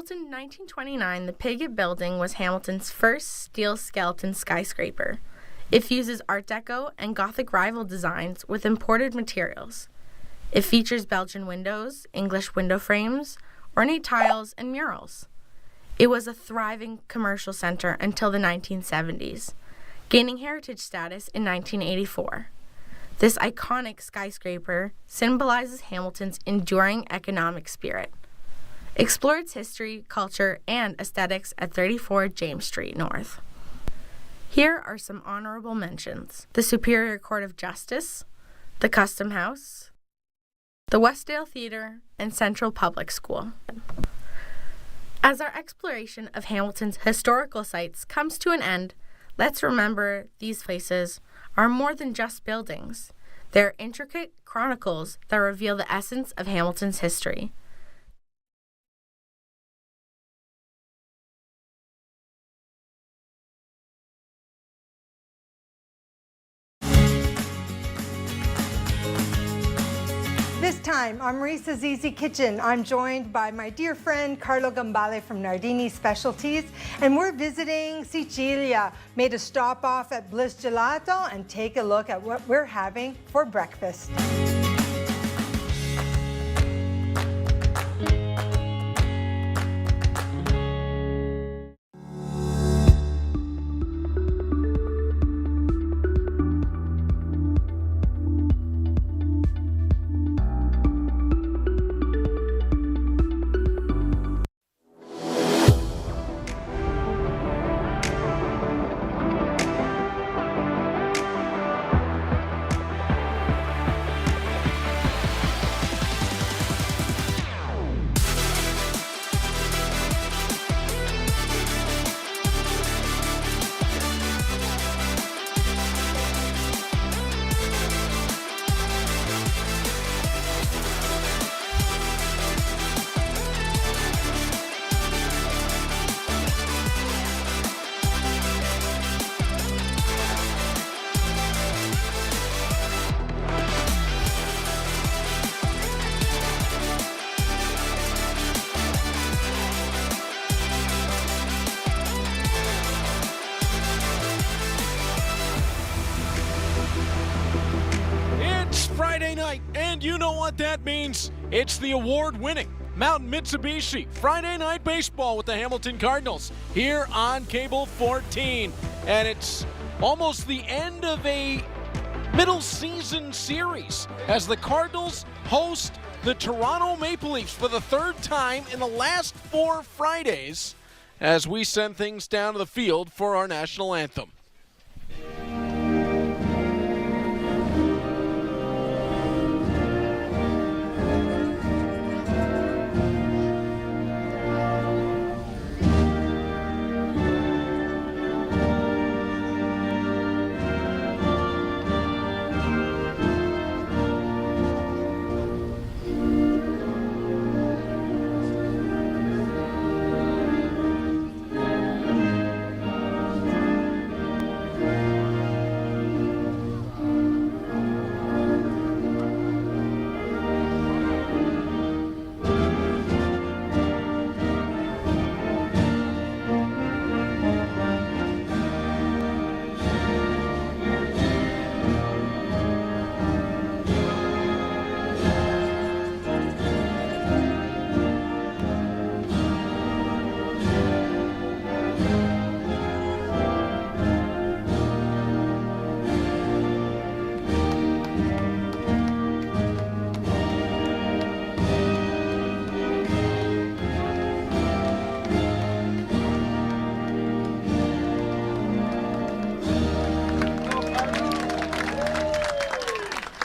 Built in 1929, the Piggott Building was Hamilton's first steel skeleton skyscraper. It fuses Art Deco and Gothic rival designs with imported materials. It features Belgian windows, English window frames, ornate tiles, and murals. It was a thriving commercial center until the 1970s, gaining heritage status in 1984. This iconic skyscraper symbolizes Hamilton's enduring economic spirit. Explore its history, culture, and aesthetics at 34 James Street North. Here are some honorable mentions: the Superior Court of Justice, the Custom House, the Westdale Theatre, and Central Public School. As our exploration of Hamilton's historical sites comes to an end, let's remember these places are more than just buildings. They're intricate chronicles that reveal the essence of Hamilton's history. This time on Marissa's Easy Kitchen, I'm joined by my dear friend Carlo Gambale from Nardini Specialties, and we're visiting Sicilia. Made a stop off at Bliss Gelato and take a look at what we're having for breakfast. Friday night, and you know what that means. It's the award-winning Mountain Mitsubishi Friday Night Baseball with the Hamilton Cardinals here on Cable 14. And it's almost the end of a middle season series as the Cardinals host the Toronto Maple Leafs for the third time in the last 4 Fridays as we send things down to the field for our national anthem.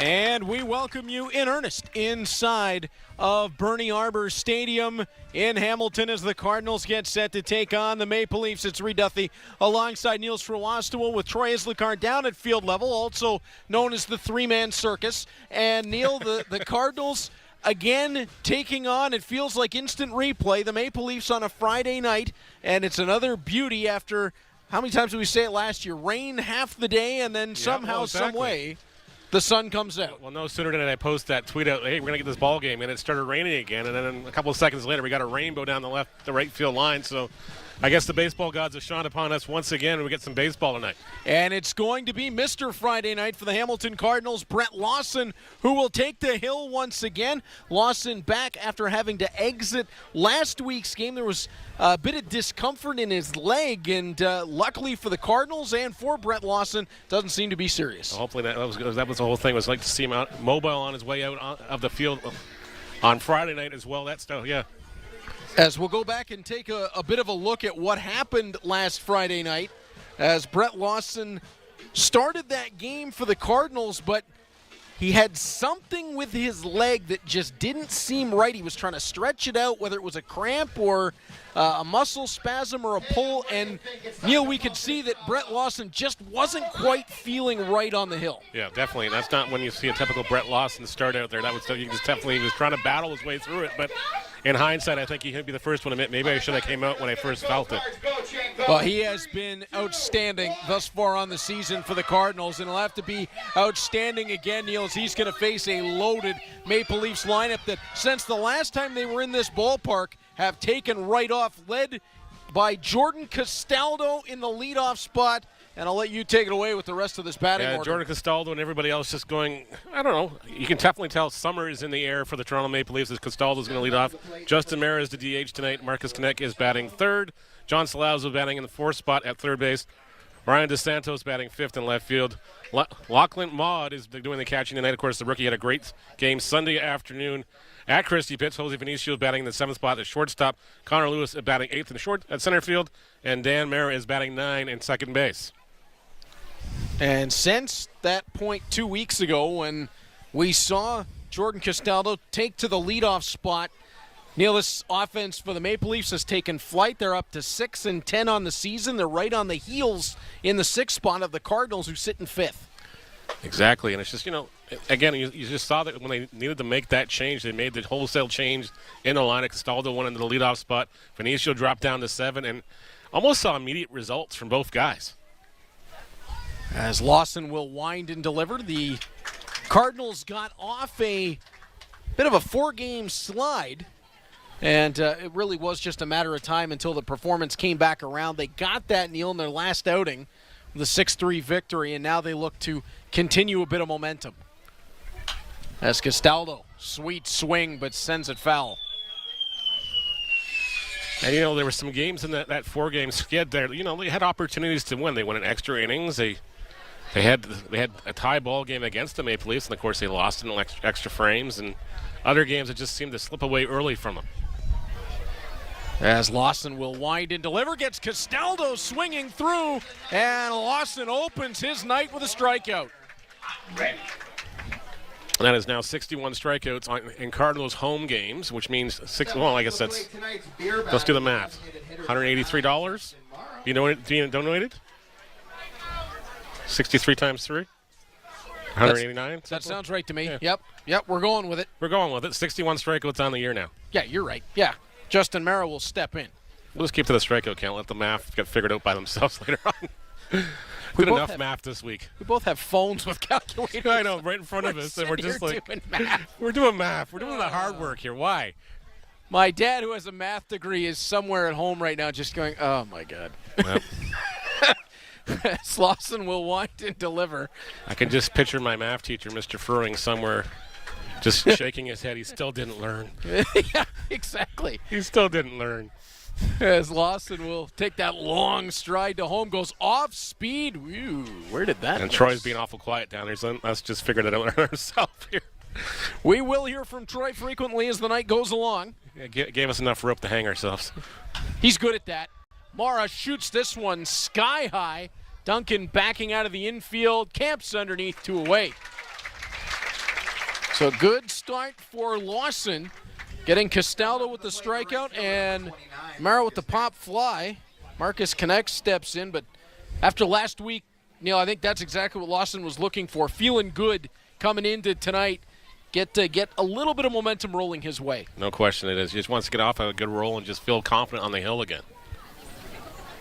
And we welcome you in earnest inside of Bernie Arbor Stadium in Hamilton as the Cardinals get set to take on the Maple Leafs. It's Reed Duthie alongside Niels Frowastowl with Troy Islikar down at field level, also known as the three-man circus. And Neil, the Cardinals again taking on, it feels like instant replay, the Maple Leafs on a Friday night. And it's another beauty after, how many times did we say it last year? Rain half the day and then somehow, some way. the sun comes out. Well, no sooner did I post that tweet out, hey, we're going to get this ball game, and it started raining again. And then a couple of seconds later, we got a rainbow down the right field line. So I guess the baseball gods have shone upon us once again, and we get some baseball tonight. And it's going to be Mr. Friday Night for the Hamilton Cardinals, Brett Lawson, who will take the hill once again. Lawson back after having to exit last week's game. There was a bit of discomfort in his leg, and luckily for the Cardinals and for Brett Lawson, doesn't seem to be serious. Well, hopefully that was the whole thing. It was like to see him out mobile on his way out of the field on Friday night as well. That stuff, yeah. As we'll go back and take a bit of a look at what happened last Friday night, as Brett Lawson started that game for the Cardinals, but he had something with his leg that just didn't seem right. He was trying to stretch it out, whether it was a cramp or a muscle spasm or a pull. And, Neil, we could see that Brett Lawson just wasn't quite feeling right on the hill. Yeah, definitely. And that's not when you see a typical Brett Lawson start out there. That was he was trying to battle his way through it. But in hindsight, I think he'd be the first one to admit maybe I should have came out when I first felt it. Well, he has been outstanding thus far on the season for the Cardinals, and he'll have to be outstanding again, Neil, as he's going to face a loaded Maple Leafs lineup that, since the last time they were in this ballpark, have taken right off, led by Jordan Castaldo in the leadoff spot. And I'll let you take it away with the rest of this batting order. Jordan Castaldo and everybody else just going, I don't know. You can definitely tell summer is in the air for the Toronto Maple Leafs as Castaldo's going to lead off. Justin Mara is the DH tonight. Marcus Knecht is batting third. John Salazzo batting in the fourth spot at third base. Ryan DeSantos batting fifth in left field. Lachlan Maud is doing the catching tonight. Of course, the rookie had a great game Sunday afternoon at Christie Pitts. Jose Vinicio batting in the seventh spot at shortstop. Connor Lewis batting eighth at center field. And Dan Mara is batting 9 in second base. And since that point 2 weeks ago when we saw Jordan Castaldo take to the leadoff spot, Neil, this offense for the Maple Leafs has taken flight. They're up to 6-10 on the season. They're right on the heels in the sixth spot of the Cardinals, who sit in fifth. Exactly, and it's just, again, you just saw that when they needed to make that change, they made the wholesale change in the line. Castaldo went into the leadoff spot. Vinicio dropped down to 7, and almost saw immediate results from both guys. As Lawson will wind and deliver, the Cardinals got off a bit of a 4-game slide, and it really was just a matter of time until the performance came back around. They got that, Neil, in their last outing, the 6-3 victory, and now they look to continue a bit of momentum. As Castaldo, sweet swing, but sends it foul. And, there were some games in that 4-game skid there. They had opportunities to win. They went in extra innings. They had a tie ball game against the Maple Leafs, and, of course, they lost in extra frames. And other games that just seemed to slip away early from them. As Lawson will wind and deliver, gets Castaldo swinging through, and Lawson opens his night with a strikeout. And that is now 61 strikeouts in Cardinals home games, which means I guess that's, let's do the math. $183? You donate it? 63 times 3? 189? That sounds right to me. Yeah. Yep, we're going with it. We're going with it. 61 strikeouts on the year now. Yeah, you're right. Yeah. Justin Mara will step in. We'll just keep to the strikeout count. Let the math get figured out by themselves later on. We did enough math this week. We both have phones with calculators. I know, right in front of us. And we're just like, doing math. We're doing math. We're doing the hard work here. Why? My dad, who has a math degree, is somewhere at home right now just going, oh, my God. Yep. Slauson will wind and deliver. I can just picture my math teacher, Mr. Furring, somewhere just shaking his head. He still didn't learn. Yeah, exactly. He still didn't learn. As Lawson will take that long stride to home, goes off speed. Ooh, where did that And miss? Troy's being awful quiet down there, so let's just figure it out ourselves here. We will hear from Troy frequently as the night goes along. Yeah, gave us enough rope to hang ourselves. He's good at that. Mara shoots this one sky high. Duncan backing out of the infield, camps underneath, 2 away. So good start for Lawson, getting Castaldo with the strikeout and Mara with the pop fly. Marcus Knecht steps in, but after last week, Neil, I think that's exactly what Lawson was looking for. Feeling good coming into tonight. Get a little bit of momentum rolling his way. No question it is. He just wants to get off on a good roll and just feel confident on the hill again.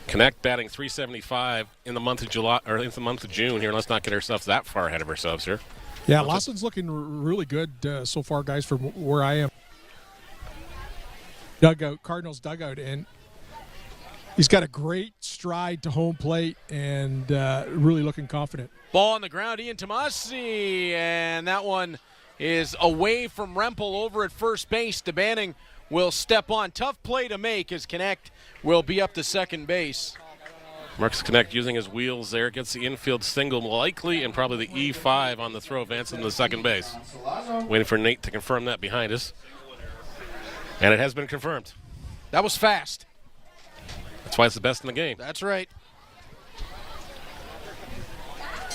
Knecht batting .375 in the month of July or in the month of June here. Let's not get ourselves that far ahead of ourselves here. Yeah, Lawson's looking really good so far, guys, from where I am. Cardinals dugout, and he's got a great stride to home plate and really looking confident. Ball on the ground, Ian Tomasi, and that one is away from Rempel over at first base. DeBanning will step on. Tough play to make as Connect will be up to second base. Marcus Connect using his wheels there, gets the infield single likely and probably the E5 on the throw, advancing to the second base. Waiting for Nate to confirm that behind us. And it has been confirmed. That was fast. That's why it's the best in the game. That's right.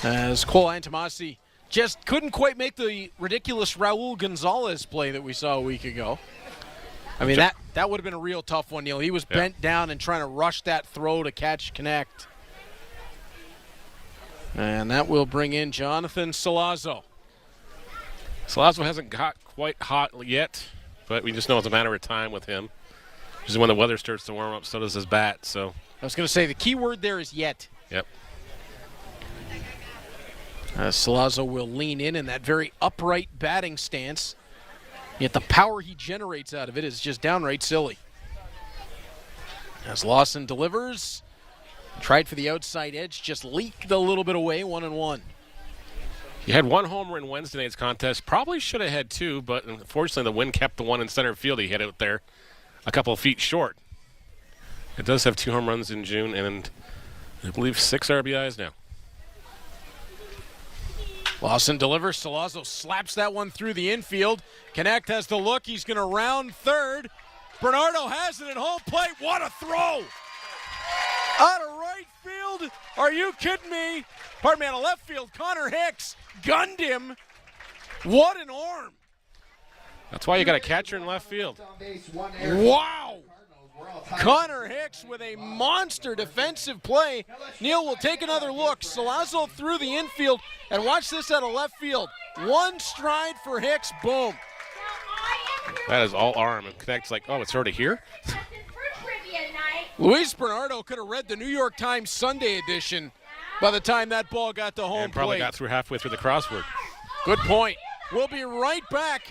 As Cole Antomasi just couldn't quite make the ridiculous Raul Gonzalez play that we saw a week ago. I mean, that would have been a real tough one, Neil. He was bent down and trying to rush that throw to catch Connect. And that will bring in Jonathan Salazzo. Salazzo hasn't got quite hot yet, but we just know it's a matter of time with him. Just when the weather starts to warm up, so does his bat. So I was going to say the key word there is yet. Yep. Salazzo will lean in that very upright batting stance. Yet the power he generates out of it is just downright silly. As Lawson delivers, tried for the outside edge, just leaked a little bit away, 1-1. He had one homer in Wednesday night's contest. Probably should have had two, but unfortunately the wind kept the one in center field. He hit out there a couple of feet short. It does have 2 home runs in June and I believe 6 RBIs now. Lawson delivers. Salazzo slaps that one through the infield. Connect has the look. He's going to round third. Bernardo has it at home plate. What a throw! Out of right field. Are you kidding me? Pardon me, out of left field. Connor Hicks gunned him. What an arm. That's why you got a catcher in left field. Wow. Connor Hicks with a monster defensive play. Neil will take another look. Salazzo through the infield, and watch this out of left field. One stride for Hicks, boom. That is all arm, and Connect's like, oh, it's already here? Luis Bernardo could have read the New York Times Sunday edition by the time that ball got to home and probably plate. got through halfway through the crossword. Good point. We'll be right back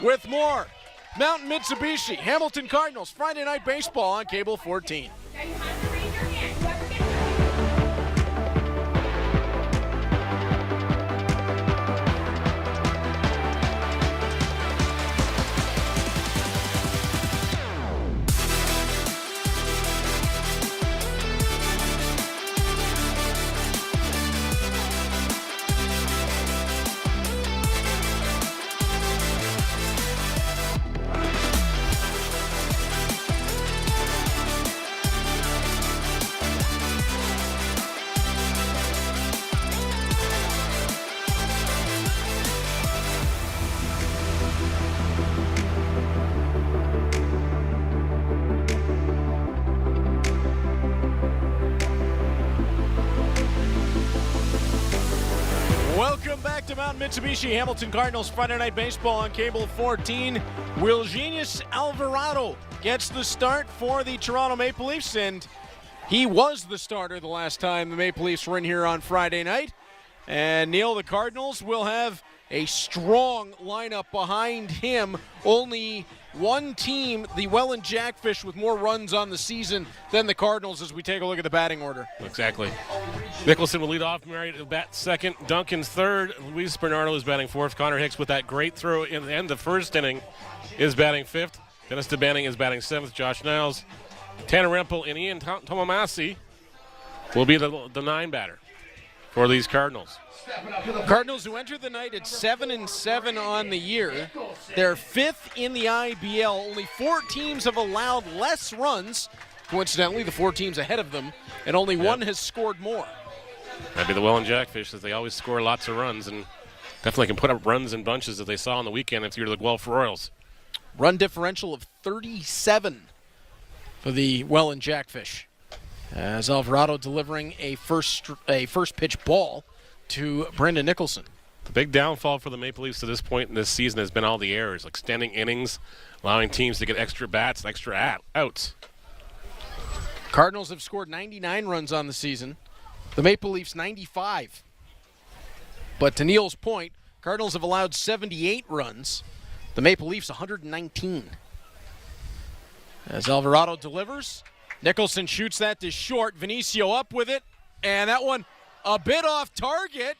with more Mountain Mitsubishi, Hamilton Cardinals, Friday Night Baseball on Cable 14. Welcome back to Mountain Mitsubishi, Hamilton Cardinals, Friday Night Baseball on Cable 14. Wilgenius Alvarado gets the start for the Toronto Maple Leafs, and he was the starter the last time the Maple Leafs were in here on Friday night. And Neil, the Cardinals will have a strong lineup behind him. Only one team, the Welland Jackfish, with more runs on the season than the Cardinals as we take a look at the batting order. Exactly. Nicholson will lead off. Murray to bat second. Duncan's third. Luis Bernardo is batting fourth. Connor Hicks with that great throw in the end of the first inning is batting fifth. Dennis DeBanning is batting seventh. Josh Niles, Tanner Rempel, and Ian Tomamasi will be the 9 batter for these Cardinals. Cardinals, who entered the night at 7-7 on the year, they're 5th in the IBL. Only 4 teams have allowed less runs. Coincidentally, the 4 teams ahead of them, and only one has scored more. That'd be the Welland Jackfish, as they always score lots of runs and definitely can put up runs in bunches that they saw on the weekend if you're the Guelph Royals. Run differential of 37 for the Welland Jackfish. As Alvarado delivering a first pitch ball to Brendan Nicholson. The big downfall for the Maple Leafs to this point in this season has been all the errors, extending innings, allowing teams to get extra bats and extra outs. Cardinals have scored 99 runs on the season. The Maple Leafs 95. But to Neil's point, Cardinals have allowed 78 runs. The Maple Leafs 119. As Alvarado delivers, Nicholson shoots that to short. Vinicio up with it, and that one a bit off target.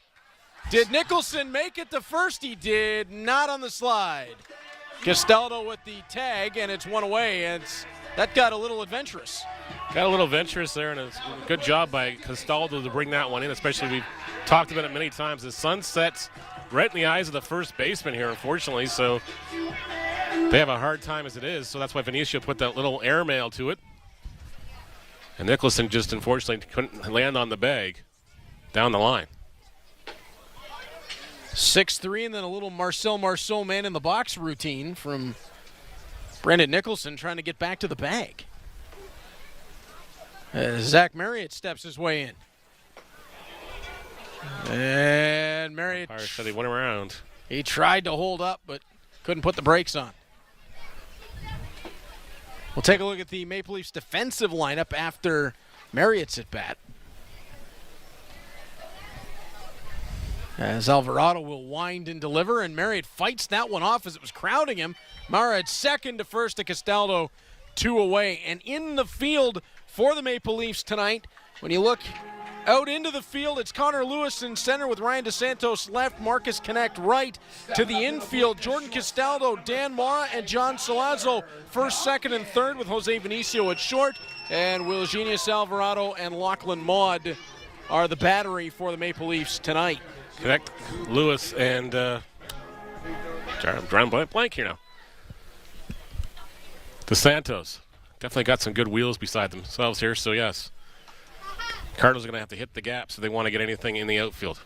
Did Nicholson make it to first? He did not on the slide. Castaldo with the tag, and it's one away, and that got a little adventurous. Got a little adventurous there, and a good job by Castaldo to bring that one in, especially we've talked about it many times. The sun sets right in the eyes of the first baseman here, unfortunately, so they have a hard time as it is, so that's why Vinicio put that little airmail to it. And Nicholson just unfortunately couldn't land on the bag down the line. 6-3, and then a little Marcel Marceau man in the box routine from Brandon Nicholson trying to get back to the bag. Zach Marriott steps his way in. And Marriott, Pirates said he went around. He tried to hold up, but couldn't put the brakes on. We'll take a look at the Maple Leafs defensive lineup after Marriott's at bat. As Alvarado will wind and deliver, and Marriott fights that one off as it was crowding him. Mara at second to first to Castaldo, 2 away. And in the field for the Maple Leafs tonight, when you look out into the field, it's Connor Lewis in center with Ryan DeSantos left, Marcus Connect right. To the infield, Jordan Castaldo, Dan Mara, and John Salazzo first, second, and third with Jose Vinicio at short. And Wilgenius Alvarado and Lachlan Maud are the battery for the Maple Leafs tonight. Connect, Lewis, and I'm drawing blank here now. DeSantos definitely got some good wheels beside themselves here, so yes. Cardinals are going to have to hit the gaps if they want to get anything in the outfield.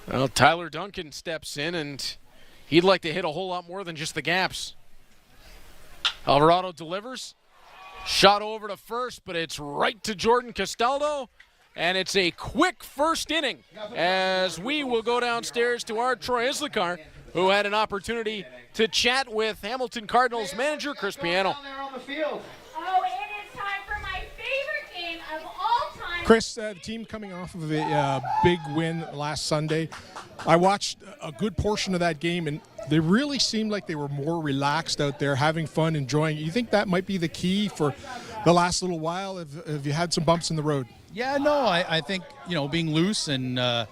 Well, Tyler Duncan steps in, and he'd like to hit a whole lot more than just the gaps. Alvarado delivers. Shot over to first, but it's right to Jordan Castaldo. And it's a quick first inning as we will go downstairs to our Troy Islikar, who had an opportunity to chat with Hamilton Cardinals manager Chris Piano. Oh, it is time for my favorite game of all time. Chris, the team coming off of a big win last Sunday. I watched a good portion of that game, and they really seemed like they were more relaxed out there, having fun, enjoying. You think that might be the key for the last little while? Have you had some bumps in the road? Yeah, no, I think, being loose and, like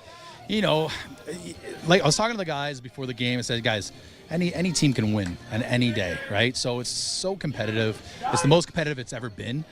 I was talking to the guys before the game, I said, guys, any team can win on any day, right? So it's so competitive. It's the most competitive it's ever been.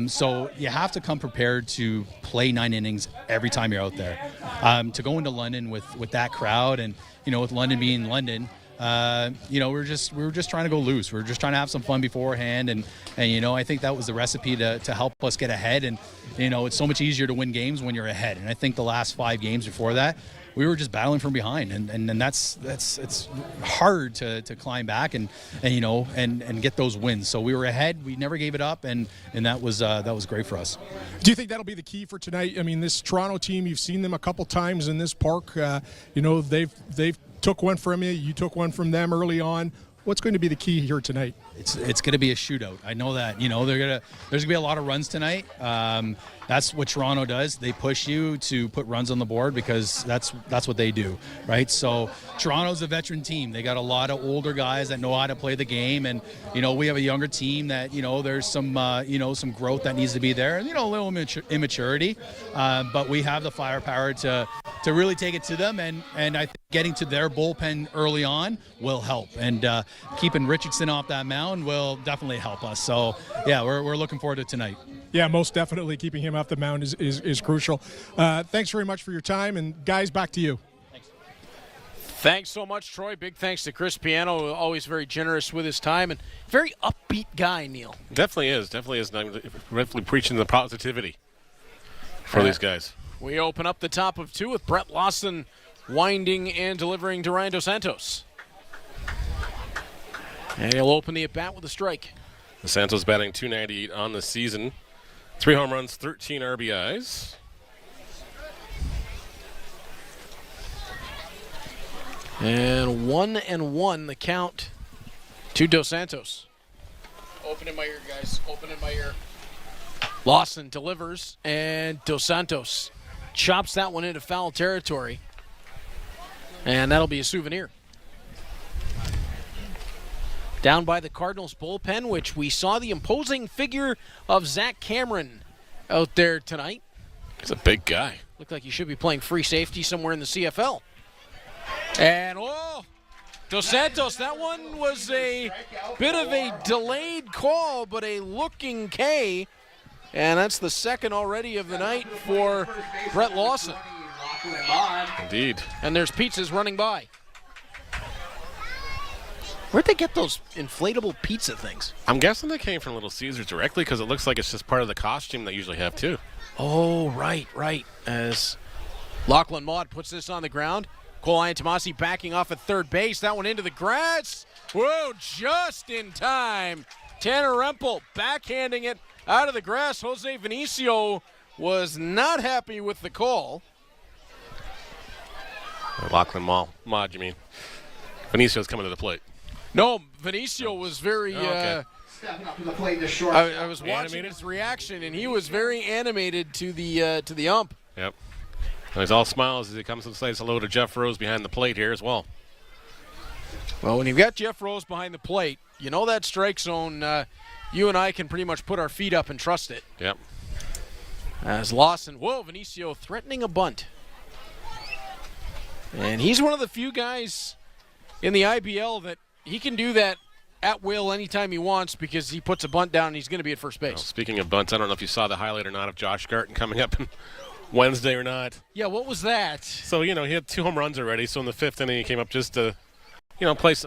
So you have to come prepared to play 9 innings every time you're out there. To go into London with that crowd and, with London being London, we were just trying to go loose. We were just trying to have some fun beforehand, and I think that was the recipe to help us get ahead. And it's so much easier to win games when you're ahead. And I think the last 5 games before that, we were just battling from behind, and that's it's hard to climb back and get those wins. So we were ahead. We never gave it up, and that was great for us. Do you think that'll be the key for tonight? I mean, this Toronto team, you've seen them a couple times in this park. They've took one from you. You took one from them early on. What's going to be the key here tonight? It's going to be a shootout. I know that. There's going to be a lot of runs tonight. That's what Toronto does. They push you to put runs on the board because that's what they do, right? So Toronto's a veteran team. They got a lot of older guys that know how to play the game, and we have a younger team that there's some some growth that needs to be there, and a little immaturity, but we have the firepower to really take it to them, and I think getting to their bullpen early on will help, and keeping Richardson off that mound will definitely help us. So yeah, we're looking forward to tonight. Yeah, most definitely keeping him off the mound is crucial. Thanks very much for your time, and guys, back to you. Thanks so much, Troy. Big thanks to Chris Piano, always very generous with his time, and very upbeat guy, Neil. Definitely is. Definitely preaching the positivity for these guys. We open up the top of 2 with Brett Lawson winding and delivering to Ryan Dos Santos. And he'll open the at-bat with a strike. Dos Santos batting .298 on the season. 3 home runs, 13 RBIs. And 1-1 the count to Dos Santos. Open in my ear, guys. Open in my ear. Lawson delivers, and Dos Santos chops that one into foul territory. And that'll be a souvenir. Down by the Cardinals bullpen, which we saw the imposing figure of Zach Cameron out there tonight. He's a big guy. Looked like he should be playing free safety somewhere in the CFL. And, Dos Santos, that one was a bit of a delayed call, but a looking K. And that's the second already of the night for Brett Lawson. Indeed. And there's pizzas running by. Where'd they get those inflatable pizza things? I'm guessing they came from Little Caesars directly because it looks like it's just part of the costume they usually have too. Oh, right. As Lachlan Maude puts this on the ground. Cole Iantomasi backing off at third base. That one into the grass. Whoa, just in time. Tanner Rempel backhanding it out of the grass. Jose Vinicio was not happy with the call. Lachlan Maude, you mean? Benicio's coming to the plate. No, Vinicio was very... Stepping up to the plate, the short. I was watching his reaction, and he was very animated to the ump. Yep. And he's all smiles as he comes and says hello to Jeff Rose behind the plate here as well. Well, when you've got Jeff Rose behind the plate, you know that strike zone, you and I can pretty much put our feet up and trust it. Yep. As Lawson, Vinicio threatening a bunt. And he's one of the few guys in the IBL that he can do that at will anytime he wants because he puts a bunt down and he's going to be at first base. Well, speaking of bunts, I don't know if you saw the highlight or not of Josh Garton coming up Wednesday or not. Yeah, what was that? So, he had 2 home runs already. So in the 5th inning, he came up just to,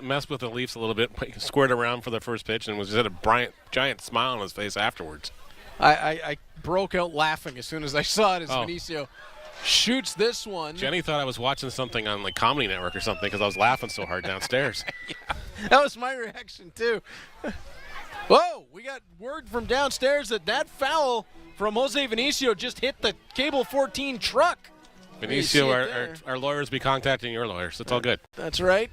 mess with the Leafs a little bit, squared around for the first pitch, and was just had a giant smile on his face afterwards. I broke out laughing as soon as I saw it as Vinicio shoots this one. Jenny thought I was watching something on Comedy Network or something because I was laughing so hard downstairs. Yeah, that was my reaction too. Whoa, we got word from downstairs that foul from Jose Vinicio just hit the Cable 14 truck. Vinicio, our lawyers be contacting your lawyers. It's all good. That's right.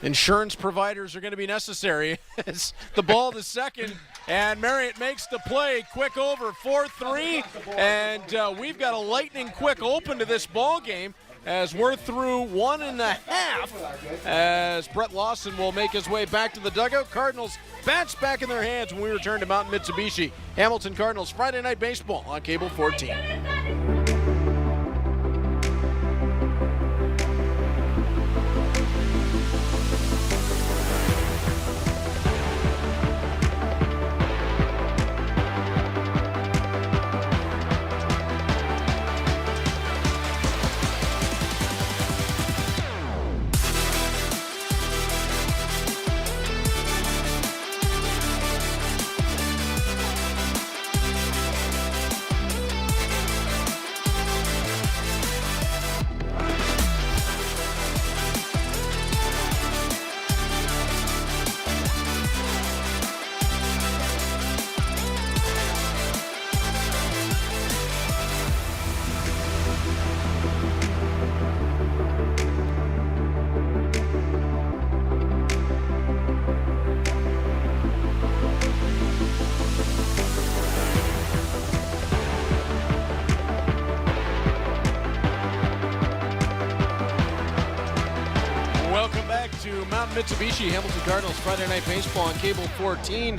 Insurance providers are going to be necessary. It's the ball to second, and Marriott makes the play. Quick over, 4-3, and we've got a lightning quick open to this ball game as we're through 1.5 as Brett Lawson will make his way back to the dugout. Cardinals bats back in their hands when we return to Mountain Mitsubishi. Hamilton Cardinals Friday Night Baseball on Cable 14. Mitsubishi, Hamilton Cardinals Friday Night Baseball on Cable 14.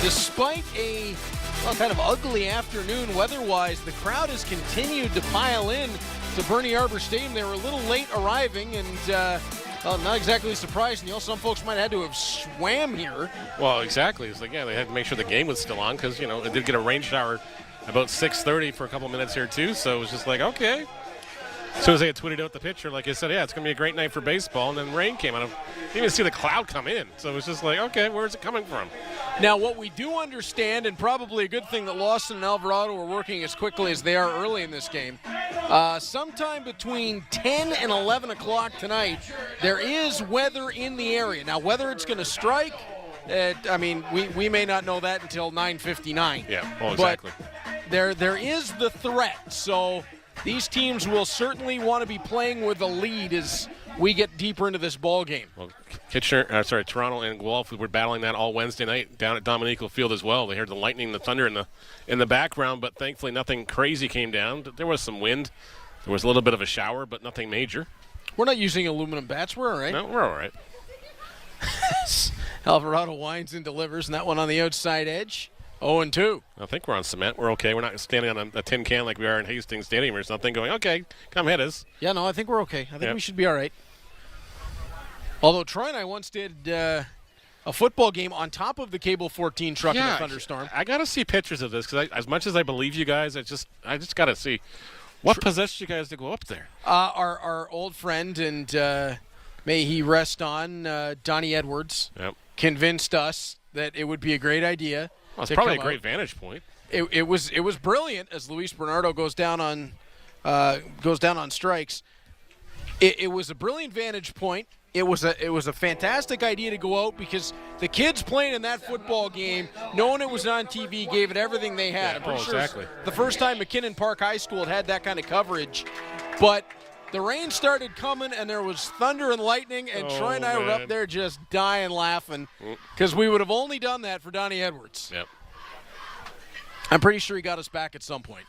Despite a kind of ugly afternoon weather-wise, the crowd has continued to pile in to Bernie Arbor Stadium. They were a little late arriving, and not exactly surprising. Some folks might have had to have swam here. Well, exactly. It's like, they had to make sure the game was still on because, it did get a rain shower about 6:30 for a couple minutes here, too. So it was just like, okay. As soon as they had tweeted out the picture, like I said, it's going to be a great night for baseball, and then rain came out. I didn't even see the cloud come in. So it was just like, okay, where's it coming from? Now, what we do understand, and probably a good thing that Lawson and Alvarado are working as quickly as they are early in this game, sometime between 10 and 11 o'clock tonight, there is weather in the area. Now, whether it's going to strike, we may not know that until 9:59. Yeah, well, exactly. But there is the threat, so these teams will certainly want to be playing with a lead as we get deeper into this ball game. Well, Toronto and Guelph were battling that all Wednesday night down at Dominico Field as well. They heard the lightning, the thunder in the background, but thankfully nothing crazy came down. There was some wind. There was a little bit of a shower, but nothing major. We're not using aluminum bats. We're all right. No, we're all right. Alvarado winds and delivers, and that one on the outside edge. 0-2. I think we're on cement. We're okay. We're not standing on a tin can like we are in Hastings Stadium or something going, okay, come hit us. Yeah, no, I think we're okay. I think we should be all right. Although Troy and I once did a football game on top of the Cable 14 truck in a thunderstorm. I got to see pictures of this because as much as I believe you guys, I just got to see. What possessed you guys to go up there? Our old friend, and may he rest on, Donnie Edwards, convinced us that it would be a great idea. Well, it's probably a great vantage point. It was brilliant as Luis Bernardo goes down on strikes. It was a brilliant vantage point. It was a fantastic idea to go out because the kids playing in that football game, knowing it was on TV, gave it everything they had. I'm pretty sure exactly. The first time McKinnon Park High School had that kind of coverage, but the rain started coming and there was thunder and lightning, and Troy and I were up there just dying laughing because we would have only done that for Donnie Edwards. Yep. I'm pretty sure he got us back at some point.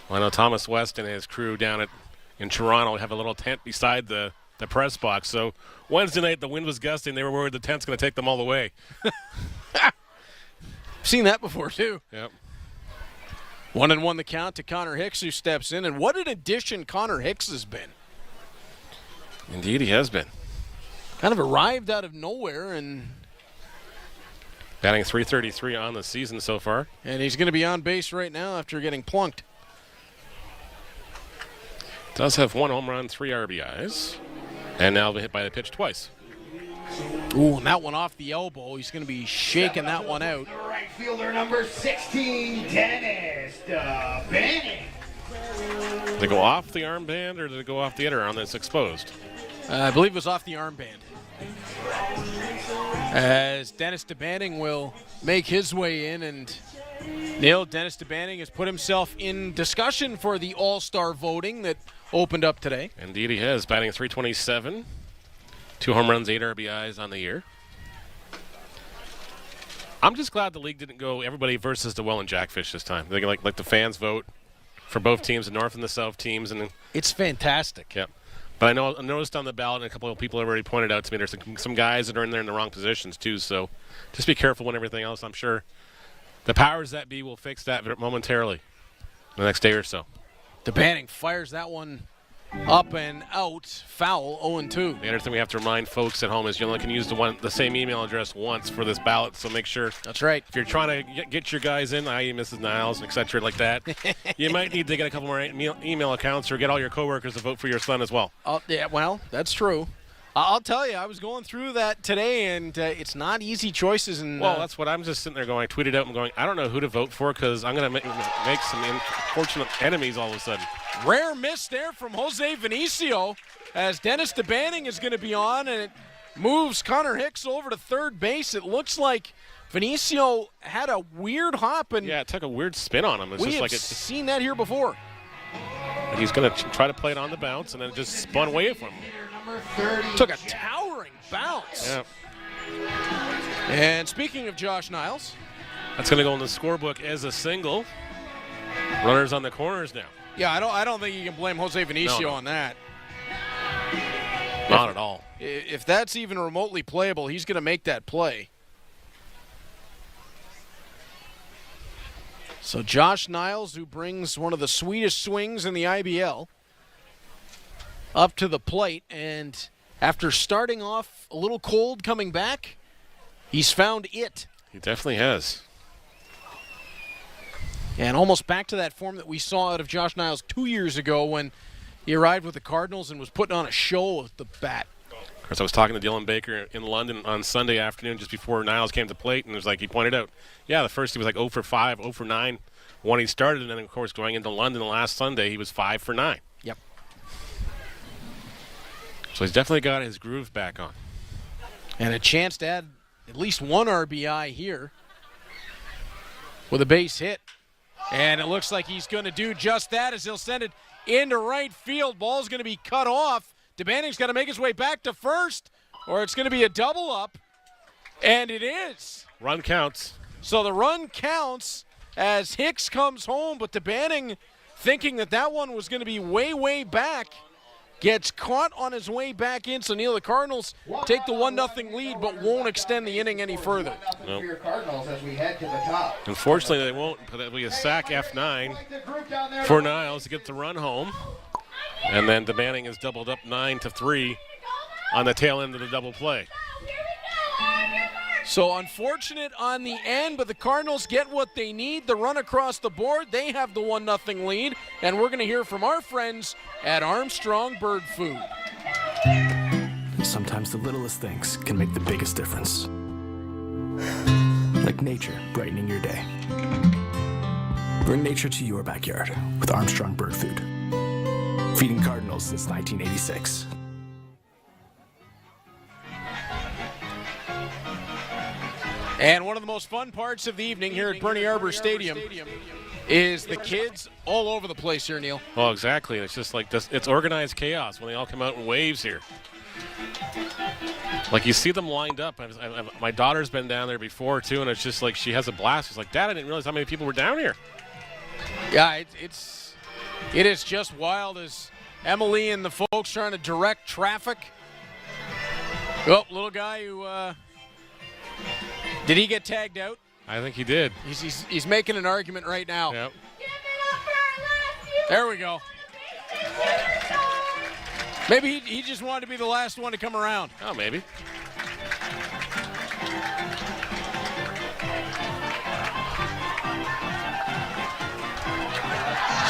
Well, I know Thomas West and his crew down in Toronto have a little tent beside the press box. So Wednesday night the wind was gusting. They were worried the tent's going to take them all the way. Seen that before too. Yep. 1-1 the count to Connor Hicks, who steps in. And what an addition Connor Hicks has been. Indeed, he has been. Kind of arrived out of nowhere, and batting .333 on the season so far. And he's going to be on base right now after getting plunked. Does have 1 home run, 3 RBIs. And now hit by the pitch twice. Ooh, and that one off the elbow. He's going to be shaking that one out. Right fielder number 16, Dennis Benning. Did it go off the armband or did it go off the other arm that's exposed? I believe it was off the armband. As Dennis DeBanning will make his way in, and Neil, Dennis DeBanning has put himself in discussion for the All-Star voting that opened up today. Indeed he has, batting .327. 2 home runs, 8 RBIs on the year. I'm just glad the league didn't go everybody versus the Well and Jackfish this time. They can like the fans vote for both teams, the North and the South teams, and it's fantastic. Yep. But I noticed on the ballot, and a couple of people already pointed out to me, there's some guys that are in there in the wrong positions too. So just be careful when everything else. I'm sure the powers that be will fix that momentarily the next day or so. DeBanning fires that one up and out, foul, 0-2. The other thing we have to remind folks at home is you only can use the same email address once for this ballot, so make sure. That's right. If you're trying to get your guys in, i.e. Mrs. Niles, et cetera, like that, you might need to get a couple more email accounts or get all your coworkers to vote for your son as well. Yeah, well, that's true. I'll tell you, I was going through that today, and it's not easy choices. And well, that's what I'm just sitting there going. I tweeted out and going, I don't know who to vote for because I'm going to make some unfortunate enemies all of a sudden. Rare miss there from Jose Vinicio as Dennis DeBanning is going to be on, and it moves Connor Hicks over to third base. It looks like Vinicio had a weird hop. And yeah, it took a weird spin on him. It's just like seen that here before. And he's going to try to play it on the bounce, and then it just spun away from him. Took a towering bounce. Yeah. And speaking of Josh Niles, that's going to go in the scorebook as a single. Runners on the corners now. Yeah, I don't think you can blame Jose Vinicio on that. Not at all. If that's even remotely playable, he's going to make that play. So Josh Niles, who brings one of the sweetest swings in the IBL, up to the plate, and after starting off a little cold coming back, he's found it. He definitely has. And almost back to that form that we saw out of Josh Niles 2 years ago when he arrived with the Cardinals and was putting on a show with the bat. Of course, I was talking to Dylan Baker in London on Sunday afternoon just before Niles came to the plate, and it was like he pointed out, yeah, the first he was like 0 for 5, 0 for 9 when he started, and then, of course, going into London last Sunday, he was 5 for 9. Yep. So he's definitely got his groove back on. And a chance to add at least one RBI here with a base hit. And it looks like he's going to do just that as he'll send it into right field. Ball's going to be cut off. DeBanning's got to make his way back to first, or it's going to be a double up. And it is. Run counts. So the run counts as Hicks comes home, but DeBanning thinking that one was going to be way, way back. Gets caught on his way back in. So, Neil, the Cardinals take the 1-0 lead, but won't extend the inning any further. Nope. For your Cardinals as we head to the top. Unfortunately, they won't. But it'll be a sack F9 for Niles to get the run home. And then DeBanning is doubled up 9-3 on the tail end of the double play. So unfortunate on the end, but the Cardinals get what they need. The run across the board. They have the 1-0 lead. And we're going to hear from our friends at Armstrong Bird Food. Sometimes the littlest things can make the biggest difference. Like nature brightening your day. Bring nature to your backyard with Armstrong Bird Food. Feeding Cardinals since 1986. And one of the most fun parts of the evening here at Bernie Arbor Stadium is the kids all over the place here, Neil. Well, exactly. It's just like this. It's organized chaos when they all come out in waves here. Like you see them lined up. My daughter's been down there before too, and it's just like she has a blast. She's like, Dad, I didn't realize how many people were down here. Yeah, it is just wild as Emily and the folks trying to direct traffic. Oh, little guy who did he get tagged out? I think he did. He's making an argument right now. Yep. There we go. Maybe he just wanted to be the last one to come around. Oh, maybe.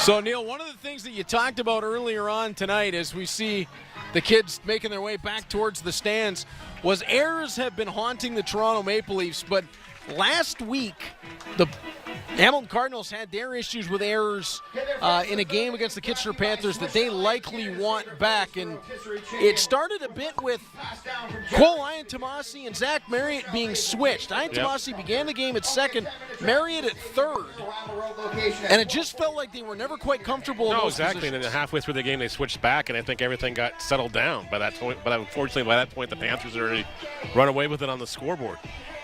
So, Neil, one of the things that you talked about earlier on tonight as we see the kids making their way back towards the stands was errors have been haunting the Toronto Maple Leafs, but last week the Hamilton Cardinals had their issues with errors in a game against the Kitchener Panthers that they likely want back, and it started a bit with Cole Iantomasi and Zach Marriott being switched. Iantomasi began the game at second, Marriott at third, and it just felt like they were never quite comfortable in those exactly. positions. And then halfway through the game, they switched back, and I think everything got settled down by that point. But unfortunately, by that point, the Panthers had already run away with it on the scoreboard.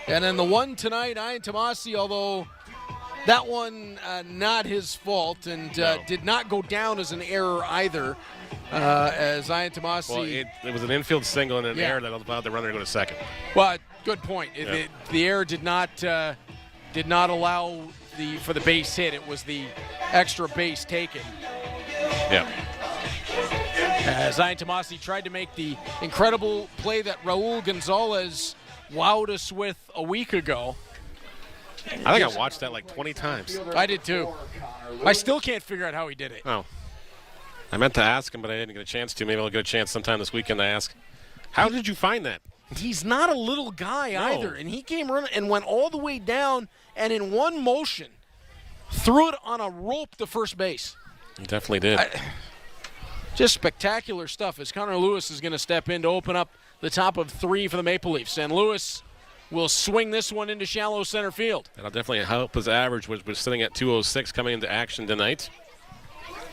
And then the one tonight, Iantomasi, although that one not his fault and did not go down as an error either, as Iantomasi. Well, it was an infield single and an error that allowed the runner to go to second. Well, good point. The error did not allow for the base hit. It was the extra base taken. Yeah. As Iantomasi tried to make the incredible play that Raul Gonzalez wowed us with a week ago. I think I watched that like 20 times. I did too. I still can't figure out how he did it. Oh. I meant to ask him, but I didn't get a chance to. Maybe I'll get a chance sometime this weekend to ask. How did you find that? He's not a little guy either. And he came running and went all the way down and in one motion threw it on a rope to first base. He definitely did. Just spectacular stuff as Connor Lewis is going to step in to open up the top of three for the Maple Leafs. And Lewis will swing this one into shallow center field. That'll definitely help his average, which was sitting at 206 coming into action tonight.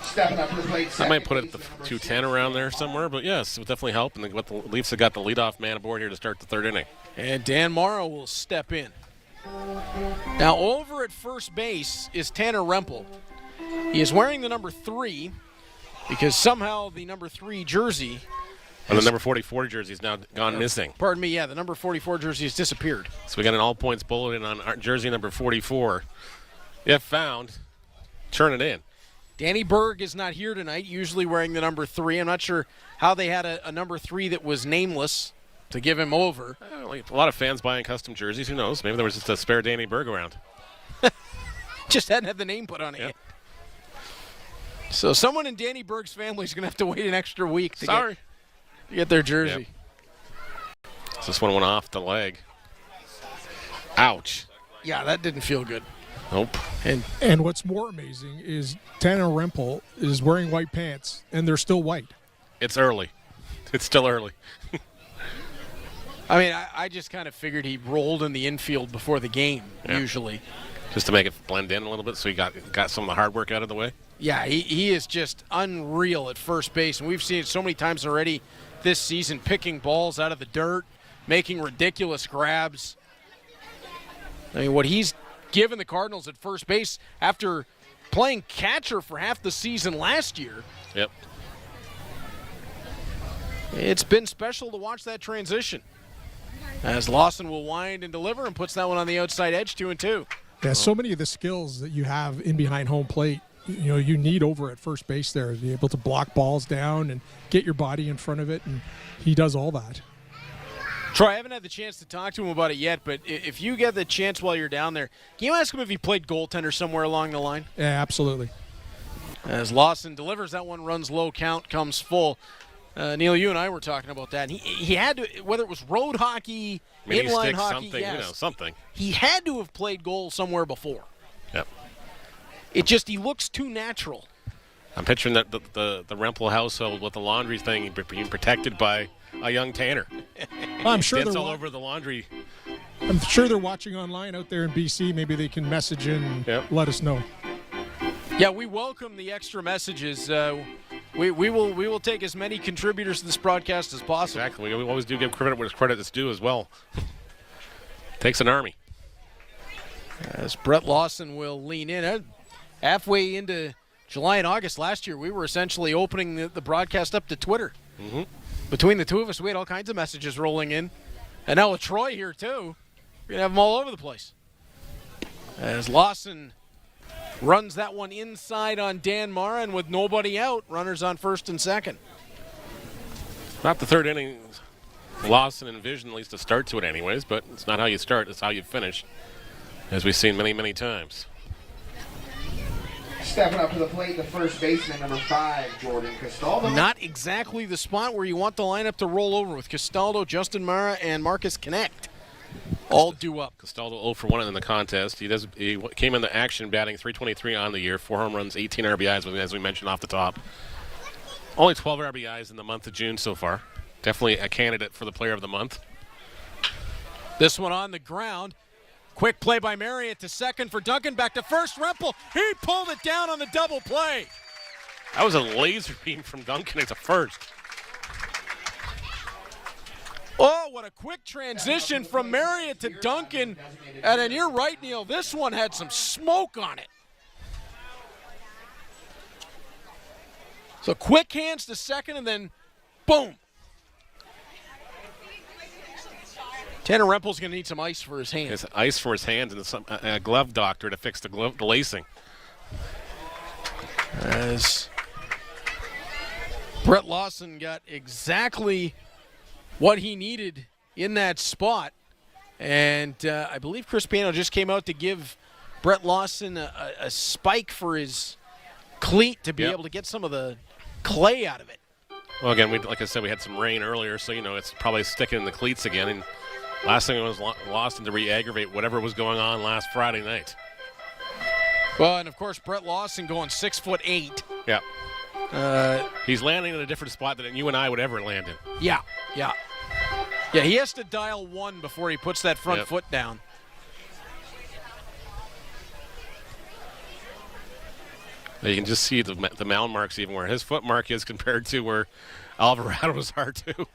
Stepping up to the plate. I might put it at the 210 around there somewhere, but yes, it would definitely help. And the Leafs have got the leadoff man aboard here to start the third inning. And Dan Morrow will step in. Now over at first base is Tanner Rempel. He is wearing the number 3 because somehow the number 3 jersey. And the number 44 jersey is now gone missing. Pardon me, yeah, the number 44 jersey has disappeared. So we got an all-points bulletin on our jersey number 44. If found, turn it in. Danny Berg is not here tonight, usually wearing the number 3. I'm not sure how they had a number 3 that was nameless to give him over. A lot of fans buying custom jerseys. Who knows? Maybe there was just a spare Danny Berg around. Just hadn't had the name put on it yet. So someone in Danny Berg's family is going to have to wait an extra week to get their jersey. Yep. So this one went off the leg. Ouch. Yeah, that didn't feel good. Nope. And what's more amazing is Tanner Rempel is wearing white pants, and they're still white. It's early. It's still early. I mean, I just kind of figured he rolled in the infield before the game, usually. Just to make it blend in a little bit so he got some of the hard work out of the way? Yeah, he is just unreal at first base, and we've seen it so many times already this season, picking balls out of the dirt, making ridiculous grabs. I mean, what he's given the Cardinals at first base after playing catcher for half the season last year. Yep. It's been special to watch that transition. As Lawson will wind and deliver and puts that one on the outside edge, 2-2. Yeah, so many of the skills that you have in behind home plate, you need over at first base there to be able to block balls down and get your body in front of it, and he does all that. Troy, I haven't had the chance to talk to him about it yet, but if you get the chance while you're down there, can you ask him if he played goaltender somewhere along the line? Yeah, absolutely. As Lawson delivers, that one runs low, count comes full. Neil, you and I were talking about that. He had to, whether it was road hockey, Mini inline stick, hockey, something, yes, something. He had to have played goal somewhere before. Yep. He looks too natural. I'm picturing that the Rempel household with the laundry thing being protected by a young Tanner. I'm sure Dents they're all over the laundry. I'm sure they're watching online out there in BC. Maybe they can message in and let us know. Yeah, we welcome the extra messages. We will take as many contributors to this broadcast as possible. Exactly. We always do give credit where credit is due as well. Takes an army. As Brett Lawson will lean in. Halfway into July and August last year, we were essentially opening the broadcast up to Twitter. Mm-hmm. Between the two of us, we had all kinds of messages rolling in. And now with Troy here, too, we're going to have them all over the place. As Lawson runs that one inside on Dan Mara, and with nobody out, runners on first and second. Not the third inning Lawson envisioned, at least to start to it anyways, but it's not how you start, it's how you finish, as we've seen many, many times. Stepping up to the plate, the first baseman, number 5, Jordan Castaldo. Not exactly the spot where you want the lineup to roll over with Castaldo, Justin Mara, and Marcus Connect. All due up. Castaldo 0 for 1 in the contest. He came in the action batting .323 on the year, 4 home runs, 18 RBIs, as we mentioned off the top. Only 12 RBIs in the month of June so far. Definitely a candidate for the player of the month. This one on the ground. Quick play by Marriott to second for Duncan. Back to first. Rempel. He pulled it down on the double play. That was a laser beam from Duncan at first. Oh, what a quick transition from Marriott to Duncan. And then you're right, Neil. This one had some smoke on it. So quick hands to second, and then boom. Tanner Rempel's going to need some ice for his hands. It's ice for his hands and a glove doctor to fix the lacing. As Brett Lawson got exactly what he needed in that spot. And I believe Chris Piano just came out to give Brett Lawson a spike for his cleat to be able to get some of the clay out of it. Well, again, like I said, we had some rain earlier, so, it's probably sticking in the cleats again. And last thing was Lawson to re-aggravate whatever was going on last Friday night. Well, and of course, Brett Lawson going 6'8". Yeah. He's landing in a different spot than you and I would ever land in. Yeah, he has to dial 1 before he puts that front foot down. You can just see the mound marks even where his foot mark is compared to where Alvarado's are too.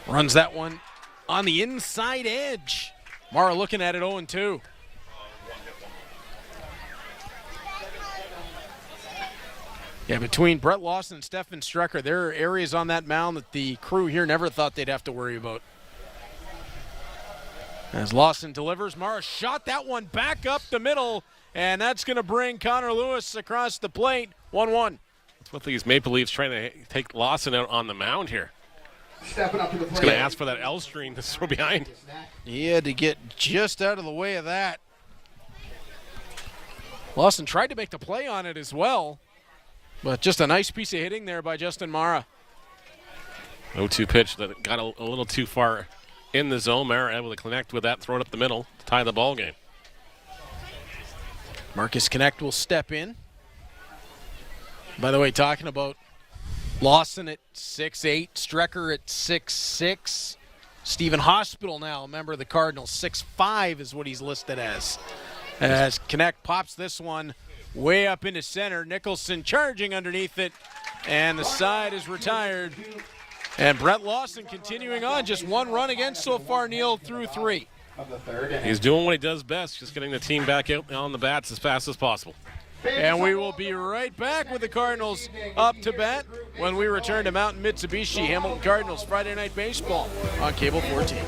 Runs that one on the inside edge. Mara looking at it 0-2. Yeah, between Brett Lawson and Stefan Strecker, there are areas on that mound that the crew here never thought they'd have to worry about. As Lawson delivers, Mara shot that one back up the middle, and that's going to bring Connor Lewis across the plate, 1-1. That's what these Maple Leafs trying to take Lawson out on the mound here. Stepping up to the plate. He's going to ask for that L string to throw behind. He had to get just out of the way of that. Lawson tried to make the play on it as well, but just a nice piece of hitting there by Justin Mara. 0-2 pitch that got a little too far in the zone. Mara able to connect with that, throw it up the middle to tie the ball game. Marcus Connect will step in. By the way, talking about Lawson at 6'8", Strecker at 6'6". Stephen Hospital now, a member of the Cardinals, 6'5" is what he's listed as. As Connect pops this one way up into center. Nicholson charging underneath it, and the side is retired. And Brett Lawson continuing on, just one run against so far, Neil, through 3. of the third inning. He's doing what he does best, just getting the team back out on the bats as fast as possible. And we will be right back with the Cardinals up to bat when we return to Mountain Mitsubishi Hamilton Cardinals Friday Night Baseball on Cable 14.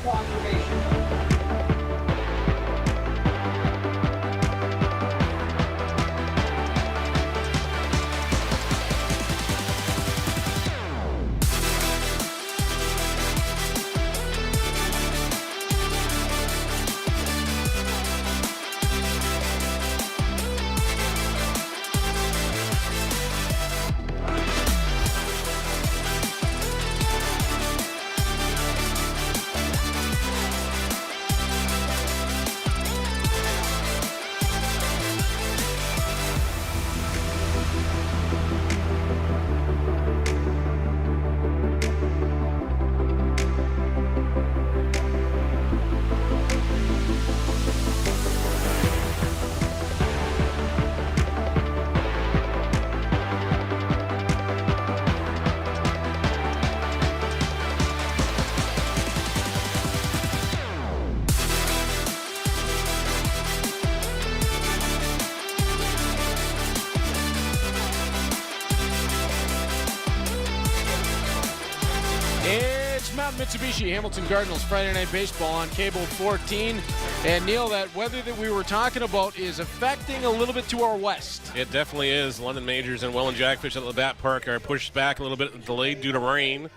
It's Mountain Mitsubishi Hamilton Cardinals Friday Night Baseball on Cable 14. And Neil, that weather that we were talking about is affecting a little bit to our west. It definitely is. London Majors and Welland Jackfish at Labatt Park are pushed back a little bit, delayed due to rain.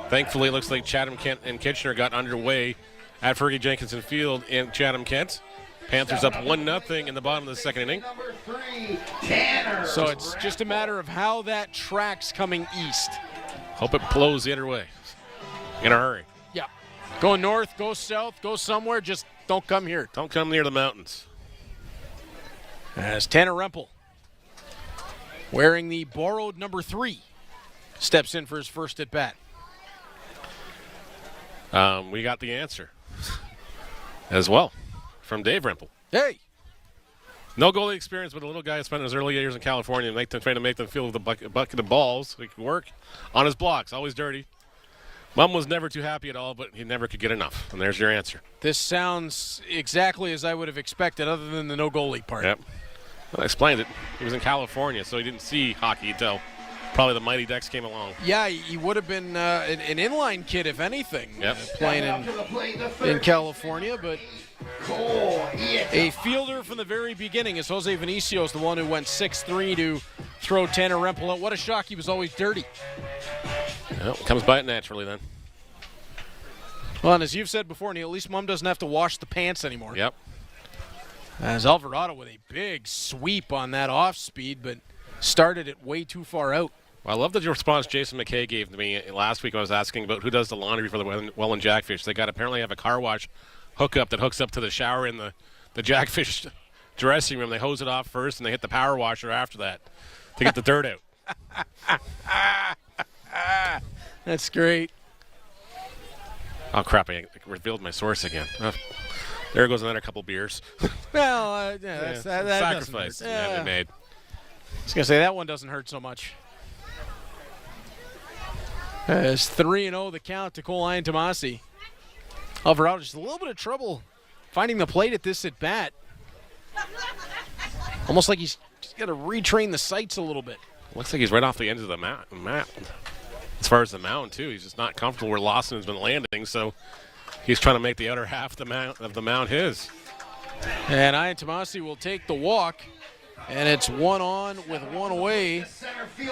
Thankfully, it looks like Chatham, Kent, and Kitchener got underway at Fergie Jenkinson Field in Chatham, Kent. Panthers up 1-0 in the bottom of the second inning. Number 3, Tanner. So it's just a matter of how that track's coming east. Hope it blows the other way in a hurry. Yeah. Go north, go south, go somewhere, just don't come here. Don't come near the mountains. As Tanner Rempel, wearing the borrowed number 3, steps in for his first at bat. We got the answer as well from Dave Rempel. Hey! No goalie experience, but a little guy spent his early years in California and trying to make them feel with a bucket of balls so he could work on his blocks. Always dirty. Mom was never too happy at all, but he never could get enough. And there's your answer. This sounds exactly as I would have expected, other than the no goal league part. Yep. Well, I explained it. He was in California, so he didn't see hockey until probably the Mighty Ducks came along. Yeah, he would have been an inline kid, if anything, Yep. Playing in California. But a fielder from the very beginning is Jose Venicios, the one who went 6'3" to throw Tanner Rempel out. What a shock, he was always dirty. Well, comes by it naturally then. Well, and as you've said before, Neil, at least Mom doesn't have to wash the pants anymore. Yep. As Alvarado with a big sweep on that off speed, but started it way too far out. Well, I love the response Jason McKay gave to me last week when I was asking about who does the laundry for the Welland Jackfish. They apparently have a car wash hookup that hooks up to the shower in the Jackfish dressing room. They hose it off first, and they hit the power washer after that to get the dirt out. That's great. Oh, crap. I revealed my source again. There goes another couple beers. Well, that sacrifice doesn't hurt. made. I was going to say, that one doesn't hurt so much. It's 3-0 the count to Cole Ian Tomasi. Alvarado just a little bit of trouble finding the plate at this at bat. Almost like he's just got to retrain the sights a little bit. Looks like he's right off the end of the map. As far as the mound, too, he's just not comfortable where Lawson has been landing, so he's trying to make the other half of the mound his. And Ian Tomasi will take the walk, and it's 1 on with 1 away,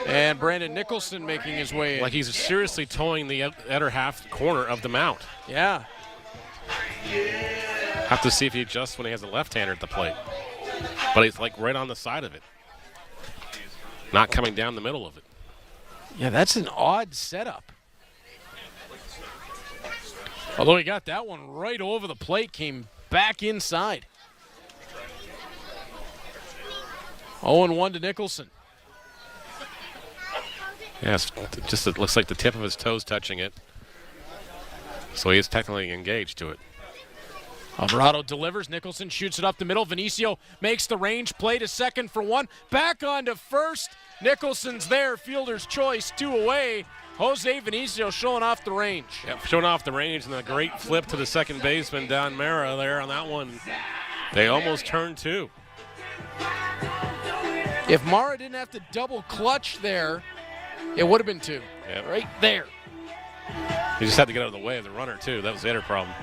and Brandon Nicholson making his way in. Like he's seriously towing the other half corner of the mound. Yeah. Have to see if he adjusts when he has a left-hander at the plate. But he's like right on the side of it. Not coming down the middle of it. Yeah, that's an odd setup. Although he got that one right over the plate, came back inside. 0-1 to Nicholson. Yeah, it looks like the tip of his toes touching it. So he is technically engaged to it. Alvarado delivers. Nicholson shoots it up the middle. Vinicio makes the range play to second for one. Back on to first. Nicholson's there. Fielder's choice. 2 away. Jose Vinicio showing off the range. Yep, showing off the range, and a great flip to the second baseman, Don Mara, there on that one. They almost turned 2. If Mara didn't have to double clutch there, it would have been 2. Yep. Right there. He just had to get out of the way of the runner, too. That was the other problem.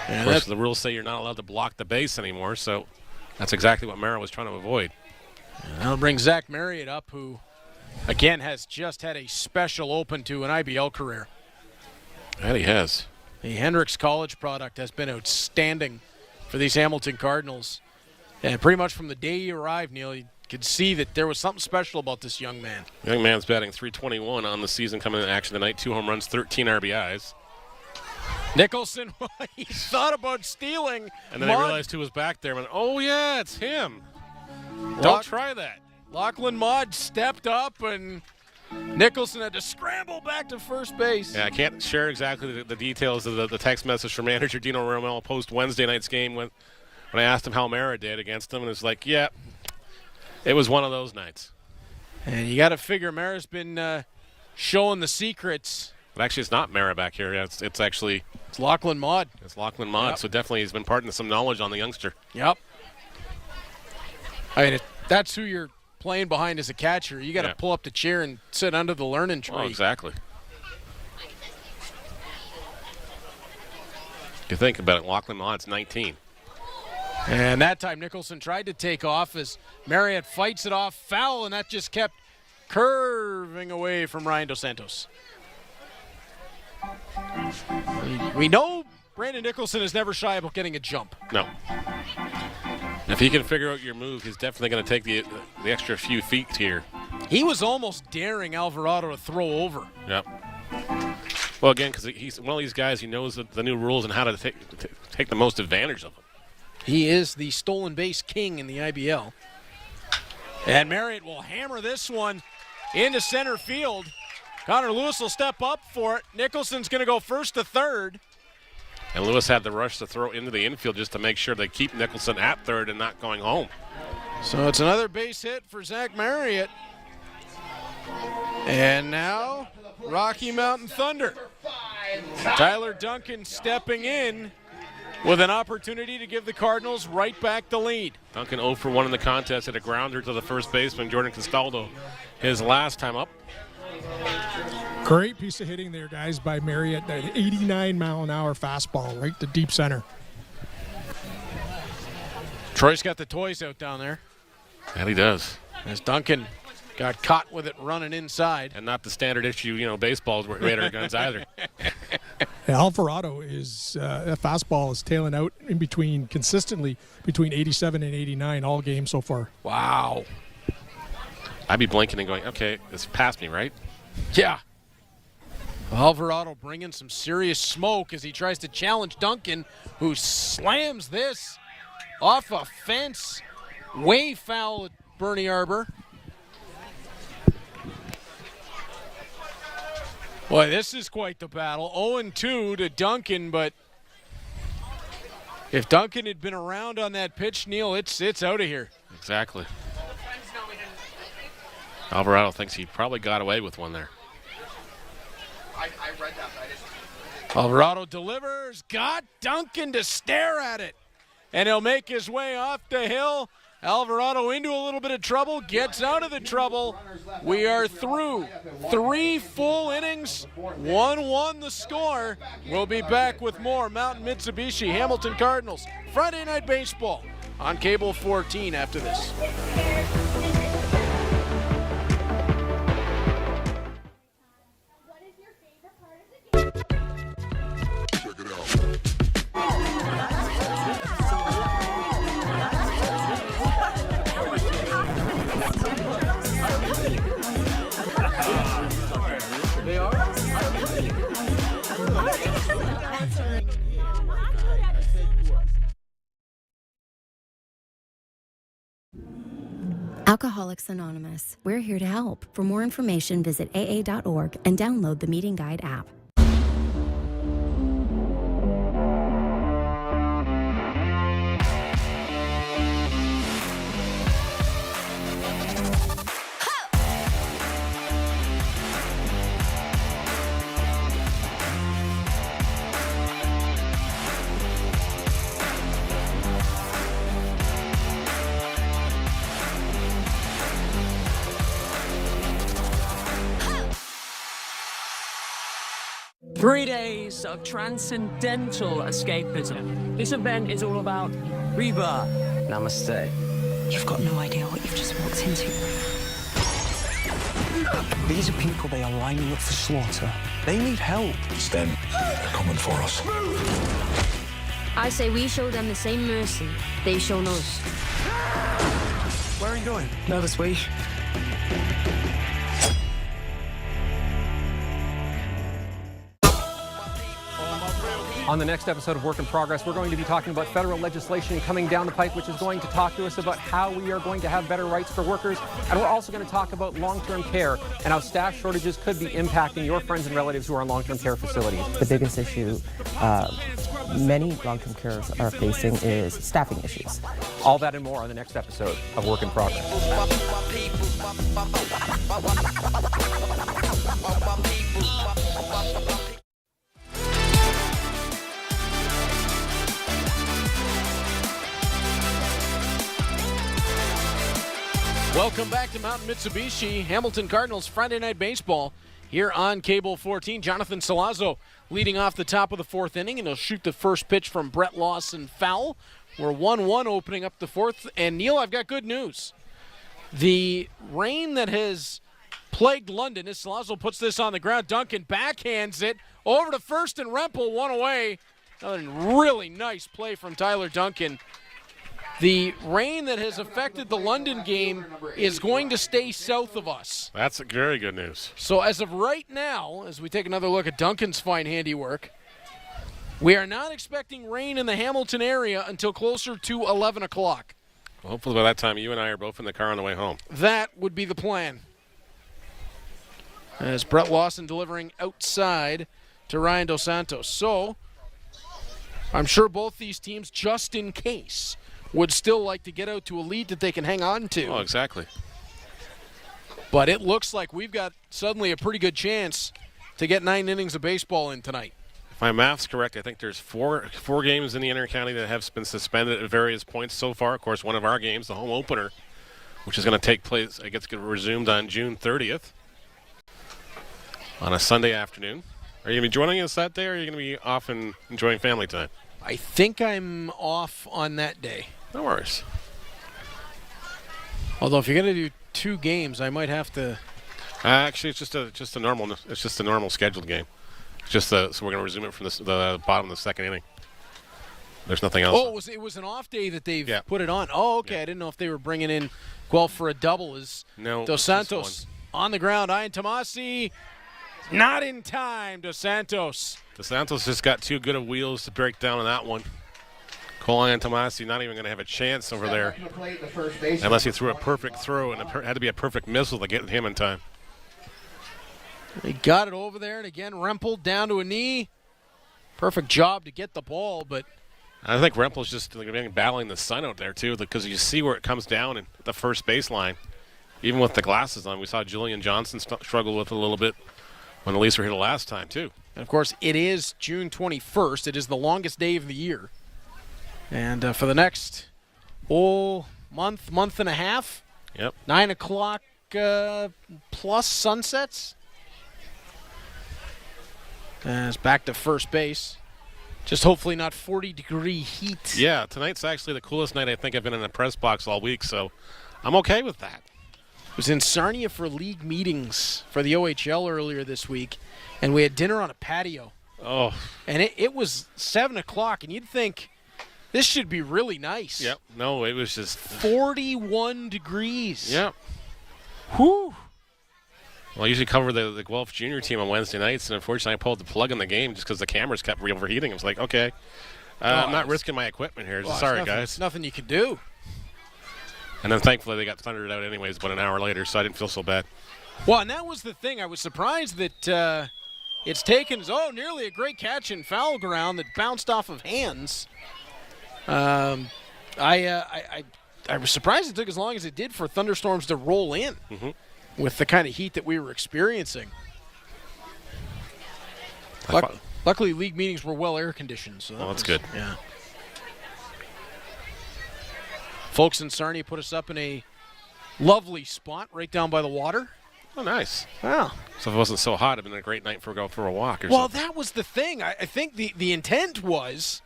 Of course, the rules say you're not allowed to block the base anymore, so that's exactly what Mara was trying to avoid. That'll bring Zach Marriott up, who, again, has just had a special open to an IBL career. That he has. The Hendricks College product has been outstanding for these Hamilton Cardinals. And pretty much from the day he arrived, Neil, you could see that there was something special about this young man. The young man's batting .321 on the season coming into action tonight. 2 home runs, 13 RBIs. Nicholson, he thought about stealing. And then they realized who was back there and went, oh, yeah, it's him. Don't try that. Lachlan Maude stepped up, and Nicholson had to scramble back to first base. Yeah, I can't share exactly the details of the text message from manager Dino Romel post Wednesday night's game when I asked him how Mara did against him, and it's like, yeah, it was one of those nights. And you got to figure Mara's been showing the secrets. But actually, it's not Mara back here. Yeah, it's actually it's Lachlan Maude. It's Lachlan Maude. Yep. So definitely he's been imparting some knowledge on the youngster. Yep. I mean, if that's who you're playing behind as a catcher, you got to pull up the chair and sit under the learning tree. Oh, exactly. You think about it, Lachlan Maude's 19. And that time Nicholson tried to take off as Marriott fights it off foul, and that just kept curving away from Ryan Dos Santos. We know Brandon Nicholson is never shy about getting a jump. No. If he can figure out your move, he's definitely going to take the extra few feet here. He was almost daring Alvarado to throw over. Yep. Well, again, because he's one of these guys, he knows the new rules and how to take the most advantage of them. He is the stolen base king in the IBL. And Marriott will hammer this one into center field. Connor Lewis will step up for it. Nicholson's going to go first to third. And Lewis had the rush to throw into the infield just to make sure they keep Nicholson at third and not going home. So it's another base hit for Zach Marriott. And now Rocky Mountain Thunder. Tyler Duncan stepping in with an opportunity to give the Cardinals right back the lead. Duncan 0 for 1 in the contest, hit a grounder to the first baseman, Jordan Castaldo, his last time up. Great piece of hitting there, guys, by Marriott. That 89-mile-an-hour fastball right to deep center. Troy's got the toys out down there. And he does. As Duncan got caught with it running inside. And not the standard issue, baseballs were radar guns either. Alvarado is that fastball is tailing out in between consistently between 87 and 89 all game so far. Wow. I'd be blinking and going, okay, it's past me, right? Yeah. Alvarado bringing some serious smoke as he tries to challenge Duncan, who slams this off a fence way foul at Bernie Arbor. Boy, this is quite the battle. 0-2 to Duncan, but if Duncan had been around on that pitch, Neil, it's out of here. Exactly. Alvarado thinks he probably got away with one there. I read that, but I didn't. Alvarado delivers, got Duncan to stare at it, and he'll make his way off the hill. Alvarado into a little bit of trouble, gets out of the trouble. We are through 3 full innings, 1-1 the score. We'll be back with more Mountain Mitsubishi Hamilton Cardinals Friday Night Baseball on Cable 14 after this. Alcoholics Anonymous. We're here to help. For more information, visit aa.org and download the Meeting Guide app. 3 days of transcendental escapism. This event is all about rebirth. Namaste. You've got no idea what you've just walked into. These are people, they are lining up for slaughter. They need help. Sten, they're coming for us. I say we show them the same mercy they've shown us. Where are you going? Nervous week. On the next episode of Work in Progress, we're going to be talking about federal legislation coming down the pike, which is going to talk to us about how we are going to have better rights for workers. And we're also going to talk about long-term care and how staff shortages could be impacting your friends and relatives who are in long-term care facilities. The biggest issue many long-term carers are facing is staffing issues. All that and more on the next episode of Work in Progress. Welcome back to Mountain Mitsubishi, Hamilton Cardinals Friday Night Baseball here on Cable 14. Jonathan Salazzo leading off the top of the fourth inning, and he'll shoot the first pitch from Brett Lawson foul. We're 1-1 opening up the fourth. And, Neil, I've got good news. The rain that has plagued London, as Salazzo puts this on the ground, Duncan backhands it over to first, and Rempel one away. Another really nice play from Tyler Duncan. The rain that has affected the London game is going to stay south of us. That's very good news. So as of right now, as we take another look at Duncan's fine handiwork, we are not expecting rain in the Hamilton area until closer to 11 o'clock. Well, hopefully by that time you and I are both in the car on the way home. That would be the plan. As Brett Lawson delivering outside to Ryan Dos Santos. So I'm sure both these teams, just in case, would still like to get out to a lead that they can hang on to. Oh, exactly. But it looks like we've got suddenly a pretty good chance to get 9 innings of baseball in tonight. If my math's correct, I think there's four games in the inter-county that have been suspended at various points so far. Of course, one of our games, the home opener, which is going to take place, I guess, get resumed on June 30th on a Sunday afternoon. Are you going to be joining us that day, or are you going to be off and enjoying family time? I think I'm off on that day. No worries. Although if you're going to do 2 games, I might have to. Actually, it's just a normal scheduled game. It's just so we're going to resume it from the bottom of the second inning. There's nothing else. Oh, it was an off day that they've put it on. Oh, okay. Yeah. I didn't know if they were bringing in Guelph for a double. No. Dos Santos on the ground. Ian Tomasi not in time. Dos Santos. Dos Santos just got too good of wheels to break down on that one. Cole Ian Tomasi not even going to have a chance over there unless he threw a perfect throw, and it had to be a perfect missile to get him in time. They got it over there, and again, Rempel down to a knee. Perfect job to get the ball, but I think Rempel's just battling the sun out there, too, because you see where it comes down at the first baseline. Even with the glasses on, we saw Julian Johnson struggle with it a little bit when the Leafs were hit last time, too. And, of course, it is June 21st. It is the longest day of the year. And for the next month and a half, 9 o'clock plus sunsets. As back to first base. Just hopefully not 40-degree heat. Yeah, tonight's actually the coolest night I think I've been in the press box all week, so I'm okay with that. I was in Sarnia for league meetings for the OHL earlier this week, and we had dinner on a patio. Oh. And it was 7 o'clock, and you'd think this should be really nice. Yep. No, it was just 41 degrees. Yep. Whew. Well, I usually cover the Guelph junior team on Wednesday nights, and unfortunately I pulled the plug in the game just because the cameras kept overheating. I was like, okay, I'm not risking my equipment here. Sorry, guys. Nothing you can do. And then thankfully they got thundered out anyways about an hour later, so I didn't feel so bad. Well, and that was the thing. I was surprised that it's taken nearly a great catch in foul ground that bounced off of hands. I was surprised it took as long as it did for thunderstorms to roll in with the kind of heat that we were experiencing. Luckily, league meetings were well air conditioned. So that's good. Yeah. Folks in Sarnia put us up in a lovely spot right down by the water. Oh, nice. Wow. So if it wasn't so hot, it'd been a great night for a walk or Well, something. that was the thing. I think the intent was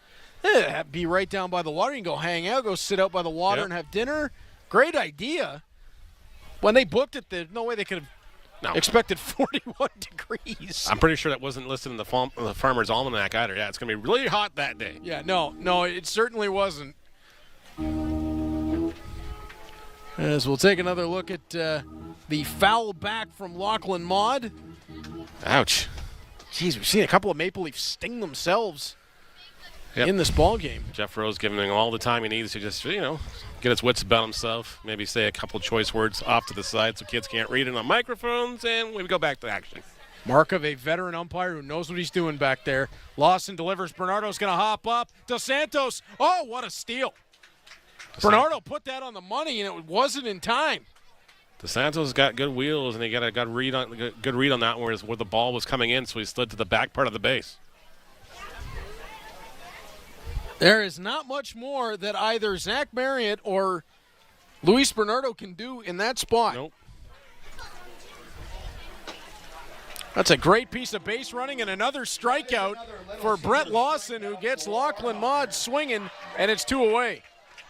be right down by the water. You can go hang out, go sit out by the water and have dinner. Great idea. When they booked it, there's no way they could have expected 41 degrees. I'm pretty sure that wasn't listed in the Farmer's Almanac either. Yeah, it's going to be really hot that day. Yeah, no, it certainly wasn't. As we'll take another look at the foul back from Lachlan Maud. Ouch. Jeez, we've seen a couple of Maple Leafs sting themselves in this ball game. Jeff Rose giving him all the time he needs to just, get his wits about himself, maybe say a couple choice words off to the side so kids can't read it on microphones, and we go back to action. Mark of a veteran umpire who knows what he's doing back there. Lawson delivers. Bernardo's going to hop up. Dos Santos. Oh, what a steal. Bernardo put that on the money, and it wasn't in time. Dos Santos got good wheels, and he got a good read on that where the ball was coming in, so he slid to the back part of the base. There is not much more that either Zach Marriott or Luis Bernardo can do in that spot. Nope. That's a great piece of base running and another strikeout for Brett Lawson, who gets Lachlan Maud swinging, and it's 2 away.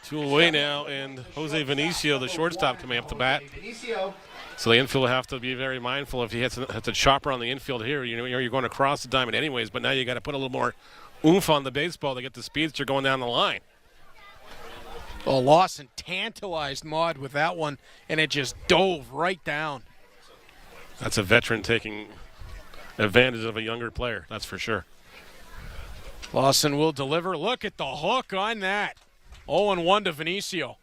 2 away now, and Jose Vinicio, the shortstop, coming up to bat. So the infield will have to be very mindful if he hits a chopper on the infield here. You're going across the diamond anyways, but now you got to put a little more oomph on the baseball to get the speeds that are going down the line. Well, Lawson tantalized Maud with that one, and it just dove right down. That's a veteran taking advantage of a younger player, that's for sure. Lawson will deliver. Look at the hook on that. 0-1 to Vinicio.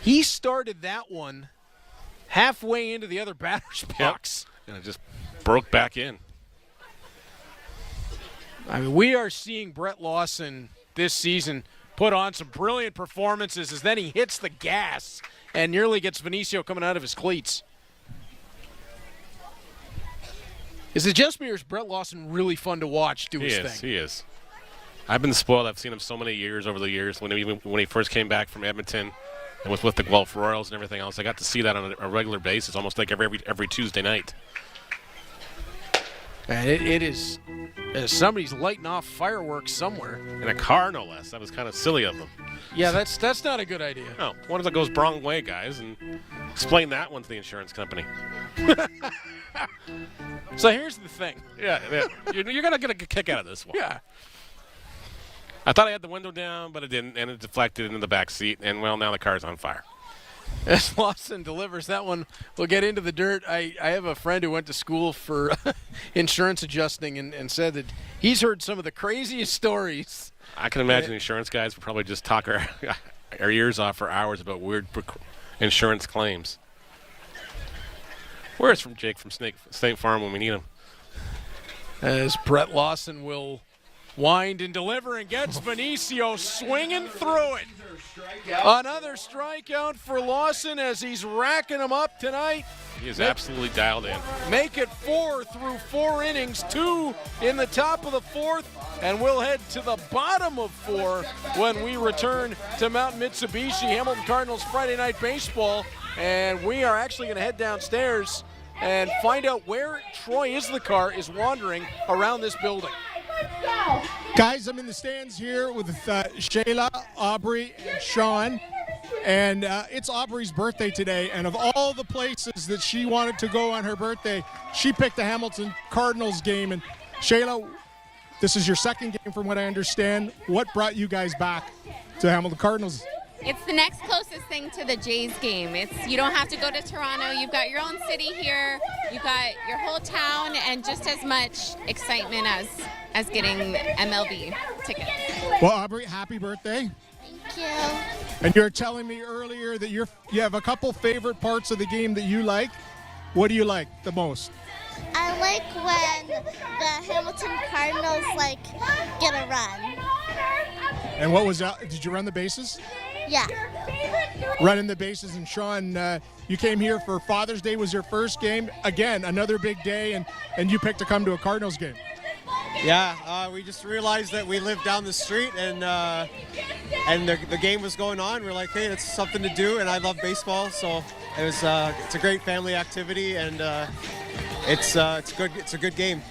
He started that one halfway into the other batter's box. And it just broke back in. I mean, we are seeing Brett Lawson this season put on some brilliant performances as then he hits the gas and nearly gets Vinicio coming out of his cleats. Is it just me or is Brett Lawson really fun to watch do his thing? He is. I've been spoiled. I've seen him so many years over the years. When he first came back from Edmonton and was with the Guelph Royals and everything else, I got to see that on a regular basis, almost like every Tuesday night. And it is somebody's lighting off fireworks somewhere. In a car, no less. That was kind of silly of them. Yeah, that's not a good idea. No, what if it goes wrong way, guys? And explain that one to the insurance company. So here's the thing. Yeah. You're going to get a kick out of this one. Yeah. I thought I had the window down, but it didn't, and it deflected into the back seat, and, well, now the car's on fire. As Lawson delivers that one, we'll get into the dirt. I have a friend who went to school for insurance adjusting and said that he's heard some of the craziest stories. I can imagine insurance guys would probably just talk our ears off for hours about weird insurance claims. Where's from Jake from State Farm when we need him? As Brett Lawson will wind and deliver and gets Vinicio swinging through it. Another strikeout for Lawson as he's racking them up tonight. He is absolutely dialed in. Make it 4 through 4 innings, 2 in the top of the 4th, and we'll head to the bottom of 4 when we return to Mount Mitsubishi, Hamilton Cardinals Friday Night Baseball. And we are actually going to head downstairs and find out where Troy Islikar is wandering around this building. Guys, I'm in the stands here with Shayla, Aubrey, and Sean. And it's Aubrey's birthday today. And of all the places that she wanted to go on her birthday, she picked the Hamilton Cardinals game. And Shayla, this is your second game from what I understand. What brought you guys back to Hamilton Cardinals? It's the next closest thing to the Jays game. You don't have to go to Toronto. You've got your own city here. You've got your whole town and just as much excitement as getting MLB tickets. Well, Aubrey, happy birthday. Thank you. And you were telling me earlier that you have a couple favorite parts of the game that you like. What do you like the most? I like when the Hamilton Cardinals get a run. And what was that? Did you run the bases? Yeah. Running the bases. And Sean, you came here for Father's Day was your first game. Again, another big day, and you picked to come to a Cardinals game. Yeah, we just realized that we lived down the street, and the game was going on. We're like, hey, it's something to do, and I love baseball, so it's a great family activity, and it's good. It's a good game.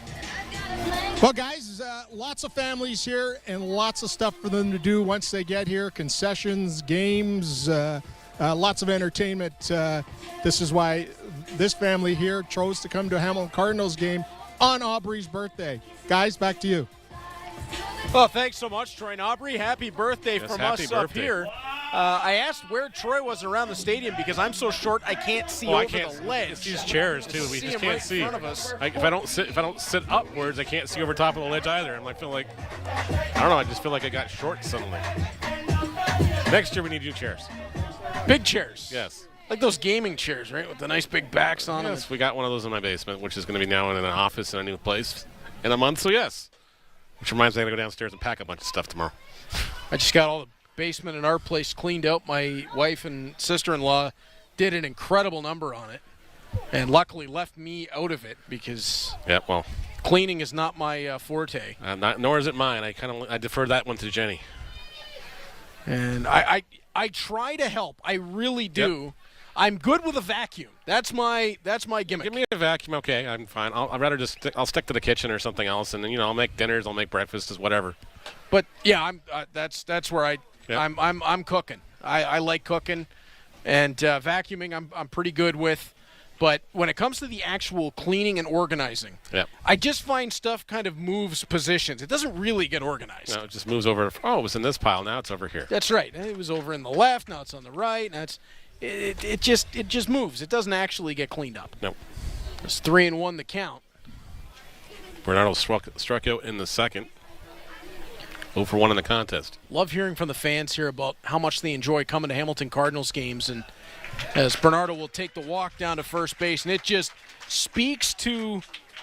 Well, guys, lots of families here and lots of stuff for them to do once they get here. Concessions, games, lots of entertainment. This is why this family here chose to come to a Hamilton Cardinals game on Aubrey's birthday. Guys, back to you. Well, thanks so much, Troy and Aubrey. Happy birthday from us up here. I asked where Troy was around the stadium because I'm so short I can't see over the ledge. It's these chairs too. We just can't see. In front of us. If I don't sit upwards, I can't see over top of the ledge either. I don't know. I just feel like I got short suddenly. Next year we need new chairs. Big chairs. Yes. Like those gaming chairs, right, with the nice big backs on them. Yes, we got one of those in my basement, which is going to be now in an office in a new place in a month. So yes. Which reminds me, I'm going to go downstairs and pack a bunch of stuff tomorrow. I just got all the basement in our place cleaned out. My wife and sister-in-law did an incredible number on it, and luckily left me out of it because cleaning is not my forte. Nor is it mine. I defer that one to Jenny. And I try to help. I really do. Yep. I'm good with a vacuum. That's my gimmick. Give me a vacuum, okay? I'm fine. I'd rather I'll stick to the kitchen or something else, and then I'll make dinners, I'll make breakfasts, whatever. But yeah, that's where I'm cooking. I like cooking, and vacuuming I'm pretty good with. But when it comes to the actual cleaning and organizing, I just find stuff kind of moves positions. It doesn't really get organized. No, it just moves over. Oh, it was in this pile. Now it's over here. That's right. It was over in the left. Now it's on the right. Now it just moves. It doesn't actually get cleaned up. Nope. It's 3-1 the count. Bernardo struck out in the second. 0-for-1 in the contest. Love hearing from the fans here about how much they enjoy coming to Hamilton Cardinals games, and as Bernardo will take the walk down to first base, and it just speaks to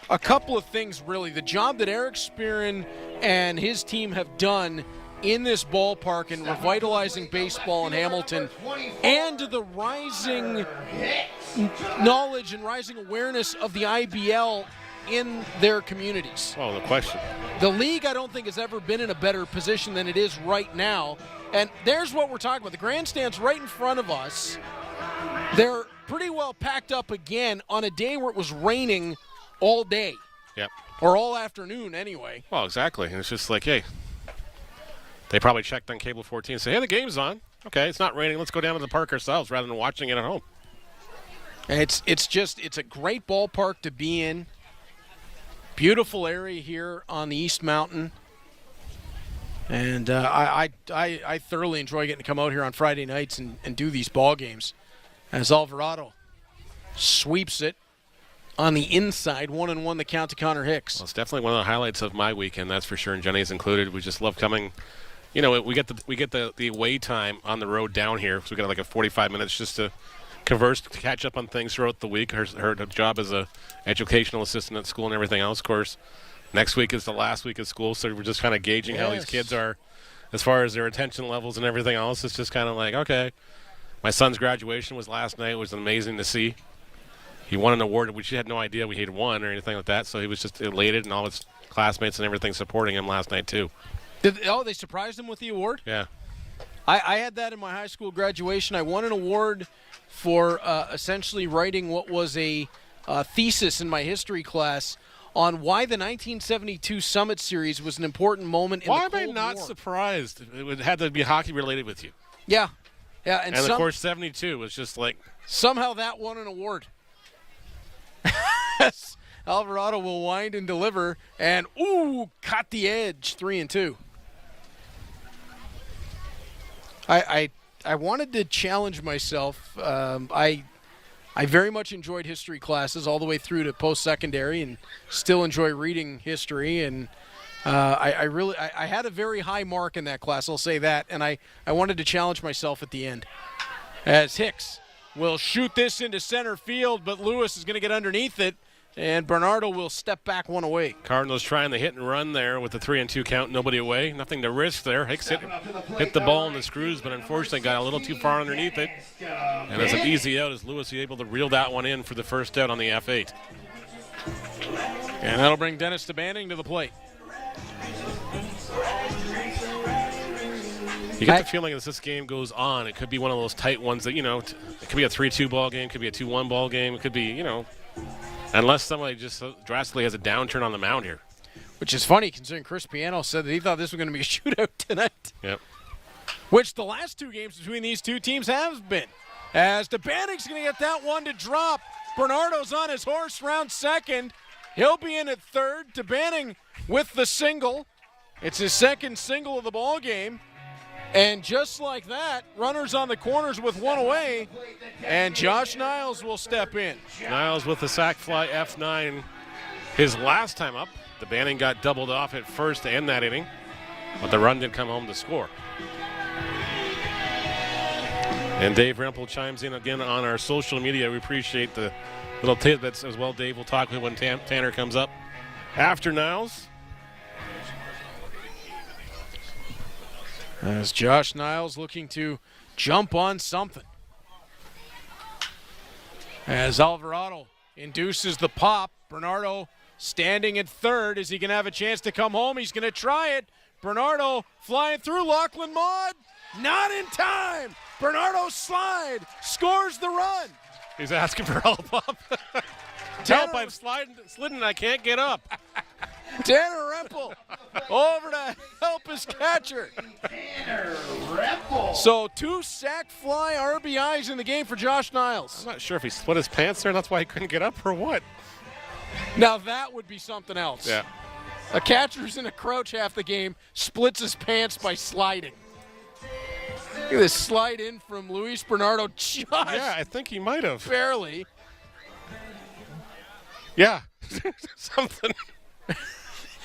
a couple of things, really. The job that Eric Spearin and his team have done in this ballpark and revitalizing baseball in Hamilton, and the rising knowledge and rising awareness of the IBL in their communities. Oh, the question. The league, I don't think, has ever been in a better position than it is right now. And there's what we're talking about. The grandstand's right in front of us. They're pretty well packed up again on a day where it was raining all day. Yep. Or all afternoon, anyway. Well, exactly. And it's just like, hey, they probably checked on Cable 14 and said, hey, the game's on. Okay, it's not raining. Let's go down to the park ourselves rather than watching it at home. And it's a great ballpark to be in. Beautiful area here on the East Mountain. And I thoroughly enjoy getting to come out here on Friday nights and do these ball games. As Alvarado sweeps it on the inside, 1-1 the count to Connor Hicks. Well, it's definitely one of the highlights of my weekend, that's for sure, and Jenny's included. We just love coming. We get the away time on the road down here, so we got like a 45 minutes just to converse, to catch up on things throughout the week. Her job as a educational assistant at school and everything else, of course. Next week is the last week of school, so we're just kind of gauging how these kids are as far as their attention levels and everything else. It's just kind of like, okay. My son's graduation was last night. It was amazing to see. He won an award, which he had no idea he had won or anything like that, so he was just elated, and all his classmates and everything supporting him last night, too. They surprised him with the award? Yeah. I had that in my high school graduation. I won an award for essentially writing what was a thesis in my history class on why the 1972 Summit Series was an important moment in the Cold War. Why am I not surprised? It had to be hockey related with you. Yeah. Yeah, and of course, 72 was just like... Somehow that won an award. Alvarado will wind and deliver, and caught the edge, 3-2. I wanted to challenge myself. I very much enjoyed history classes all the way through to post-secondary, and still enjoy reading history. And I had a very high mark in that class, I'll say that. And I wanted to challenge myself at the end. As Hicks will shoot this into center field, but Lewis is going to get underneath it, and Bernardo will step back one away. Cardinals trying the hit and run there with the 3-2 count, nobody away. Nothing to risk there. Hicks hit the ball in the screws, but unfortunately got a little too far underneath it. And it's an easy out as Lewis is able to reel that one in for the first out on the F8. And that'll bring Dennis DeBanning to the plate. You get the feeling as this game goes on, it could be one of those tight ones that, it could be a 3-2 ball game, could be a 2-1 ball game, it could be, unless somebody just drastically has a downturn on the mound here. Which is funny considering Chris Piano said that he thought this was going to be a shootout tonight. Yep. Which the last two games between these two teams have been. As DeBanning's going to get that one to drop. Bernardo's on his horse, round second. He'll be in at third. DeBanning with the single. It's his second single of the ball game. And just like that, runners on the corners with one away. And Josh Niles will step in. Niles with the sac fly F9 his last time up. DeBanning got doubled off at first to end that inning, but the run didn't come home to score. And Dave Rempel chimes in again on our social media. We appreciate the little tidbits as well, Dave. We'll talk with when Tanner comes up after Niles. As Josh Niles looking to jump on something. As Alvarado induces the pop, Bernardo standing at third. Is he going to have a chance to come home? He's going to try it. Bernardo flying through. Lachlan Maud, not in time. Bernardo slide, scores the run. He's asking for help up. Help, I've slidden and I can't get up. Tanner Rempel over to help his catcher. Tanner Rempel. So 2 sac fly RBIs in the game for Josh Niles. I'm not sure if he split his pants there and that's why he couldn't get up or what. Now that would be something else. Yeah. A catcher who's in a crouch half the game splits his pants by sliding. Look at this slide in from Luis Bernardo. Just yeah, I think he might have. Barely. Yeah. Something.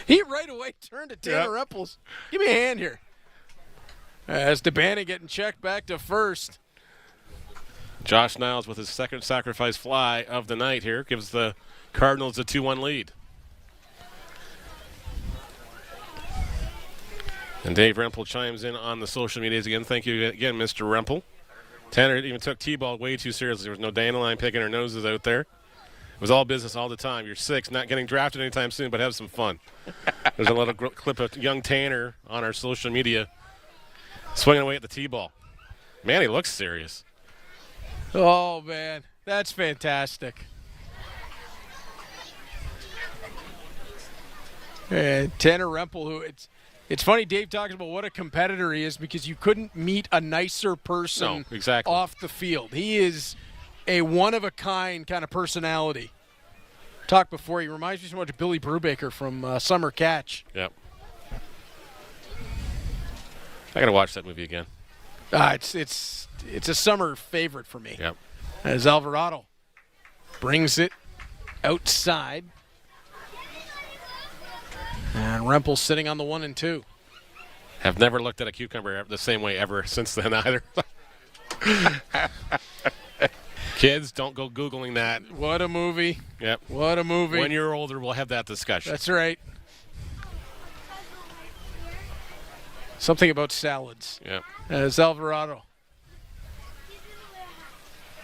He right away turned to Tanner Rempels. Give me a hand here. As DeBanning getting checked back to first. Josh Niles with his second sacrifice fly of the night here gives the Cardinals a 2-1 lead. And Dave Rempel chimes in on the social medias again. Thank you again, Mr. Rempel. Tanner even took T-ball way too seriously. There was no dandelion picking our noses out there. It was all business all the time. You're 6, not getting drafted anytime soon, but have some fun. There's a little clip of young Tanner on our social media swinging away at the T-ball. Man, he looks serious. Oh, man. That's fantastic. And Tanner Rempel, who it's funny Dave talks about what a competitor he is because you couldn't meet a nicer person off the field. He is a one-of-a-kind kind of personality. Talked before, he reminds me so much of Billy Brubaker from Summer Catch. Yep. I got to watch that movie again. It's a summer favorite for me. Yep. As Alvarado brings it outside. And Rempel sitting on the 1 and 2. Have never looked at a cucumber the same way ever since then either. Kids, don't go Googling that. What a movie. Yep. What a movie. When you're older, we'll have that discussion. That's right. Something about salads. Yep. As Alvarado.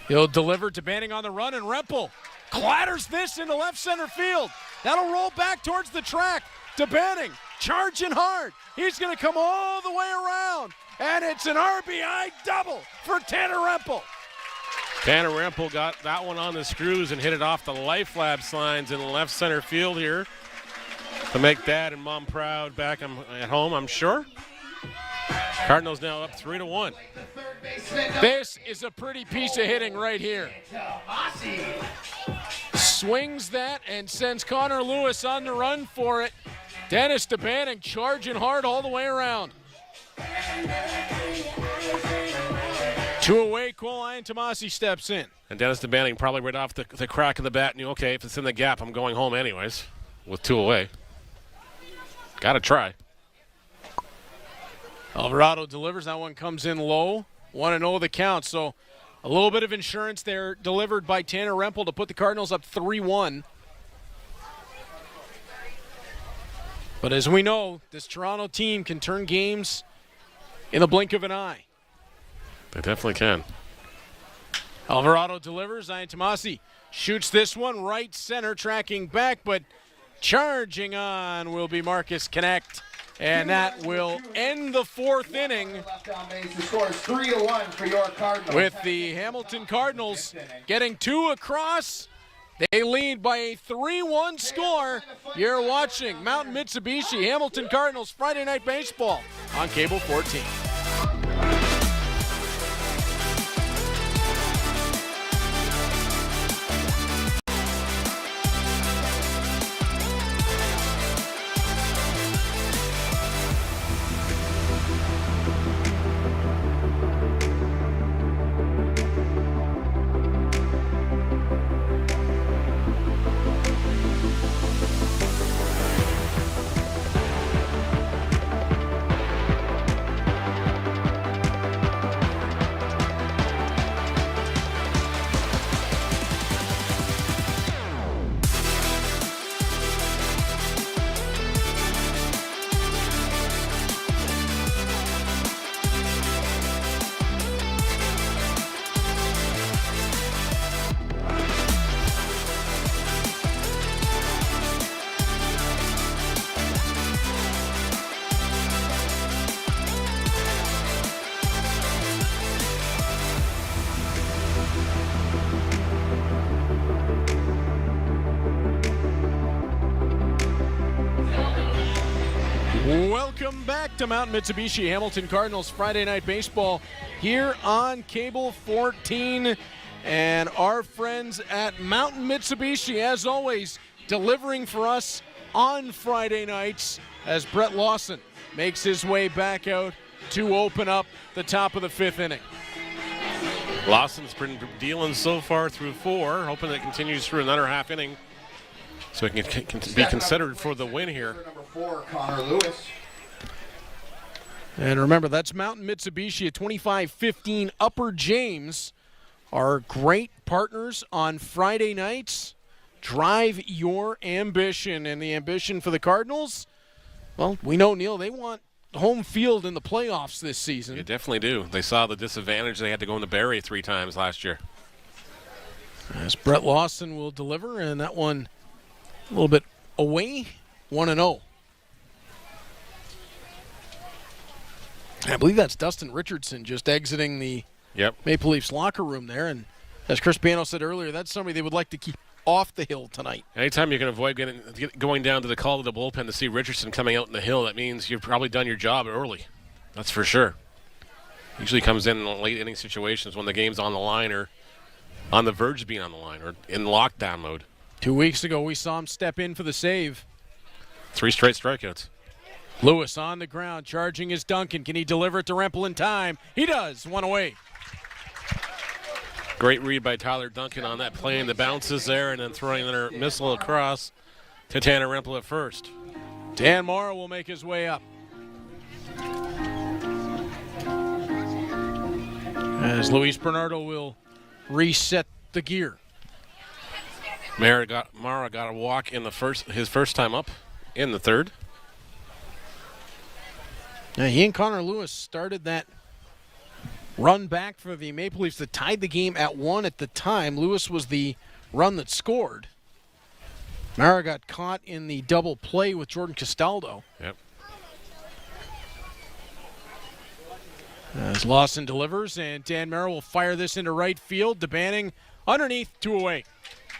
He'll deliver to DeBanning on the run, and Rempel clatters this into left center field. That'll roll back towards the track. DeBanning charging hard. He's going to come all the way around, and it's an RBI double for Tanner Rempel. Tanner Rempel got that one on the screws and hit it off the Life Lab signs in the left center field here to make Dad and Mom proud back at home, I'm sure. Cardinals now up 3-1. This is a pretty piece of hitting right here. Swings that and sends Connor Lewis on the run for it. Dennis DeBanning charging hard all the way around. 2 away, Cole Tomasi steps in. And Dennis DeBanning probably right off the crack of the bat knew, okay, if it's in the gap, I'm going home anyways with 2 away. Got to try. Alvarado delivers. That one comes in low. 1-0 the count. So a little bit of insurance there delivered by Tanner Rempel to put the Cardinals up 3-1. But as we know, this Toronto team can turn games in the blink of an eye. They definitely can. Alvarado delivers. Tomasi shoots this one right center, tracking back, but charging on will be Marcus Connect. And that will end the fourth inning The score is 3-1 for your Cardinals. with the Hamilton Cardinals getting 2 across. They lead by a 3-1 score. You're watching Mountain Mitsubishi Hamilton Cardinals Friday Night Baseball on Cable 14. Welcome back to Mountain Mitsubishi Hamilton Cardinals Friday Night Baseball here on Cable 14. And our friends at Mountain Mitsubishi, as always, delivering for us on Friday nights as Brett Lawson makes his way back out to open up the top of the 5th inning. Lawson's been dealing so far through 4, hoping it continues through another half inning so he can be considered for the win here. Number 4, Connor Lewis. And remember, that's Mountain Mitsubishi at 2515 Upper James. Our great partners on Friday nights. Drive your ambition. And the ambition for the Cardinals, well, we know, Neil, they want home field in the playoffs this season. You definitely do. They saw the disadvantage. They had to go into Barrie 3 times last year. As Brett Lawson will deliver, and that one a little bit away, 1-0. I believe that's Dustin Richardson just exiting the Maple Leafs locker room there. And as Chris Piano said earlier, that's somebody they would like to keep off the hill tonight. Anytime you can avoid going down to the call of the bullpen to see Richardson coming out in the hill, that means you've probably done your job early. That's for sure. Usually comes in late inning situations when the game's on the line or on the verge of being on the line or in lockdown mode. 2 weeks ago, we saw him step in for the save. 3 straight strikeouts. Lewis on the ground, charging his Duncan. Can he deliver it to Rempel in time? He does. 1 away. Great read by Tyler Duncan on that play, and the bounces there, and then throwing another missile across to Tanner Rempel at first. Dan Morrow will make his way up. As Luis Bernardo will reset the gear. Mara got a walk in his first time up in the 3rd. Now, he and Connor Lewis started that run back for the Maple Leafs that tied the game at 1 at the time. Lewis was the run that scored. Mara got caught in the double play with Jordan Castaldo. Yep. As Lawson delivers, and Dan Mara will fire this into right field. DeBanning underneath, 2 away.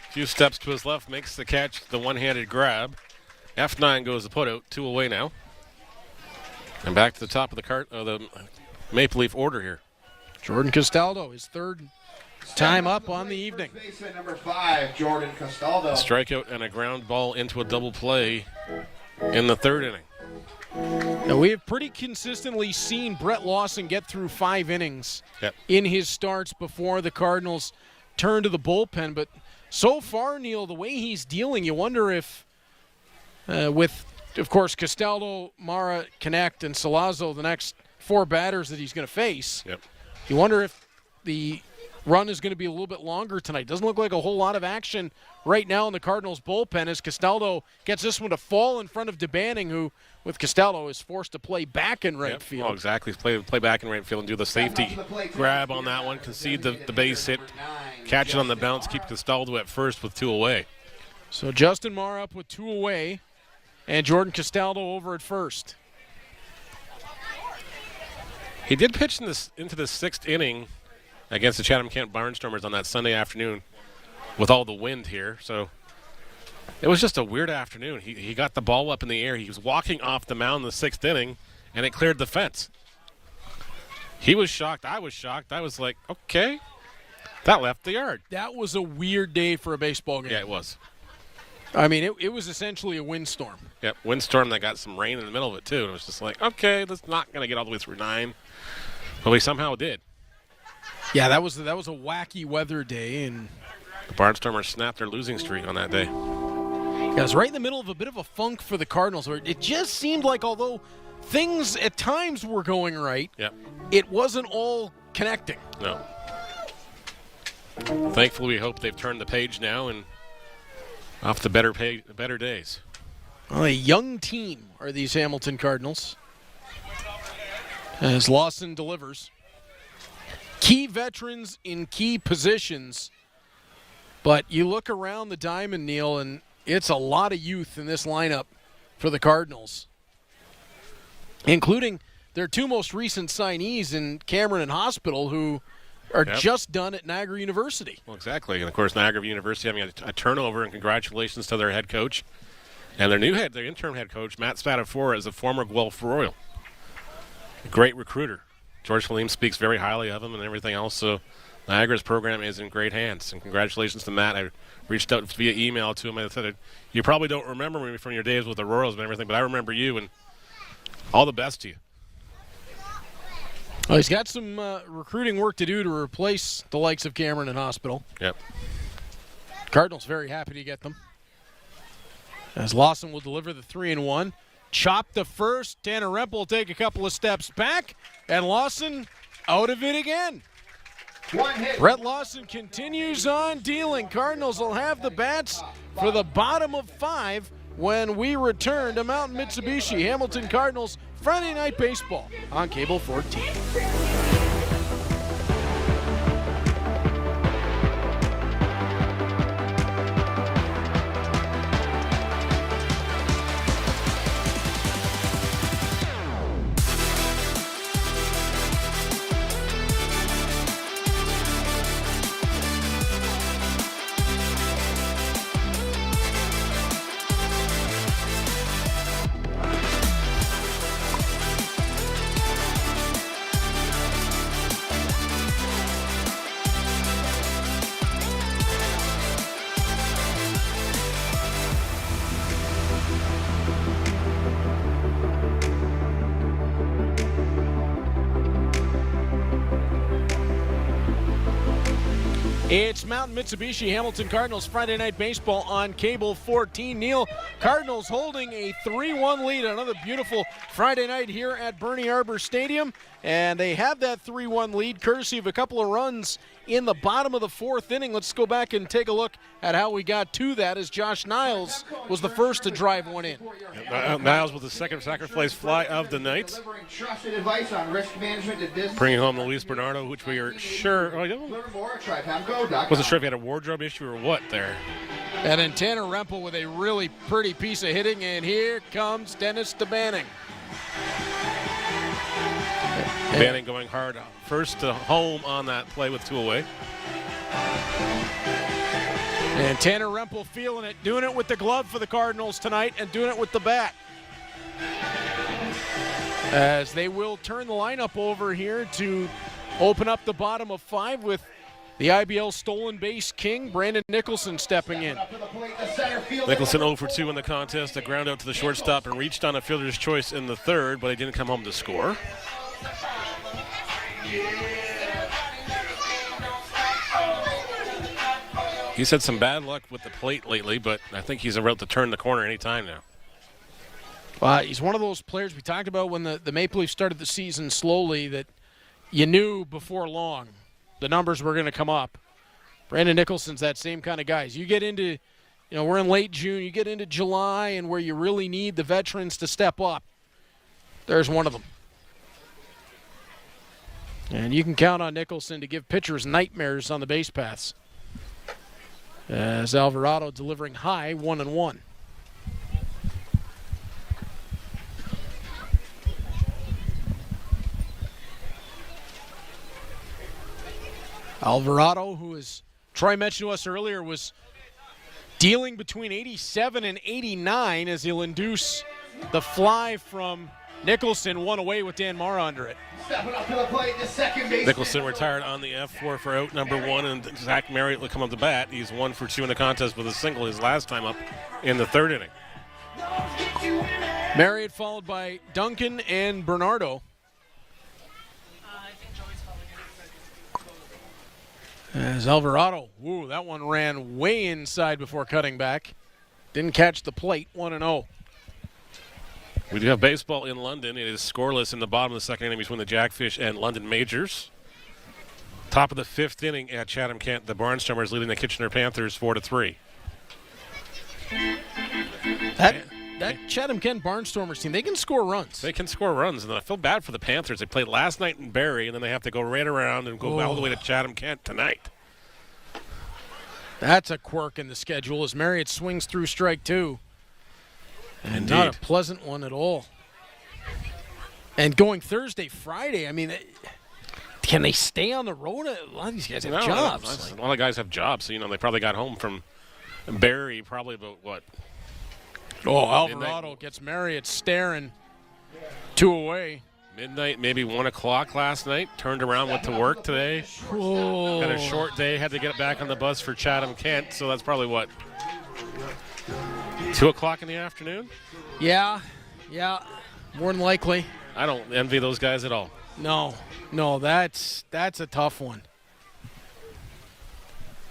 A few steps to his left, makes the catch, the one-handed grab. F9 goes the putout, 2 away now. And back to the top of the Maple Leaf order here. Jordan Castaldo, his 3rd time up on the evening. Baseman number 5, Jordan Castaldo. A strikeout and a ground ball into a double play in the 3rd inning. Now, we have pretty consistently seen Brett Lawson get through 5 innings in his starts before the Cardinals turn to the bullpen. But so far, Neil, the way he's dealing, you wonder if with, of course, Castaldo, Mara, Connect, and Salazzo, the next 4 batters that he's going to face. Yep. You wonder if the run is going to be a little bit longer tonight. Doesn't look like a whole lot of action right now in the Cardinals' bullpen as Castaldo gets this one to fall in front of DeBanning, who, with Castaldo, is forced to play back in right field. Oh, exactly. Play back in right field and do the safety grab on that one. Concede the base hit. Catch it on the bounce. Keep Castaldo at first with 2 away. So Justin Marr up with 2 away. And Jordan Castaldo over at first. He did pitch into the 6th inning against the Chatham-Kent Barnstormers on that Sunday afternoon with all the wind here. So it was just a weird afternoon. He got the ball up in the air. He was walking off the mound in the 6th inning, and it cleared the fence. He was shocked. I was shocked. I was like, okay, that left the yard. That was a weird day for a baseball game. Yeah, it was. I mean, it was essentially a windstorm. Yep, windstorm that got some rain in the middle of it, too. It was just like, okay, that's not going to get all the way through 9. But we somehow did. Yeah, that was a wacky weather day, and the Barnstormers snapped their losing streak on that day. Yeah, it was right in the middle of a bit of a funk for the Cardinals, where it just seemed like although things at times were going right, yep, it wasn't all connecting. No. Thankfully, we hope they've turned the page now and off to better days. Well, a young team are these Hamilton Cardinals. As Lawson delivers. Key veterans in key positions. But you look around the diamond, Neil, and it's a lot of youth in this lineup for the Cardinals, including their 2 most recent signees in Cameron and Hospital, who are just done at Niagara University. Well, exactly. And, of course, Niagara University having a turnover, and congratulations to their head coach. And their interim head coach, Matt Spadafora, is a former Guelph Royal. A great recruiter. George Salim speaks very highly of him and everything else, so Niagara's program is in great hands. And congratulations to Matt. I reached out via email to him. I said, you probably don't remember me from your days with the Royals and everything, but I remember you, and all the best to you. Well, he's got some recruiting work to do to replace the likes of Cameron and Hospital. Yep. Cardinals very happy to get them. As Lawson will deliver the 3-1. Chop to first. Tanner Rempel will take a couple of steps back. And Lawson out of it again. Brett Lawson continues on dealing. Cardinals will have the bats for the bottom of 5 when we return to Mountain Mitsubishi. Hamilton Cardinals Friday Night Baseball on Cable 14. It's Mountain Mitsubishi Hamilton Cardinals Friday Night Baseball on Cable 14. Neil, Cardinals holding a 3-1 lead. Another beautiful Friday night here at Bernie Arbor Stadium. And they have that 3-1 lead courtesy of a couple of runs in the bottom of the 4th inning. Let's go back and take a look at how we got to that, as Josh Niles was the first to drive one in. Niles with the second sacrifice fly of the night. Bringing home the Luis Bernardo, which we are sure. Wasn't sure if he had a wardrobe issue or what there. And then Tanner Rempel with a really pretty piece of hitting, and here comes Dennis DeBanning. Banning going hard first to home on that play with 2 away. And Tanner Rempel feeling it, doing it with the glove for the Cardinals tonight and doing it with the bat. As they will turn the lineup over here to open up the bottom of 5 with the IBL stolen base king, Brandon Nicholson, stepping in. Nicholson 0 for 2 in the contest. A ground out to the shortstop and reached on a fielder's choice in the 3rd, but he didn't come home to score. He's had some bad luck with the plate lately, but I think he's about to turn the corner any time now. He's one of those players we talked about when the Maple Leafs started the season slowly that you knew before long the numbers were going to come up. Brandon Nicholson's that same kind of guy. As you get into, we're in late June, you get into July and where you really need the veterans to step up. There's one of them. And you can count on Nicholson to give pitchers nightmares on the base paths. As Alvarado delivering high, 1-1. Alvarado, who, as Troy mentioned to us earlier, was dealing between 87 and 89 as he'll induce the fly from Nicholson, one away with Dan Mara under it. Stepping up to the plate, the second base. Nicholson retired on the F4 for out number 1, and Zach Marriott will come up to bat. He's 1 for 2 in the contest with a single his last time up in the 3rd inning. Marriott followed by Duncan and Bernardo. As Alvarado, that one ran way inside before cutting back. Didn't catch the plate, 1-0. We do have baseball in London. It is scoreless in the bottom of the 2nd inning between the Jackfish and London Majors. Top of the 5th inning at Chatham-Kent, the Barnstormers leading the Kitchener Panthers 4-3. That Chatham-Kent Barnstormers team, they can score runs. They can score runs, and I feel bad for the Panthers. They played last night in Barrie, and then they have to go right around and go all the way to Chatham-Kent tonight. That's a quirk in the schedule as Marriott swings through strike 2. And Indeed. not a pleasant one at all. And going Thursday, Friday, I mean, can they stay on the road? A lot of these guys have jobs. A lot of guys have jobs, so, they probably got home from Barrie probably about, what? Alvarado gets Marriott staring 2 away. Midnight, maybe 1 o'clock last night. Turned around, went to work today. Had a short day, had to get back on the bus for Chatham-Kent, so that's probably, what, 2 o'clock in the afternoon? Yeah, more than likely. I don't envy those guys at all. No, that's a tough one.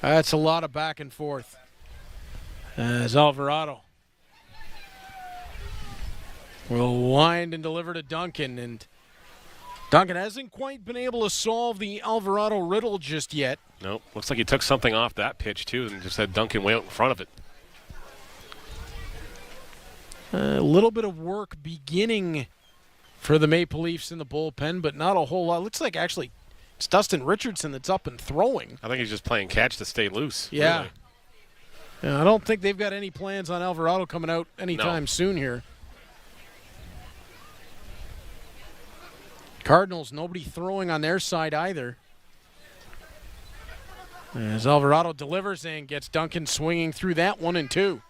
That's a lot of back and forth. As Alvarado will wind and deliver to Duncan, and Duncan hasn't quite been able to solve the Alvarado riddle just yet. Nope, looks like he took something off that pitch too and just had Duncan way out in front of it. A little bit of work beginning for the Maple Leafs in the bullpen, but not a whole lot. Looks like actually it's Dustin Richardson that's up and throwing. I think he's just playing catch to stay loose. Yeah. Really. Yeah, I don't think they've got any plans on Alvarado coming out anytime soon here. Cardinals, nobody throwing on their side either. As Alvarado delivers and gets Duncan swinging through that 1-2.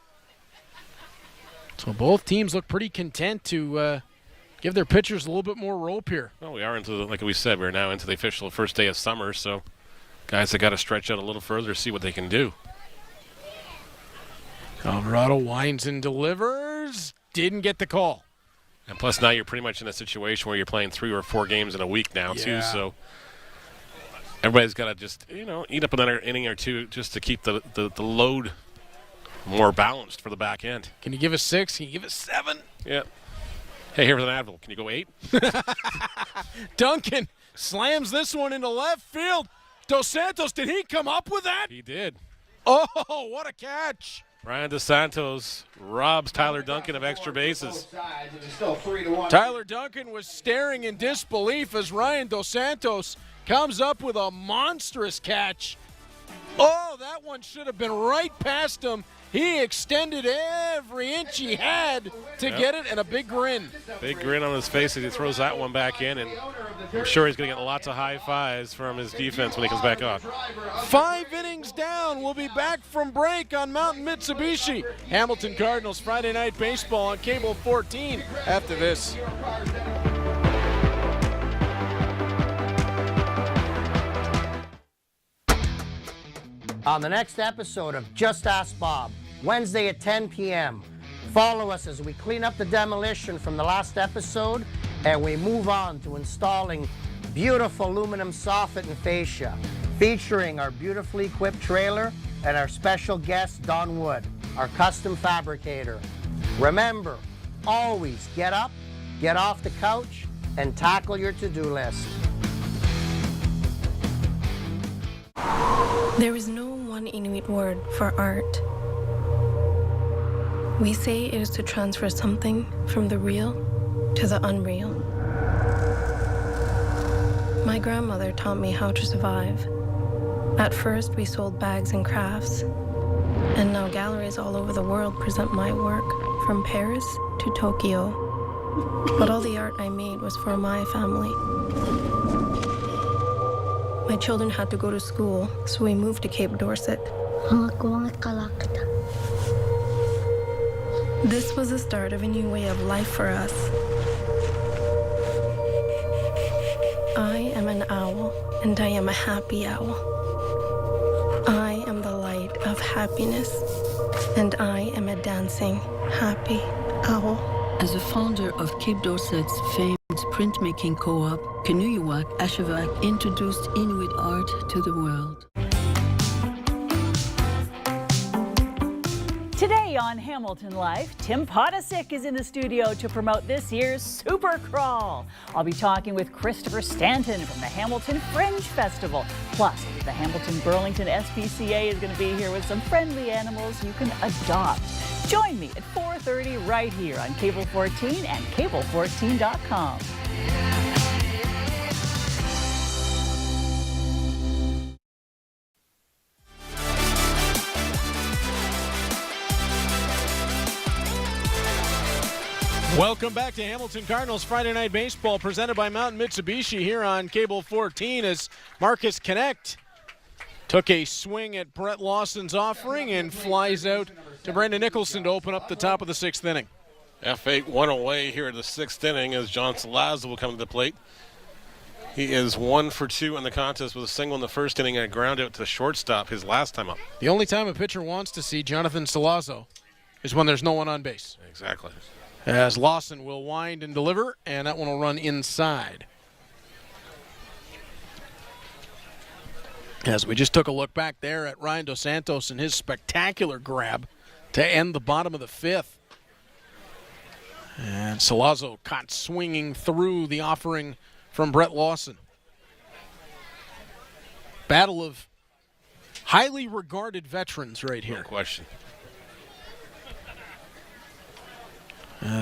So both teams look pretty content to give their pitchers a little bit more rope here. Well, we are like we said, we're now into the official first day of summer, so guys have got to stretch out a little further to see what they can do. Alvarado winds and delivers. Didn't get the call. And plus now you're pretty much in a situation where you're playing 3 or 4 games in a week now too, so everybody's got to just, eat up another inning or two just to keep the load more balanced for the back end. Can you give us 6? Can you give us 7? Yeah. Hey, here's an Advil. Can you go 8? Duncan slams this one into left field. Dos Santos, did he come up with that? He did. Oh, what a catch. Brian Dos Santos robs Tyler Duncan of extra bases. Tyler Duncan was staring in disbelief as Ryan Dos Santos comes up with a monstrous catch. Oh, that one should have been right past him. He extended every inch he had to get it, and a big grin. Big grin on his face as he throws that one back in, and I'm sure he's going to get lots of high fives from his defense when he comes back on. 5 innings down. We'll be back from break on Mountain Mitsubishi. Hamilton Cardinals Friday Night Baseball on Cable 14 after this. On the next episode of Just Ask Bob, Wednesday at 10 p.m. Follow us as we clean up the demolition from the last episode and we move on to installing beautiful aluminum soffit and fascia, featuring our beautifully equipped trailer and our special guest, Don Wood, our custom fabricator. Remember, always get up, get off the couch, and tackle your to-do list. There is no one Inuit word for art. We say it is to transfer something from the real to the unreal. My grandmother taught me how to survive. At first, we sold bags and crafts, and now galleries all over the world present my work, from Paris to Tokyo. But all the art I made was for my family. My children had to go to school, so we moved to Cape Dorset. This was the start of a new way of life for us. I am an owl, and I am a happy owl. I am the light of happiness, and I am a dancing, happy owl. As a founder of Cape Dorset's famed printmaking co-op, Kanuiwak Ashevak introduced Inuit art to the world. Today on Hamilton Life, Tim Podesick is in the studio to promote this year's Super Crawl. I'll be talking with Christopher Stanton from the Hamilton Fringe Festival. Plus, the Hamilton Burlington SPCA is going to be here with some friendly animals you can adopt. Join me at 4:30 right here on Cable 14 and cable14.com. Welcome back to Hamilton Cardinals Friday Night Baseball, presented by Mountain Mitsubishi here on Cable 14, as Marcus Connect took a swing at Brett Lawson's offering and flies out to Brendan Nicholson to open up the top of the 6th inning. F8 one away here in the 6th inning as John Salazzo will come to the plate. He is 1 for 2 in the contest with a single in the 1st inning and a ground out to the shortstop his last time up. The only time a pitcher wants to see Jonathan Salazzo is when there's no one on base. Exactly. As Lawson will wind and deliver, and that one will run inside. As we just took a look back there at Ryan Dos Santos and his spectacular grab to end the bottom of the 5th. And Salazzo caught swinging through the offering from Brett Lawson. Battle of highly regarded veterans right here. No question.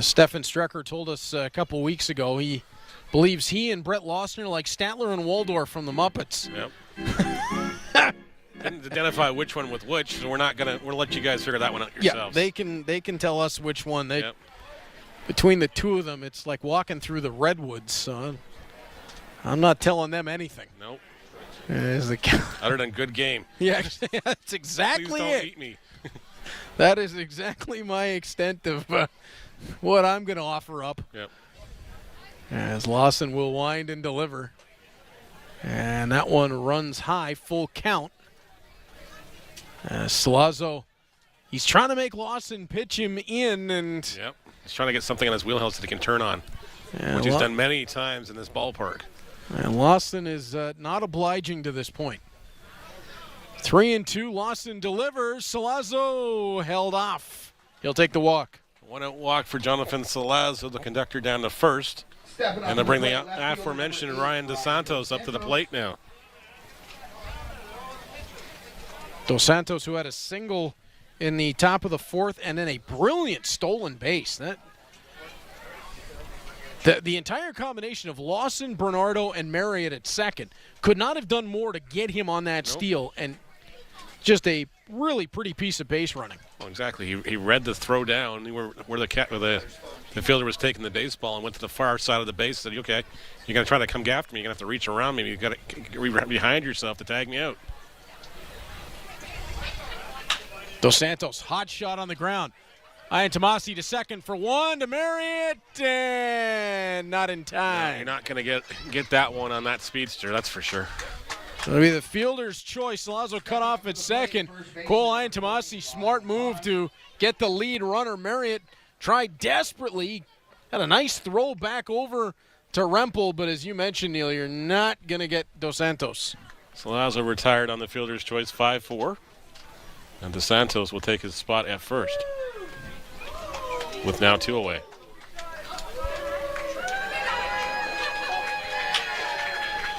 Stefan Strecker told us a couple weeks ago he believes he and Brett Lawson are like Statler and Waldorf from the Muppets. Yep. Didn't identify which one with which, so we'll let you guys figure that one out yourselves. Yeah, they can tell us which one. Between the two of them, it's like walking through the redwoods. So I'm not telling them anything. Nope. Other than good game. Yeah, that's exactly Please don't it. eat me. That is exactly my extent of what I'm going to offer up. Yep. As Lawson will wind and deliver. And that one runs high, full count. Salazzo, he's trying to make Lawson pitch him in. And yep. He's trying to get something in his wheelhouse that he can turn on, which he's done many times in this ballpark. And Lawson is not obliging to this point. 3-2, Lawson delivers. Salazzo held off. He'll take the walk. 1-out walk for Jonathan Salazzo, the conductor, down to first. And they'll bring the aforementioned Ryan Dos Santos up to the plate now. Dos Santos, who had a single in the top of the 4th and then a brilliant stolen base. The entire combination of Lawson, Bernardo, and Marriott at second could not have done more to get him on that steal, and just a really pretty piece of base running. Well, exactly. He read the throw down where the fielder was taking the baseball and went to the far side of the base. Said, "Okay, you're going to try to come after me. You're going to have to reach around me. You've got to reach behind yourself to tag me out." Dos Santos, hot shot on the ground. Ian Tomasi to second for 1 to Marriott, and not in time. No, you're not going to get that one on that speedster, that's for sure. It'll be the fielder's choice. Salazzo cut off at second. Cole Ian Tomasi, smart move to get the lead runner. Marriott tried desperately. Had a nice throw back over to Rempel, but as you mentioned, Neil, you're not going to get Dos Santos. Salazzo retired on the fielder's choice 5-4. And Dos Santos will take his spot at first, with now 2 away.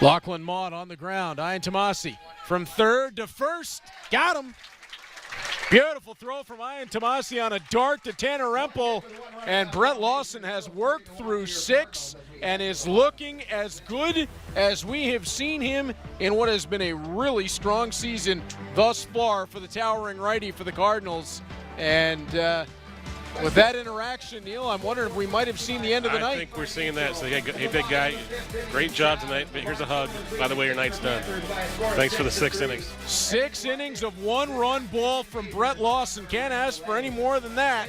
Lachlan Maude on the ground. Ian Tomasi from third to first. Got him. Beautiful throw from Ian Tomasi on a dart to Tanner Rempel. And Brett Lawson has worked through 6 and is looking as good as we have seen him in what has been a really strong season thus far for the towering righty for the Cardinals. And with that interaction, Neil, I'm wondering if we might have seen the end of the night. I think we're seeing that. So, hey, big guy, great job tonight. But here's a hug. By the way, your night's done. Thanks for the 6 innings. 6 innings of 1-run ball from Brett Lawson. Can't ask for any more than that.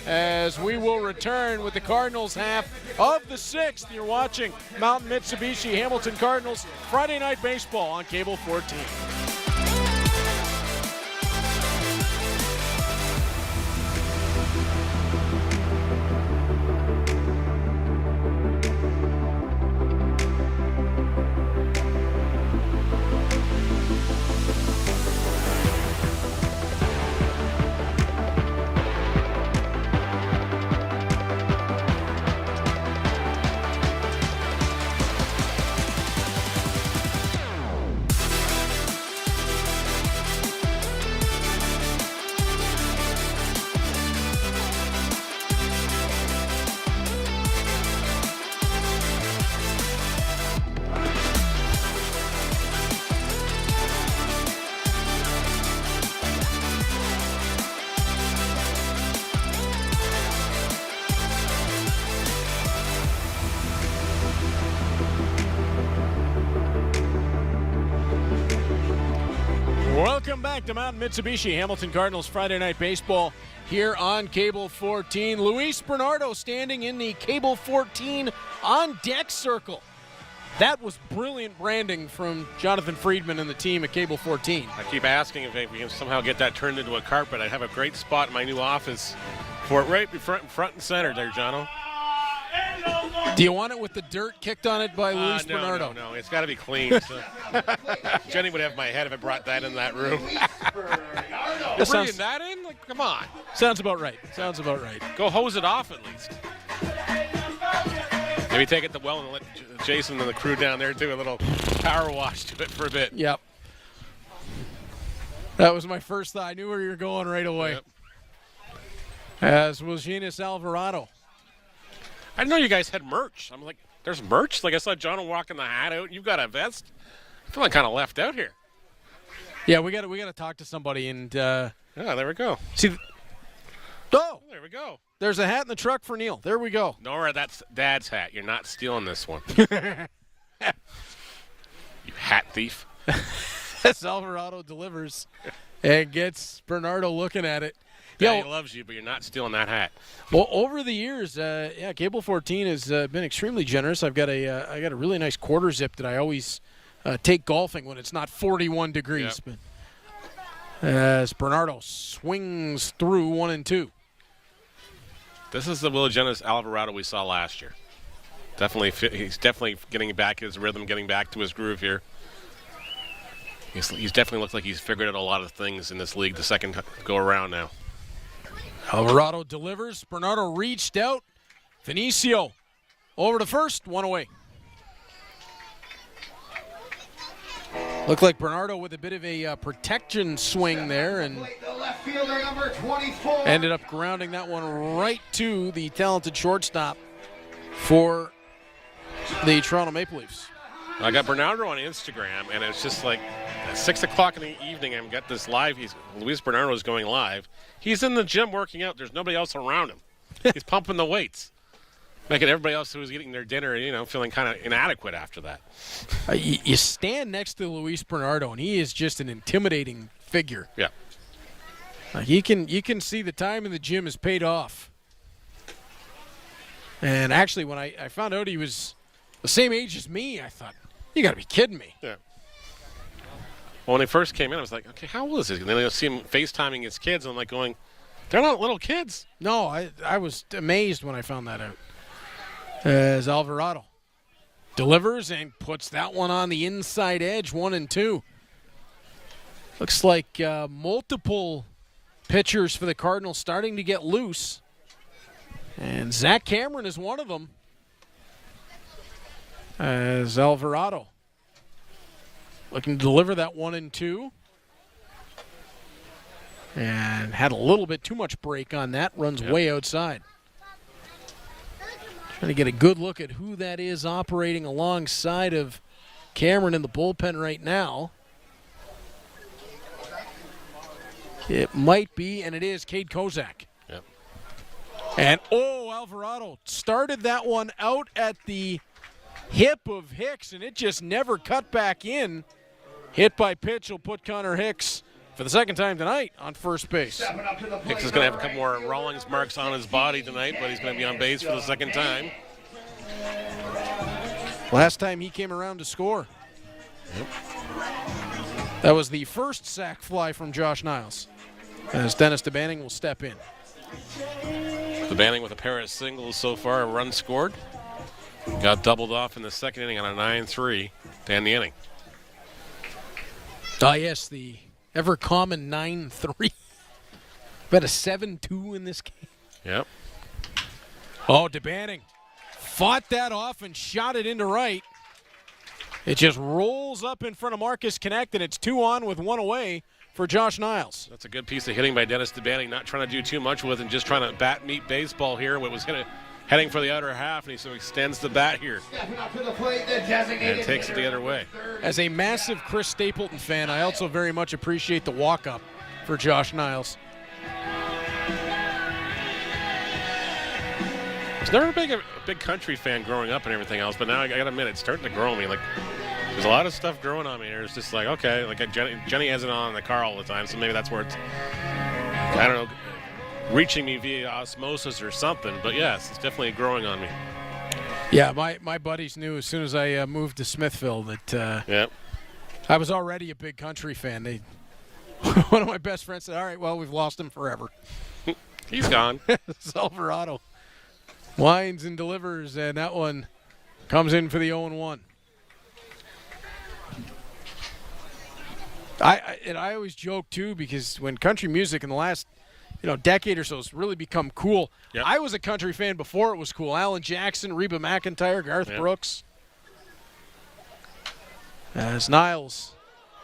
As we will return with the Cardinals half of the 6th. You're watching Mountain Mitsubishi Hamilton Cardinals Friday Night Baseball on Cable 14. Welcome back to Mountain Mitsubishi Hamilton Cardinals Friday Night Baseball here on Cable 14. Luis Bernardo standing in the Cable 14 on deck circle. That was brilliant branding from Jonathan Friedman and the team at Cable 14. I keep asking if we can somehow get that turned into a carpet. I have a great spot in my new office for it right front and center there, Jono. Do you want it with the dirt kicked on it by Luis Bernardo? No, it's got to be clean. So. Jenny would have my head if I brought that in that room. You're bringing that in? Like, come on. Sounds about right. Sounds about right. Go hose it off at least. Maybe take it to well and let Jason and the crew down there do a little power wash to it for a bit. Yep. That was my first thought. I knew where you were going right away. Yep. As was Genis Alvarado. I didn't know you guys had merch. I'm like, there's merch? Like I saw John walking the hat out. You've got a vest? I feel like kind of left out here. Yeah, we got to talk to somebody and yeah, there we go. See, oh, there we go. There's a hat in the truck for Neil. There we go. Nora, that's Dad's hat. You're not stealing this one. You hat thief. As Alvarado delivers and gets Bernardo looking at it. Daddy loves you, but you're not stealing that hat. Well, over the years, Cable 14 has been extremely generous. I've got a really nice quarter zip that I always take golfing when it's not 41 degrees. Yep. But as Bernardo swings through 1 and 2. This is the Will Genis Alvarado we saw last year. He's definitely getting back his rhythm, getting back to his groove here. He's definitely looked like he's figured out a lot of things in this league the second go around now. Alvarado delivers. Bernardo reached out. Vinicio over to first, 1 away. Looked like Bernardo with a bit of a protection swing there and ended up grounding that one right to the talented shortstop for the Toronto Maple Leafs. I got Bernardo on Instagram, and it's just like at 6 o'clock in the evening, I've got this live. Luis Bernardo is going live. He's in the gym working out. There's nobody else around him. He's pumping the weights, making everybody else who was eating their dinner, feeling kind of inadequate after that. You stand next to Luis Bernardo, and he is just an intimidating figure. Yeah. You can see the time in the gym has paid off. And actually, when I found out he was the same age as me, I thought, you got to be kidding me. Yeah. Well, when he first came in, I was like, okay, how old is he? And then I see him FaceTiming his kids, and I'm like going, they're not little kids. No, I was amazed when I found that out. As Alvarado delivers and puts that one on the inside edge, 1 and 2. Looks like multiple pitchers for the Cardinals starting to get loose. And Zach Cameron is one of them. As Alvarado looking to deliver that 1 and 2. And had a little bit too much break on that. Runs way outside. Trying to get a good look at who that is operating alongside of Cameron in the bullpen right now. It might be, and it is, Cade Kozak. Yep. And, Alvarado started that one out at the hip of Hicks, and it just never cut back in. Hit by pitch will put Connor Hicks for the second time tonight on first base. Hicks is going to have a couple more Rawlings marks on his body tonight, but he's going to be on base for the second time. Last time he came around to score. Yep. That was the first sac fly from Josh Niles, as Dennis DeBanning will step in. DeBanning with a pair of singles so far, a run scored. Got doubled off in the second inning on a 9-3 to end the inning. Ah, yes, the ever common 9-3. Bet a 7-2 in this game. Yep. Oh, DeBanning fought that off and shot it into right. It just rolls up in front of Marcus Connect, and it's 2 on with 1 away for Josh Niles. That's a good piece of hitting by Dennis DeBanning, not trying to do too much with it and just trying to bat meet baseball here. What was heading for the outer half, and he sort of extends the bat here and takes it the other way. As a massive Chris Stapleton fan, I also very much appreciate the walk-up for Josh Niles. I was never a big country fan growing up and everything else, but now I got to admit, it's starting to grow on me. Like, there's a lot of stuff growing on me here. It's just like, okay, like Jenny has it on in the car all the time, so maybe that's where it's, I don't know, reaching me via osmosis or something. But yes, it's definitely growing on me. Yeah, my buddies knew as soon as I moved to Smithville that yep. I was already a big country fan. One of my best friends said, all right, well, we've lost him forever. He's gone. It's Alvarado. Winds and delivers, and that one comes in for the 0-1. I always joke, too, because when country music in the last decade or so has really become cool. Yep. I was a country fan before it was cool. Alan Jackson, Reba McEntire, Garth Brooks. As Niles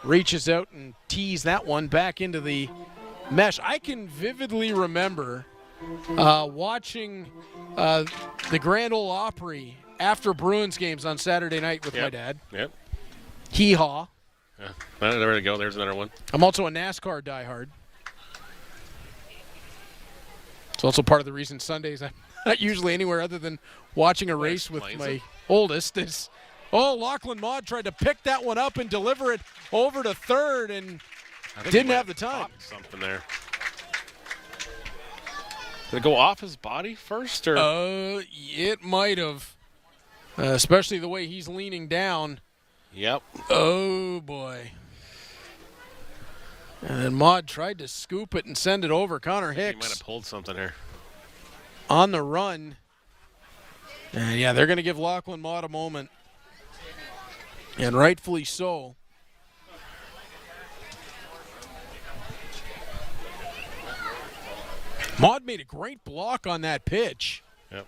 reaches out and tees that one back into the mesh. I can vividly remember watching the Grand Ole Opry after Bruins games on Saturday night with my dad. Yep. Hee-haw. Yeah. There we go. There's another one. I'm also a NASCAR diehard. It's also part of the reason Sundays I'm not usually anywhere other than watching a race with my oldest. Lachlan Maud tried to pick that one up and deliver it over to third and didn't have the time. Something there. Did it go off his body first? Or? It might have, especially the way he's leaning down. Yep. Oh, boy. And then Maud tried to scoop it and send it over. Connor Hicks. He might have pulled something here. On the run. And, yeah, they're going to give Lachlan Maud a moment. And rightfully so. Maud made a great block on that pitch. Yep.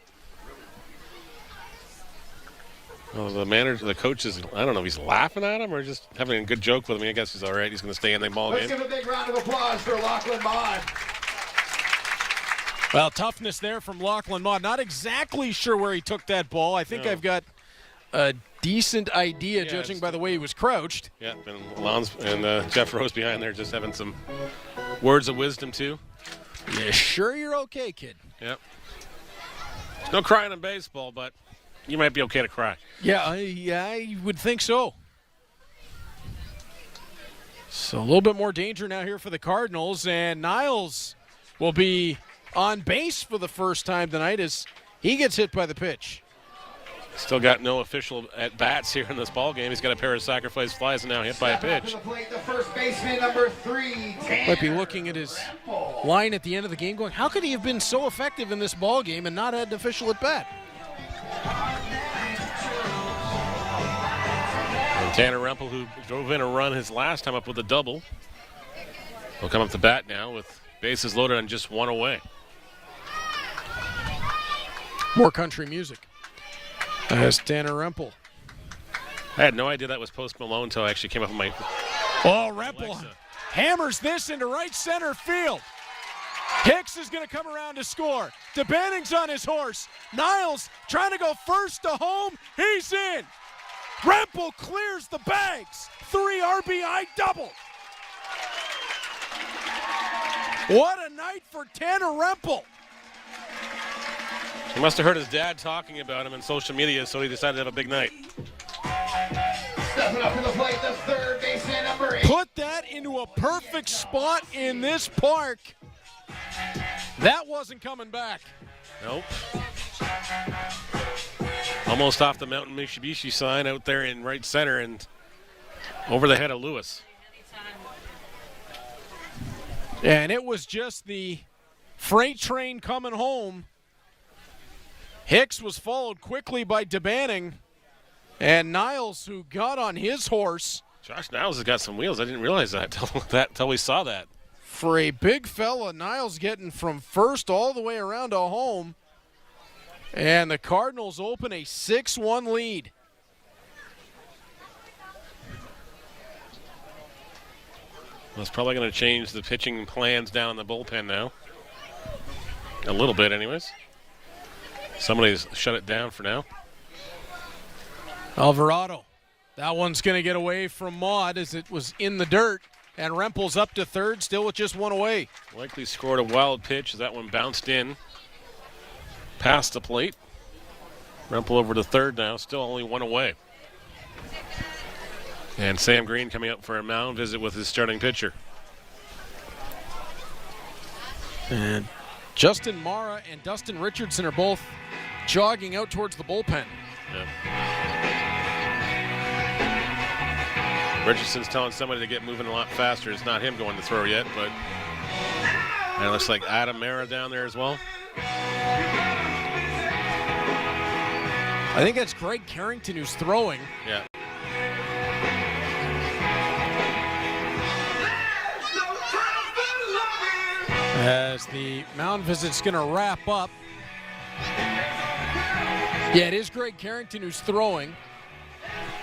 Well, the coach is, I don't know if he's laughing at him or just having a good joke with him. I guess he's all right. He's going to stay in the ball game. Let's give a big round of applause for Lachlan Maud. Well, toughness there from Lachlan Maud. Not exactly sure where he took that ball. I think I've got a decent idea, judging by the way he was crouched. Yeah, and Jeff Rose behind there just having some words of wisdom, too. Yeah, sure you're okay, kid. Yep. There's no crying in baseball, but you might be okay to cry. Yeah, I would think so. So a little bit more danger now here for the Cardinals, and Niles will be on base for the first time tonight as he gets hit by the pitch. Still got no official at-bats here in this ball game. He's got a pair of sacrifice flies and now hit by a pitch. The first baseman, number 3. Might be looking at his line at the end of the game going, how could he have been so effective in this ball game and not had an official at-bat? And Tanner Rempel, who drove in a run his last time up with a double, will come up to bat now with bases loaded and just 1 away. More country music. That's Tanner Rempel. I had no idea that was Post Malone until I actually came up with my... Rempel hammers this into right center field. Hicks is going to come around to score. DeBanning's on his horse. Niles trying to go first to home. He's in. Rempel clears the bags. 3 RBI double. What a night for Tanner Rempel. He must have heard his dad talking about him in social media, so he decided to have a big night. Stepping up to the plate, the third baseman, number 8. Put that into a perfect spot in this park. That wasn't coming back. Nope. Almost off the Mountain Mitsubishi sign out there in right center and over the head of Lewis. And it was just the freight train coming home. Hicks was followed quickly by DeBanning. And Niles, who got on his horse. Josh Niles has got some wheels. I didn't realize that till we saw that. For a big fella, Niles getting from first all the way around to home. And the Cardinals open a 6-1 lead. Well, it's probably going to change the pitching plans down in the bullpen now. A little bit, anyways. Somebody's shut it down for now. Alvarado. That one's going to get away from Maud as it was in the dirt. And Rempel's up to third, still with just one away. Likely scored a wild pitch as that one bounced in past the plate. Rempel over to third now, still only one away. And Sam Green coming up for a mound visit with his starting pitcher. And Justin Mara and Dustin Richardson are both jogging out towards the bullpen. Yeah. Richardson's telling somebody to get moving a lot faster. It's not him going to throw yet, but and it looks like Adam Mara down there as well. I think that's Greg Carrington who's throwing. Yeah. As the mound visit's going to wrap up. Yeah, it is Greg Carrington who's throwing.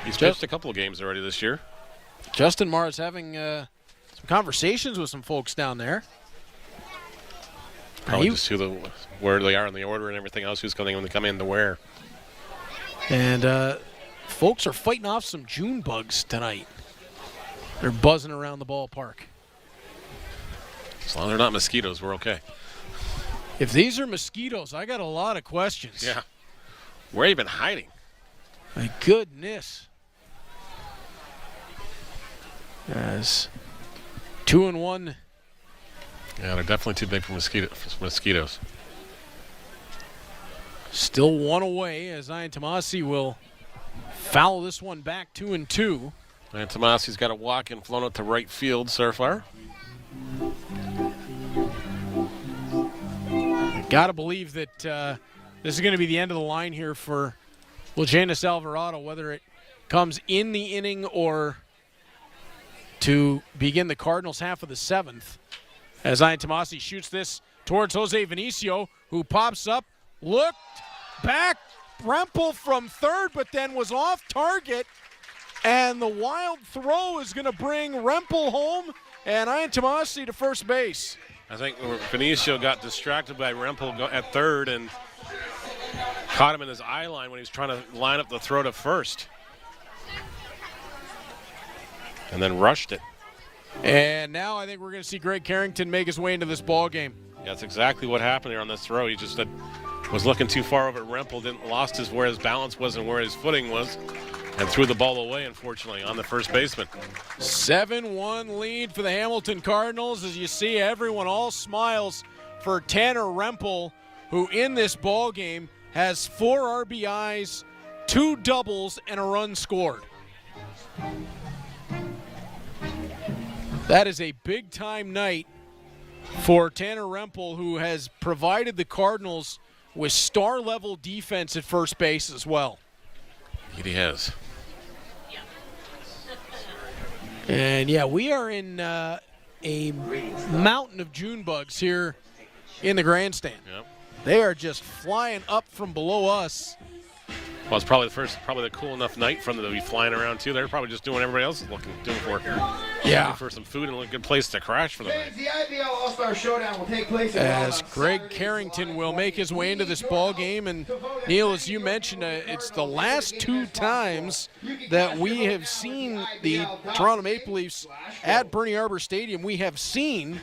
He's pitched a couple of games already this year. Justin Mara's having some conversations with some folks down there. Probably just where they are in the order and everything else, who's going to come in to where. And folks are fighting off some June bugs tonight. They're buzzing around the ballpark. As long as they're not mosquitoes, we're okay. If these are mosquitoes, I got a lot of questions. Yeah. Where have you been hiding? My goodness. As 2-1. Yeah, they're definitely too big for mosquitoes. Still one away as Ian Tomasi will foul this one back 2-2. And Tomasi's got a walk and flown out to right field so far. Got to believe that this is going to be the end of the line here for Janus Alvarado, whether it comes in the inning or to begin the Cardinals' half of the seventh. As Ian Tomasi shoots this towards Jose Vinicio, who pops up, looked back, Rempel from third, but then was off target. And the wild throw is going to bring Rempel home and Ian Tomasi to first base. I think Vinicio got distracted by Rempel at third and caught him in his eye line when he was trying to line up the throw to first. And then rushed it. And now I think we're going to see Greg Carrington make his way into this ball game. Yeah, that's exactly what happened here on this throw. He just was looking too far over at Rempel, lost where his balance was and where his footing was, and threw the ball away, unfortunately, on the first baseman. 7-1 lead for the Hamilton Cardinals. As you see, everyone all smiles for Tanner Rempel, who in this ball game has 4 RBIs, 2 doubles, and a run scored. That is a big-time night for Tanner Rempel, who has provided the Cardinals with star-level defense at first base as well. He has. And, yeah, we are in a mountain of June bugs here in the grandstand. Yep. They are just flying up from below us. Well, it's probably the cool enough night for them to be flying around, too. They're probably just doing what everybody else is doing for. Yeah. Looking for some food and a good place to crash for the night. The IBL All-Star Showdown will take place as Greg Carrington will make his way into this ball game. And, Neil, as you mentioned, it's the last 2 times that we have seen the Toronto Maple Leafs at Bernie Arbor Stadium. We have seen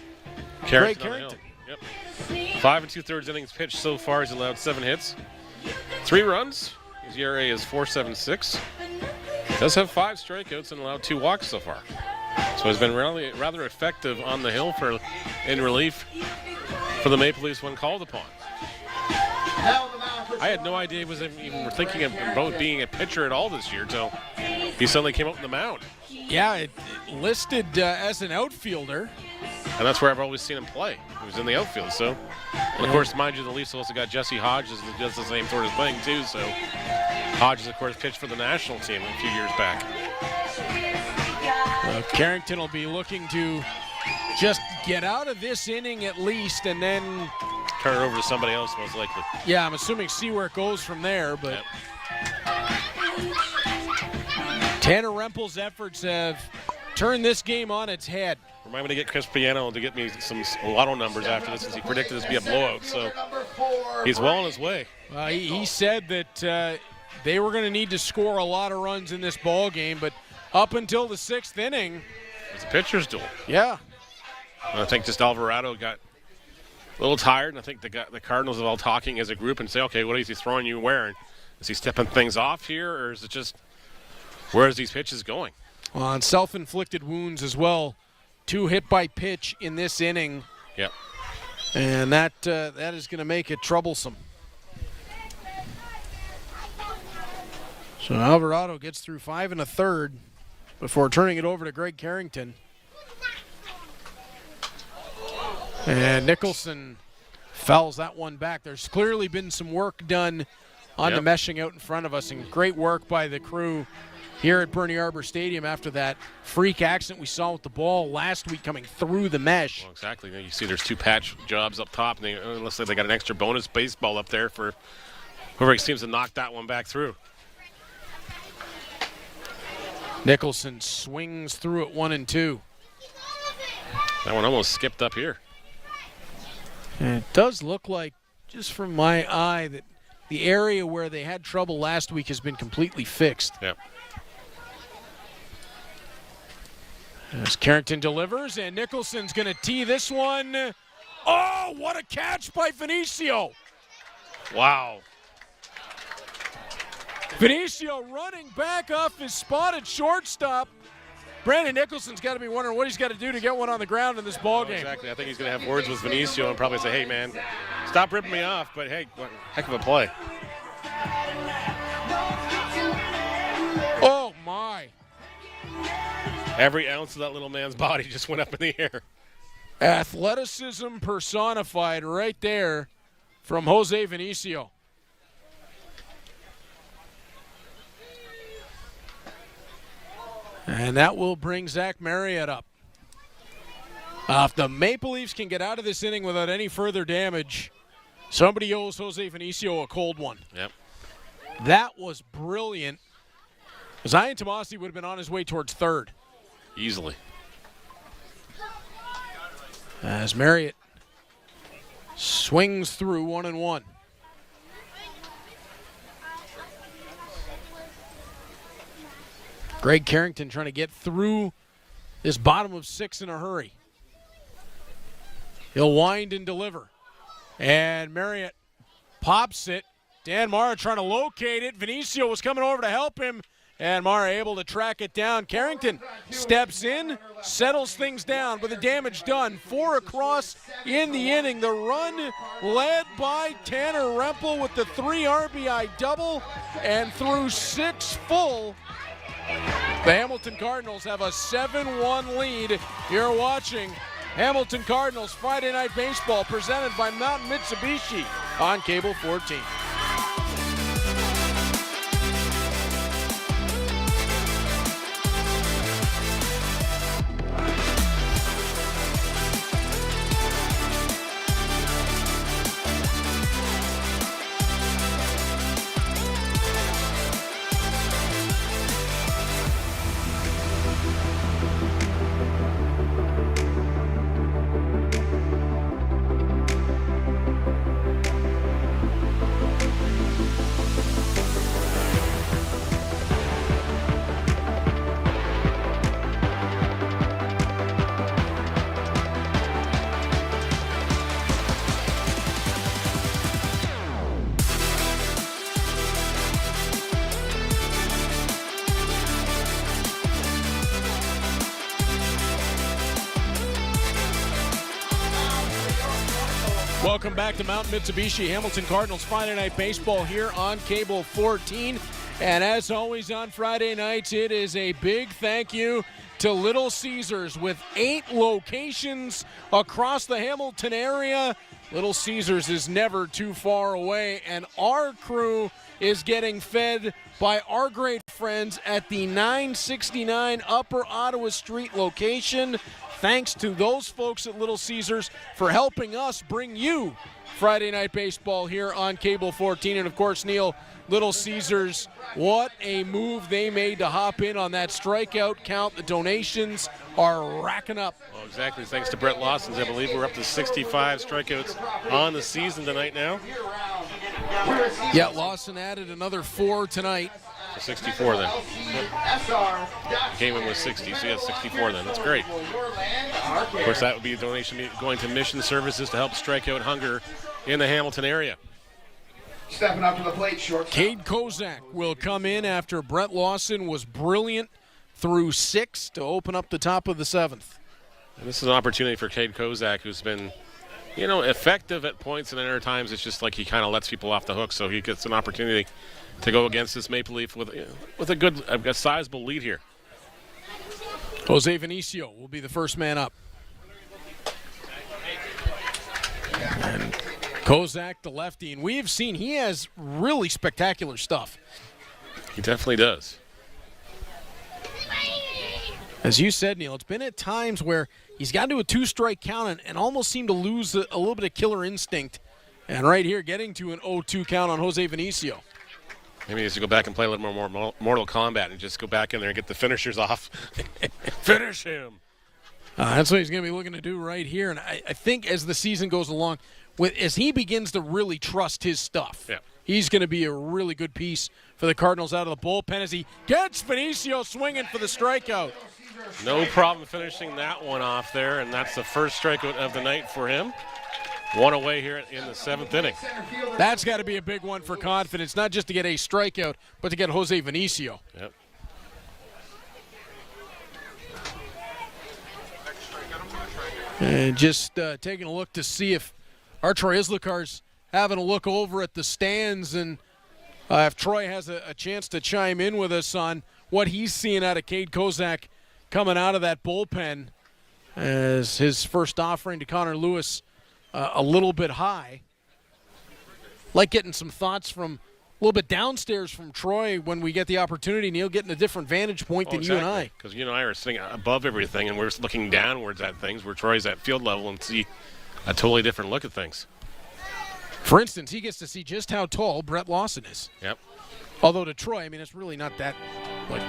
Greg Carrington. Yep. 5 2/3 innings pitched so far. He's allowed 7 hits, 3 runs. His ERA is 4.76. Does have 5 strikeouts and allowed 2 walks so far. So he's been really rather effective on the hill in relief for the Maple Leafs when called upon. I had no idea he was even thinking about being a pitcher at all this year until he suddenly came out on the mound. Yeah, it listed as an outfielder. And that's where I've always seen him play. He was in the outfield, so. And of course, mind you, the Leafs also got Jesse Hodges that does the same sort of thing, too. So Hodges, of course, pitched for the national team a few years back. Carrington will be looking to just get out of this inning at least and then turn it over to somebody else, most likely. Yeah, I'm assuming see where it goes from there, but Tanner Rempel's efforts have turned this game on its head. Remind me to get Chris Piano to get me some lotto numbers after this, since he predicted this to be a blowout. So he's well on his way. He said that they were going to need to score a lot of runs in this ball game, but up until the 6th inning, it's a pitcher's duel. Yeah. And I think just Alvarado got a little tired, and I think the Cardinals are all talking as a group and say, okay, what is he throwing you wearing? Is he stepping things off here, or is it just where is these pitches going? Well, on self-inflicted wounds as well. 2 hit by pitch in this inning. Yep. And that is going to make it troublesome. So Alvarado gets through 5 1/3 before turning it over to Greg Carrington. And Nicholson fouls that one back. There's clearly been some work done on the meshing out in front of us, and great work by the crew here at Bernie Arbor Stadium after that freak accident we saw with the ball last week coming through the mesh. Well, exactly. You see there's 2 patch jobs up top, and it looks like they got an extra bonus baseball up there for whoever seems to knock that one back through. Nicholson swings through it 1-2. That one almost skipped up here. And it does look like, just from my eye, that the area where they had trouble last week has been completely fixed. Yep. As Carrington delivers, and Nicholson's going to tee this one. Oh, what a catch by Vinicio. Wow. Vinicio running back off his spot at shortstop. Brandon Nicholson's got to be wondering what he's got to do to get one on the ground in this ball game. Exactly. I think he's going to have words with Vinicio and probably say, hey, man, stop ripping me off, but hey, what heck of a play. Oh, my. Every ounce of that little man's body just went up in the air. Athleticism personified right there from Jose Vinicio. And that will bring Zach Marriott up. If the Maple Leafs can get out of this inning without any further damage, somebody owes Jose Vinicio a cold one. Yep. That was brilliant. Zion Tomasi would have been on his way towards third. Easily. As Marriott swings through 1-1. Greg Carrington trying to get through this bottom of 6 in a hurry. He'll wind and deliver. And Marriott pops it. Dan Mara trying to locate it. Vinicio was coming over to help him. And Mara able to track it down. Carrington steps in, settles things down with the damage done. 4 across in the inning. The run led by Tanner Rempel with the 3 RBI double. And through 6 full, the Hamilton Cardinals have a 7-1 lead. You're watching Hamilton Cardinals Friday Night Baseball presented by Mountain Mitsubishi on Cable 14. Welcome back to Mountain Mitsubishi Hamilton Cardinals Friday Night Baseball here on Cable 14. And as always on Friday nights, it is a big thank you to Little Caesars with 8 locations across the Hamilton area. Little Caesars is never too far away, and our crew is getting fed by our great friends at the 969 Upper Ottawa Street location. Thanks to those folks at Little Caesars for helping us bring you Friday Night Baseball here on Cable 14. And, of course, Neil, Little Caesars, what a move they made to hop in on that strikeout count. The donations are racking up. Well, exactly. Thanks to Brett Lawson's, I believe we're up to 65 strikeouts on the season tonight now. Yeah, Lawson added another 4 tonight. So 64 then. Came in with 60, so he has 64 then. That's great. Of course, that would be a donation going to mission services to help strike out hunger in the Hamilton area. Stepping up to the plate, short. Cade Kozak will come in after Brett Lawson was brilliant through 6 to open up the top of the 7th. And this is an opportunity for Cade Kozak, who's been, effective at points, and other times it's just like he kind of lets people off the hook, so he gets an opportunity to go against this Maple Leaf with a sizable lead here. Jose Vinicio will be the first man up. And Kozak, the lefty, and we've seen he has really spectacular stuff. He definitely does. As you said, Neil, it's been at times where he's gotten to a 2-strike count and almost seemed to lose a little bit of killer instinct. And right here, getting to an 0-2 count on Jose Vinicio. Maybe he needs to go back and play a little more Mortal Kombat and just go back in there and get the finishers off. Finish him. That's what he's going to be looking to do right here. And I think as the season goes along, as he begins to really trust his stuff, he's going to be a really good piece for the Cardinals out of the bullpen as he gets Vinicio swinging for the strikeout. No problem finishing that one off there, and that's the first strikeout of the night for him. 1 away here in the 7th inning. That's got to be a big one for confidence, not just to get a strikeout, but to get Jose Vinicio. Yep. And just taking a look to see if our Troy Islikar's having a look over at the stands, and if Troy has a chance to chime in with us on what he's seeing out of Cade Kozak coming out of that bullpen as his first offering to Connor Lewis a little bit high. Like getting some thoughts from a little bit downstairs from Troy when we get the opportunity, Neil, getting a different vantage point than exactly. you and I. Because you and I are sitting above everything, and we're looking downwards at things where Troy's at field level and see a totally different look at things. For instance, he gets to see just how tall Brett Lawson is. Yep. Although to Troy, I mean, it's really not that.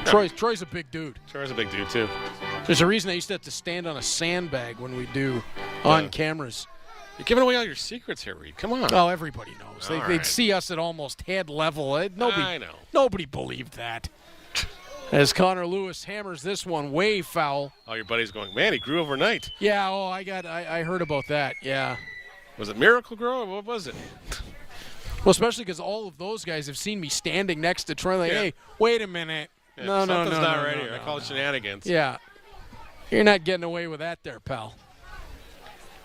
Troy's a big dude. Troy's a big dude, too. There's a reason I used to have to stand on a sandbag when we do on cameras. You're giving away all your secrets here, Reed. Come on. Oh, everybody knows. They'd see us at almost head level. I know. Nobody believed that. As Connor Lewis hammers this one way foul. Oh, your buddy's going, man, he grew overnight. Yeah, I heard about that, yeah. Was it Miracle Grow or what was it? Well, especially because all of those guys have seen me standing next to Troy like, hey, wait a minute. Yeah, something's not right here. I call it shenanigans. Yeah. You're not getting away with that there, pal.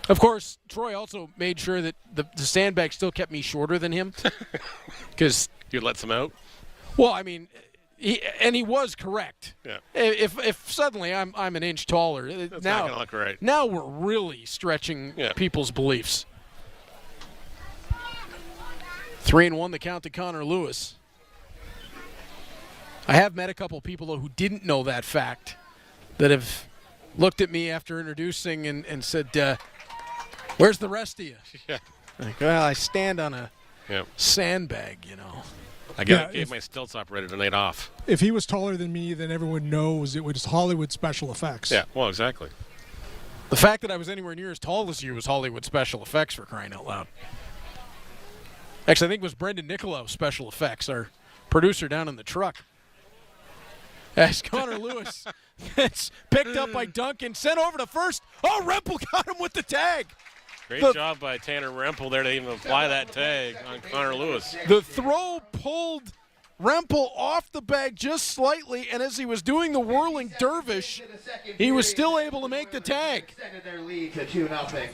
Of course, Troy also made sure that the sandbag still kept me shorter than him. Because you let some out? Well, I mean, he was correct. Yeah. If suddenly I'm an inch taller, that's not going to look right. Now we're really stretching people's beliefs. 3-1 the count to Connor Lewis. I have met a couple people, though, who didn't know that fact, that have looked at me after introducing and said, where's the rest of you? Yeah. Like, well, I stand on a sandbag, you know. I gave my stilts operator the night off. If he was taller than me, then everyone knows it was Hollywood special effects. Yeah, well, exactly. The fact that I was anywhere near as tall as you was Hollywood special effects, for crying out loud. Actually, I think it was Brendan Nicolau special effects, our producer down in the truck. As Connor Lewis gets picked up by Duncan, sent over to first. Oh, Rempel got him with the tag. Great job by Tanner Rempel there to even apply that tag on Connor Lewis. The throw pulled Rempel off the bag just slightly, and as he was doing the whirling dervish, he was still able to make the tag. Extended their lead to 2-0.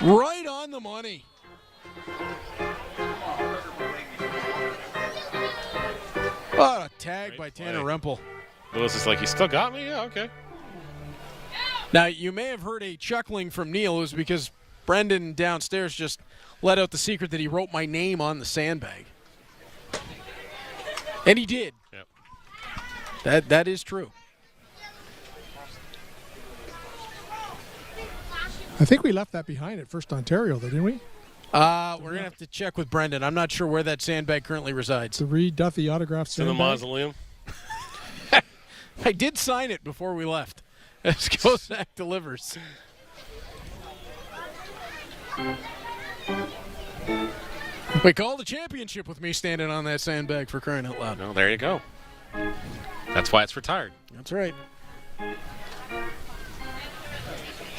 Right on the money. What a tag by Tanner Rempel. Lewis is like, he still got me? Yeah, okay. Now, you may have heard a chuckling from Neil. It was because Brendan downstairs just let out the secret that he wrote my name on the sandbag. And he did. Yep. That is true. I think we left that behind at First Ontario, though, didn't we? We're going to have to check with Brendan. I'm not sure where that sandbag currently resides. The Reed Duffy autograph It's in the sandbag. mausoleum. I did sign it before we left. As Kozak delivers. We called the championship with me standing on that sandbag, for crying out loud. No, there you go. That's why it's retired. That's right.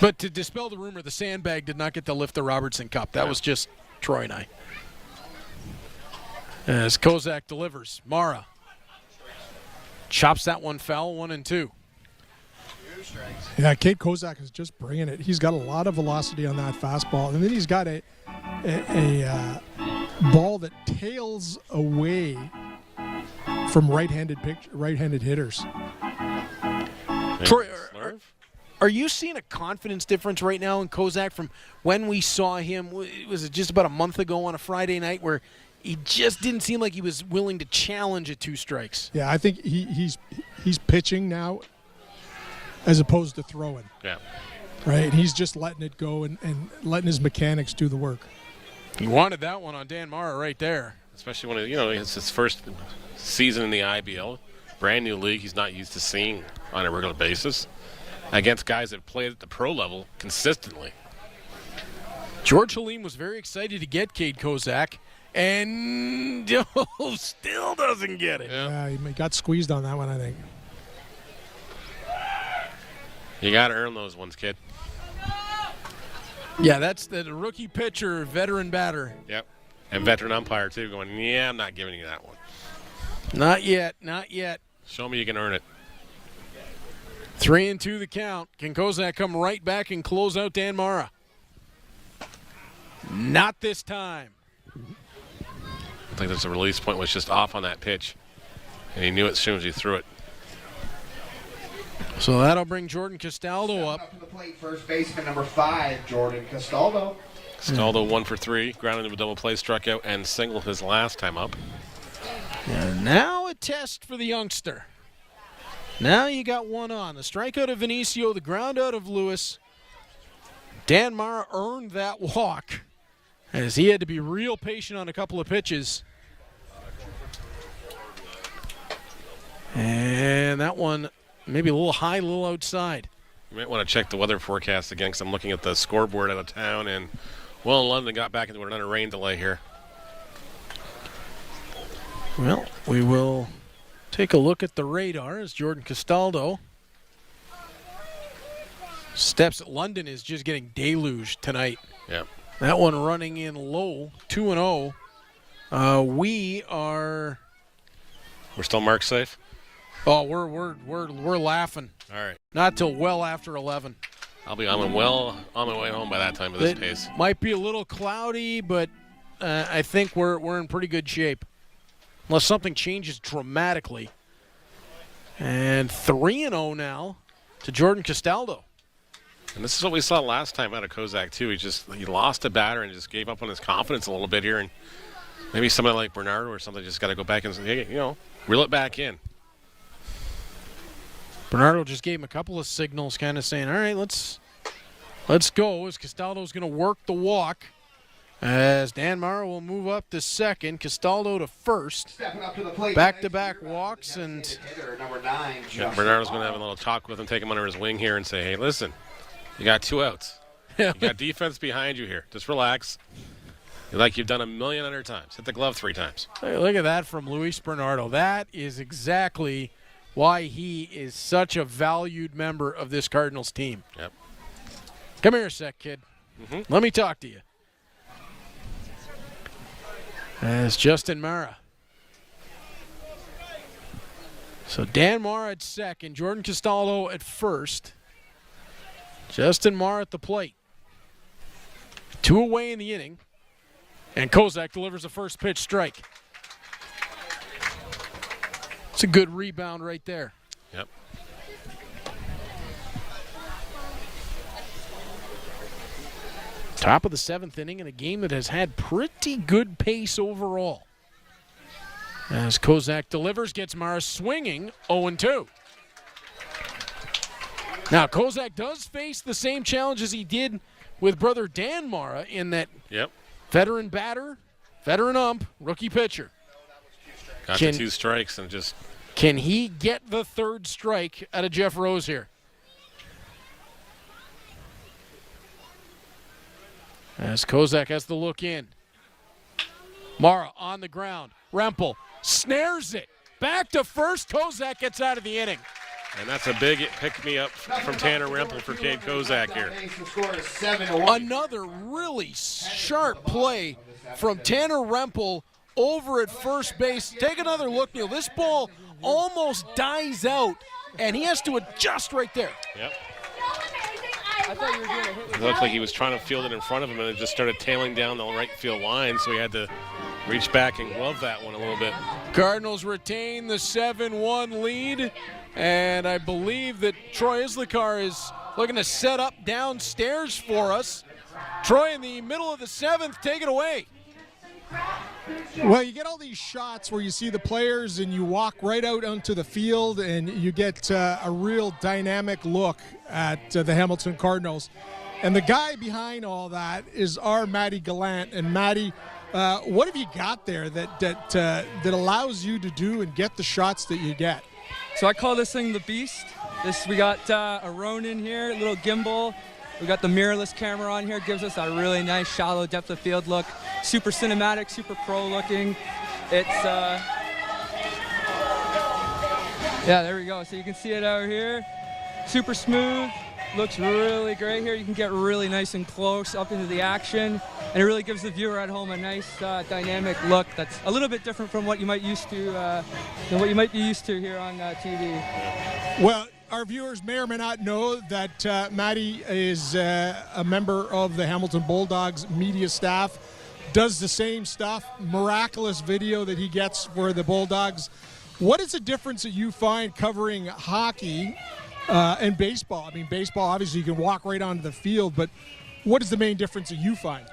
But to dispel the rumor, the sandbag did not get to lift the Robertson Cup. That was just Troy and I. As Kozak delivers, Mara chops that one foul, 1-2. Yeah, Cade Kozak is just bringing it. He's got a lot of velocity on that fastball, and then he's got a ball that tails away from right-handed hitters. Troy, are you seeing a confidence difference right now in Kozak from when we saw him? Was it just about a month ago on a Friday night where he just didn't seem like he was willing to challenge at 2 strikes? Yeah, I think he's pitching now as opposed to throwing. Yeah. Right? And he's just letting it go and letting his mechanics do the work. He wanted that one on Dan Mara right there. Especially when it's his first season in the IBL. Brand new league he's not used to seeing on a regular basis. Against guys that played at the pro level consistently. George Halim was very excited to get Cade Kozak, and still doesn't get it. Yeah, he got squeezed on that one, I think. You got to earn those ones, kid. Yeah, that's the rookie pitcher, veteran batter. Yep. And veteran umpire, too, going, yeah, I'm not giving you that one. Not yet, not yet. Show me you can earn it. 3-2 the count. Can Kozak come right back and close out Dan Mara? Not this time. I think there's a release point was just off on that pitch. And he knew it as soon as he threw it. So that'll bring Jordan Castaldo up. To the plate, first baseman number 5, Jordan Castaldo. Castaldo 1 for 3, grounded into a double play, struck out, and singled his last time up. And now a test for the youngster. Now you got one on. The strikeout of Vinicio, the ground out of Lewis. Dan Mara earned that walk as he had to be real patient on a couple of pitches. And that one maybe a little high, a little outside. You might want to check the weather forecast again because I'm looking at the scoreboard out of town. And, well, London got back into another rain delay here. Well, we will take a look at the radar as Jordan Castaldo steps. London is just getting deluged tonight. Yep. That one running in low, 2-0. We're still mark safe. Oh, we're laughing. All right. Not till well after 11. I'll be on my way home by that time at this pace. Might be a little cloudy, but I think we're in pretty good shape. Unless something changes dramatically. And 3-0 now to Jordan Castaldo. And this is what we saw last time out of Kozak, too. He lost a batter and just gave up on his confidence a little bit here. And maybe somebody like Bernardo or something just got to go back and say, hey, reel it back in. Bernardo just gave him a couple of signals kind of saying, all right, let's go, as Castaldo's going to work the walk. As Dan Mara will move up to second, Castaldo to first. Back-to-back walks, and Bernardo's going to have a little talk with him, take him under his wing here and say, hey, listen, you got 2 outs. You got defense behind you here. Just relax. Like you've done a million other times. Hit the glove 3 times. Hey, look at that from Luis Bernardo. That is exactly why he is such a valued member of this Cardinals team. Yep. Come here a sec, kid. Mm-hmm. Let me talk to you. As Justin Mara. So Dan Mara at second, Jordan Castaldo at first. Justin Mara at the plate. 2 away in the inning, and Kozak delivers a first pitch strike. It's a good rebound right there. Yep. Top of the 7th inning in a game that has had pretty good pace overall. As Kozak delivers, gets Mara swinging, 0-2. Now, Kozak does face the same challenge as he did with brother Dan Mara in that veteran batter, veteran ump, rookie pitcher. Got the 2 strikes and just... Can he get the 3rd strike out of Jeff Rose here? As Kozak has the look in. Mara on the ground. Rempel snares it. Back to first. Kozak gets out of the inning. And that's a big pick-me-up from Tanner Rempel for Cade Kozak here. Another really sharp play from Tanner Rempel over at first base. Take another look, Neil. This ball almost dies out, and he has to adjust right there. Yep. It looked like he was trying to field it in front of him, and it just started tailing down the right field line, so he had to reach back and glove that one a little bit. Cardinals retain the 7-1 lead, and I believe that Troy Islikar is looking to set up downstairs for us. Troy in the middle of the 7th, take it away. Well, you get all these shots where you see the players and you walk right out onto the field and you get a real dynamic look at the Hamilton Cardinals. And the guy behind all that is our Matty Gallant. And Matty, what have you got there that allows you to do and get the shots that you get? So I call this thing the Beast. We got a Ronin here, a little gimbal. We got the mirrorless camera on here. Gives us a really nice shallow depth of field look. Super cinematic, super pro looking. It's, yeah, there we go. So you can see it out here. Super smooth. Looks really great here. You can get really nice and close up into the action. And it really gives the viewer at home a nice dynamic look that's a little bit different from what you might be used to here on TV. Well, our viewers may or may not know that Matty is a member of the Hamilton Bulldogs media staff, does the same stuff, miraculous video that he gets for the Bulldogs. What is the difference that you find covering hockey and baseball? I mean, baseball, obviously you can walk right onto the field, but what is the main difference that you find?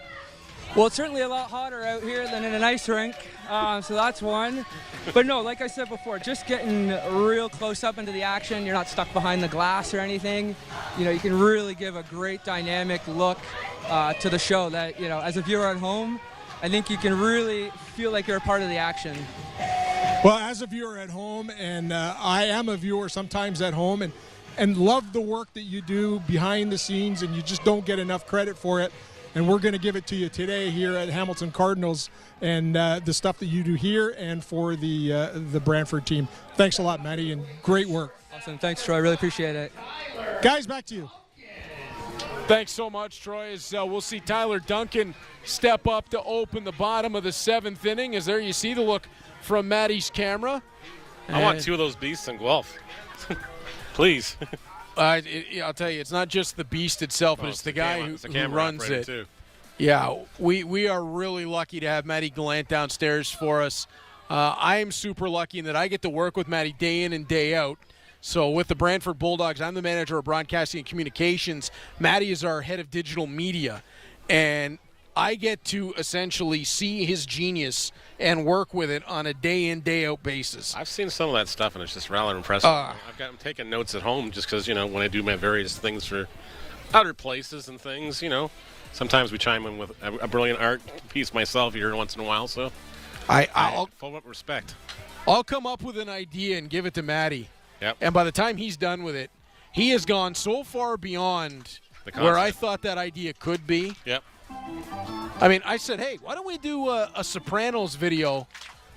Well, it's certainly a lot hotter out here than in an ice rink, so that's one. But no, like I said before, just getting real close up into the action. You're not stuck behind the glass or anything. You know, you can really give a great dynamic look to the show that, you know, as a viewer at home, I think you can really feel like you're a part of the action. Well, as a viewer at home, and I am a viewer sometimes at home, and love the work that you do behind the scenes, and you just don't get enough credit for it. And we're going to give it to you today here at Hamilton Cardinals and the stuff that you do here and for the Brantford team. Thanks a lot, Matty, and great work. Awesome. Thanks, Troy. I really appreciate it. Guys, back to you. Thanks so much, Troy. As we'll see Tyler Duncan step up to open the bottom of the 7th inning. As there you see the look from Matty's camera. I want 2 of those beasts in Guelph. Please. I'll tell you, it's not just the beast itself, but it's the guy who runs it. Too. Yeah, we are really lucky to have Matty Gallant downstairs for us. I am super lucky in that I get to work with Matty day in and day out. So with the Brantford Bulldogs, I'm the manager of broadcasting and communications. Matty is our head of digital media. And I get to essentially see his genius and work with it on a day-in, day-out basis. I've seen some of that stuff, and it's just rather impressive. I'm taking notes at home just because, you know, when I do my various things for other places and things, you know, sometimes we chime in with a brilliant art piece myself here once in a while. So I'll full up respect. I'll come up with an idea and give it to Matty. Yep. And by the time he's done with it, he has gone so far beyond where I thought that idea could be. Yep. I mean, I said, hey, why don't we do a Sopranos video,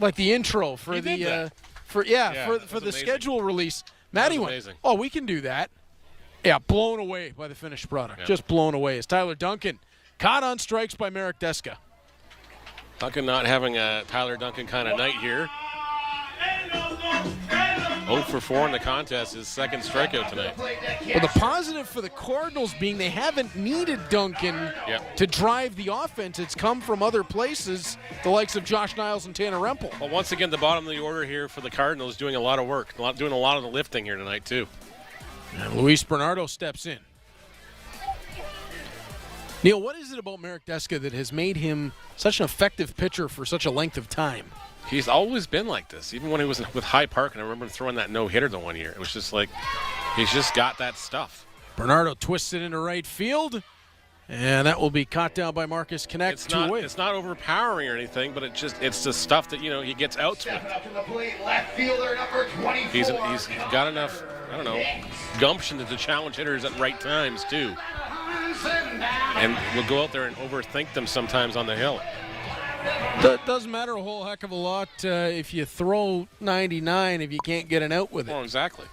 like the intro for the for the schedule release? Matty went, oh, we can do that. Yeah, blown away by the finished product. Yep. Just blown away. As Tyler Duncan caught on strikes by Merrick Deska. Duncan not having a Tyler Duncan kind of night here. 0 for 4 in the contest, his second strikeout tonight. Well, the positive for the Cardinals being they haven't needed Duncan to drive the offense. It's come from other places, the likes of Josh Niles and Tanner Rempel. Well, once again, the bottom of the order here for the Cardinals doing a lot of work, doing a lot of the lifting here tonight, too. And Luis Bernardo steps in. Neil, what is it about Marek Deska that has made him such an effective pitcher for such a length of time? He's always been like this, even when he was with High Park, and I remember him throwing that no-hitter the one year. It was just like, he's just got that stuff. Bernardo twists it into right field, and that will be caught down by Marcus Connect. It's not overpowering or anything, but it's the stuff that, he gets outs with. He's got enough, gumption to challenge hitters at right times, too. And we'll go out there and overthink them sometimes on the hill. That doesn't matter a whole heck of a lot if you throw 99 if you can't get an out with it. Oh, exactly.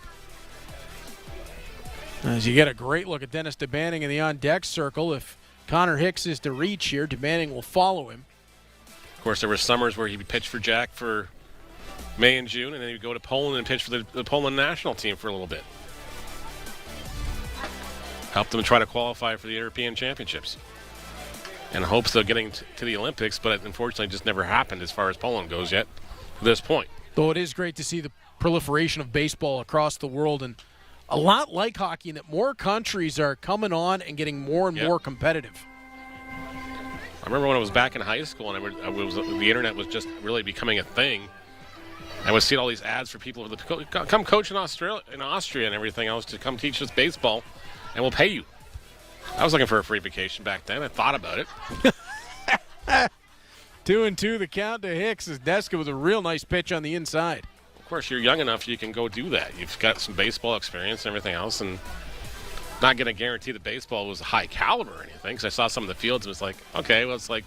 As you get a great look at Dennis DeBanning in the on-deck circle. If Connor Hicks is to reach here, DeBanning will follow him. Of course, there were summers where he'd pitch for Jack for May and June, and then he'd go to Poland and pitch for the Poland national team for a little bit. Helped them try to qualify for the European Championships. In hopes of getting to the Olympics, but unfortunately just never happened as far as Poland goes yet to this point. Though it is great to see the proliferation of baseball across the world, and a lot like hockey in that more countries are coming on and getting more and more competitive. I remember when I was back in high school and the internet was just really becoming a thing. I would see all these ads for people to come coach in Austria and everything else to come teach us baseball, and we'll pay you. I was looking for a free vacation back then. I thought about it. 2-2 the count to Hicks as Deska with a real nice pitch on the inside. Of course, you're young enough you can go do that. You've got some baseball experience and everything else, and not going to guarantee that baseball was high caliber or anything, because I saw some of the fields and it was like, okay, well, it's like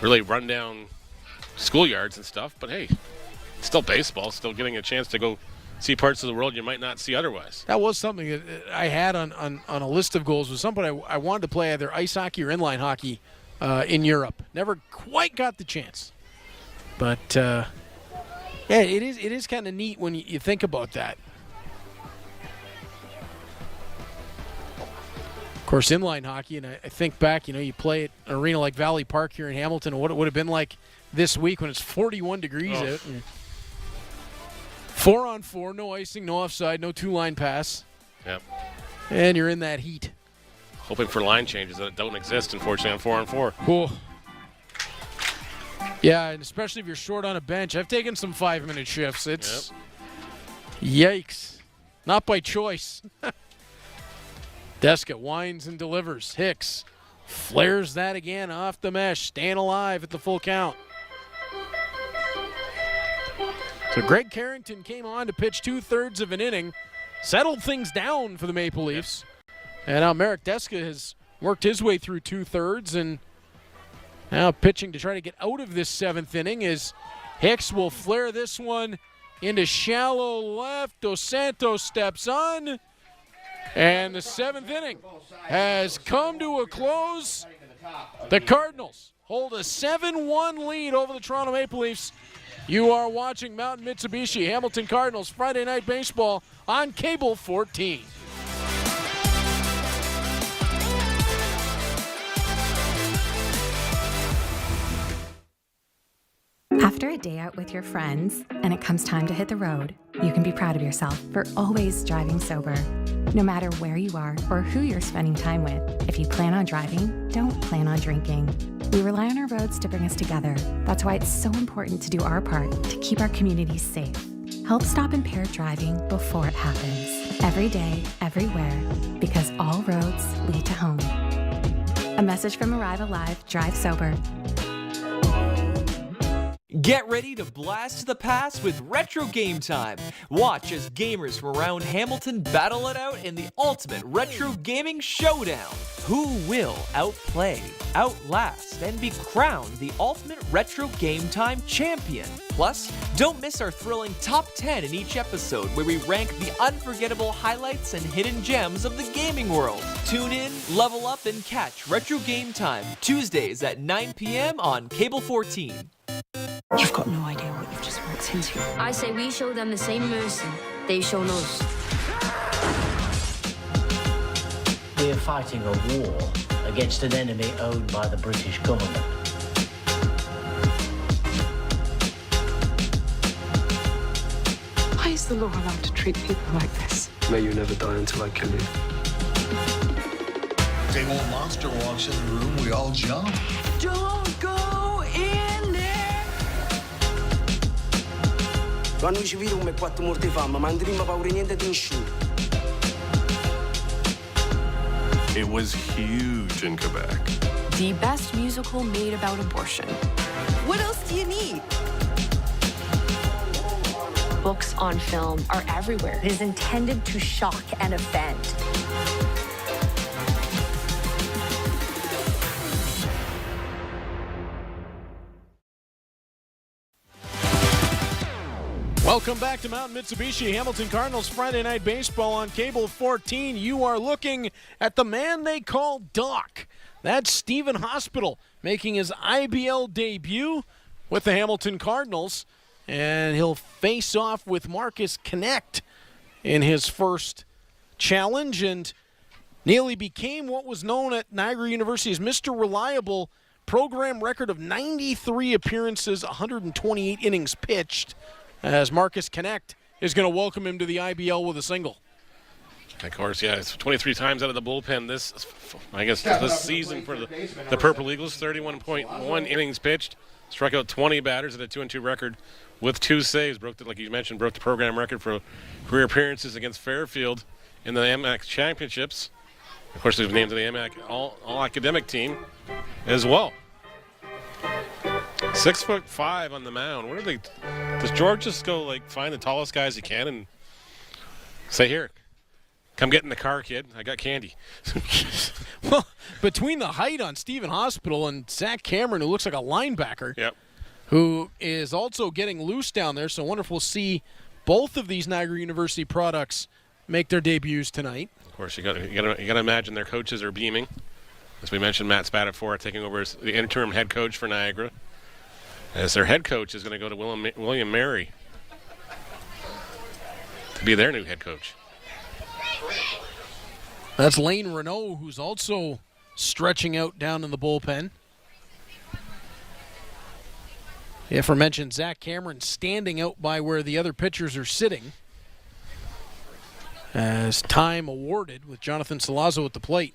really rundown schoolyards and stuff, but hey, it's still baseball, still getting a chance to go see parts of the world you might not see otherwise. That was something that I had on a list of goals. Was something I wanted to play either ice hockey or inline hockey in Europe. Never quite got the chance. But, yeah, it is kind of neat when you think about that. Of course, inline hockey, and I think back, you play at an arena like Valley Park here in Hamilton, and what it would have been like this week when it's 41 degrees out. 4-on-4, no icing, no offside, no two-line pass. Yep. And you're in that heat. Hoping for line changes that don't exist, unfortunately, on 4-on-4. Cool. Yeah, and especially if you're short on a bench. I've taken some 5-minute shifts. It's yikes. Not by choice. Deska winds and delivers. Hicks flares that again off the mesh. Staying alive at the full count. So Greg Carrington came on to pitch 2/3 of an inning, settled things down for the Maple Leafs. And now Marek Deska has worked his way through 2/3 and now pitching to try to get out of this 7th inning as Hicks will flare this one into shallow left. Dos Santos steps on. And the 7th inning has come to a close. The Cardinals hold a 7-1 lead over the Toronto Maple Leafs. You are watching Mountain Mitsubishi Hamilton Cardinals Friday Night Baseball on Cable 14. After a day out with your friends and it comes time to hit the road, you can be proud of yourself for always driving sober. No matter where you are or who you're spending time with, if you plan on driving, don't plan on drinking. We rely on our roads to bring us together. That's why it's so important to do our part to keep our communities safe. Help stop impaired driving before it happens. Every day, everywhere, because all roads lead to home. A message from Arrive Alive, Drive Sober. Get ready to blast the past with Retro Game Time. Watch as gamers from around Hamilton battle it out in the ultimate retro gaming showdown. Who will outplay, outlast, and be crowned the ultimate Retro Game Time champion? Plus, don't miss our thrilling top 10 in each episode where we rank the unforgettable highlights and hidden gems of the gaming world. Tune in, level up, and catch Retro Game Time Tuesdays at 9 p.m. on Cable 14. You've got no idea what you've just walked into. I say we show them the same mercy they've shown us. We're fighting a war against an enemy owned by the British government. Why is the law allowed to treat people like this? May you never die until I kill you. Big old monster walks in the room, we all jump. Don't go in there! Quando ci vedi come 4 morti fama, ma non abbiamo paura niente di nessuno. It was huge in Quebec. The best musical made about abortion. What else do you need? Books on film are everywhere. It is intended to shock and offend. Welcome back to Mountain Mitsubishi Hamilton Cardinals Friday Night Baseball on Cable 14. You are looking at the man they call Doc. That's Stephen Hospital making his IBL debut with the Hamilton Cardinals. And he'll face off with Marcus Connect in his first challenge. And nearly became what was known at Niagara University as Mr. Reliable. Program record of 93 appearances, 128 innings pitched. As Marcus Connect is going to welcome him to the IBL with a single. Of course, yeah, it's 23 times out of the bullpen this season for the Purple Eagles. 31.1 innings pitched, struck out 20 batters at a 2-2 record with 2 saves. Broke the program record for career appearances against Fairfield in the AMAC championships. Of course, he was named to the AMAC all academic team as well. 6'5" on the mound. What are they? Does George just go find the tallest guys he can and say, "Here, come get in the car, kid. I got candy." Well, between the height on Stephen Hospital and Zach Cameron, who looks like a linebacker, who is also getting loose down there, so wonderful to see both of these Niagara University products make their debuts tonight. Of course, you got to imagine their coaches are beaming. As we mentioned, Matt Spatafora taking over as the interim head coach for Niagara. As their head coach is going to go to William Mary to be their new head coach. That's Lane Renault, who's also stretching out down in the bullpen. The aforementioned Zach Cameron standing out by where the other pitchers are sitting. As time awarded with Jonathan Salazzo at the plate.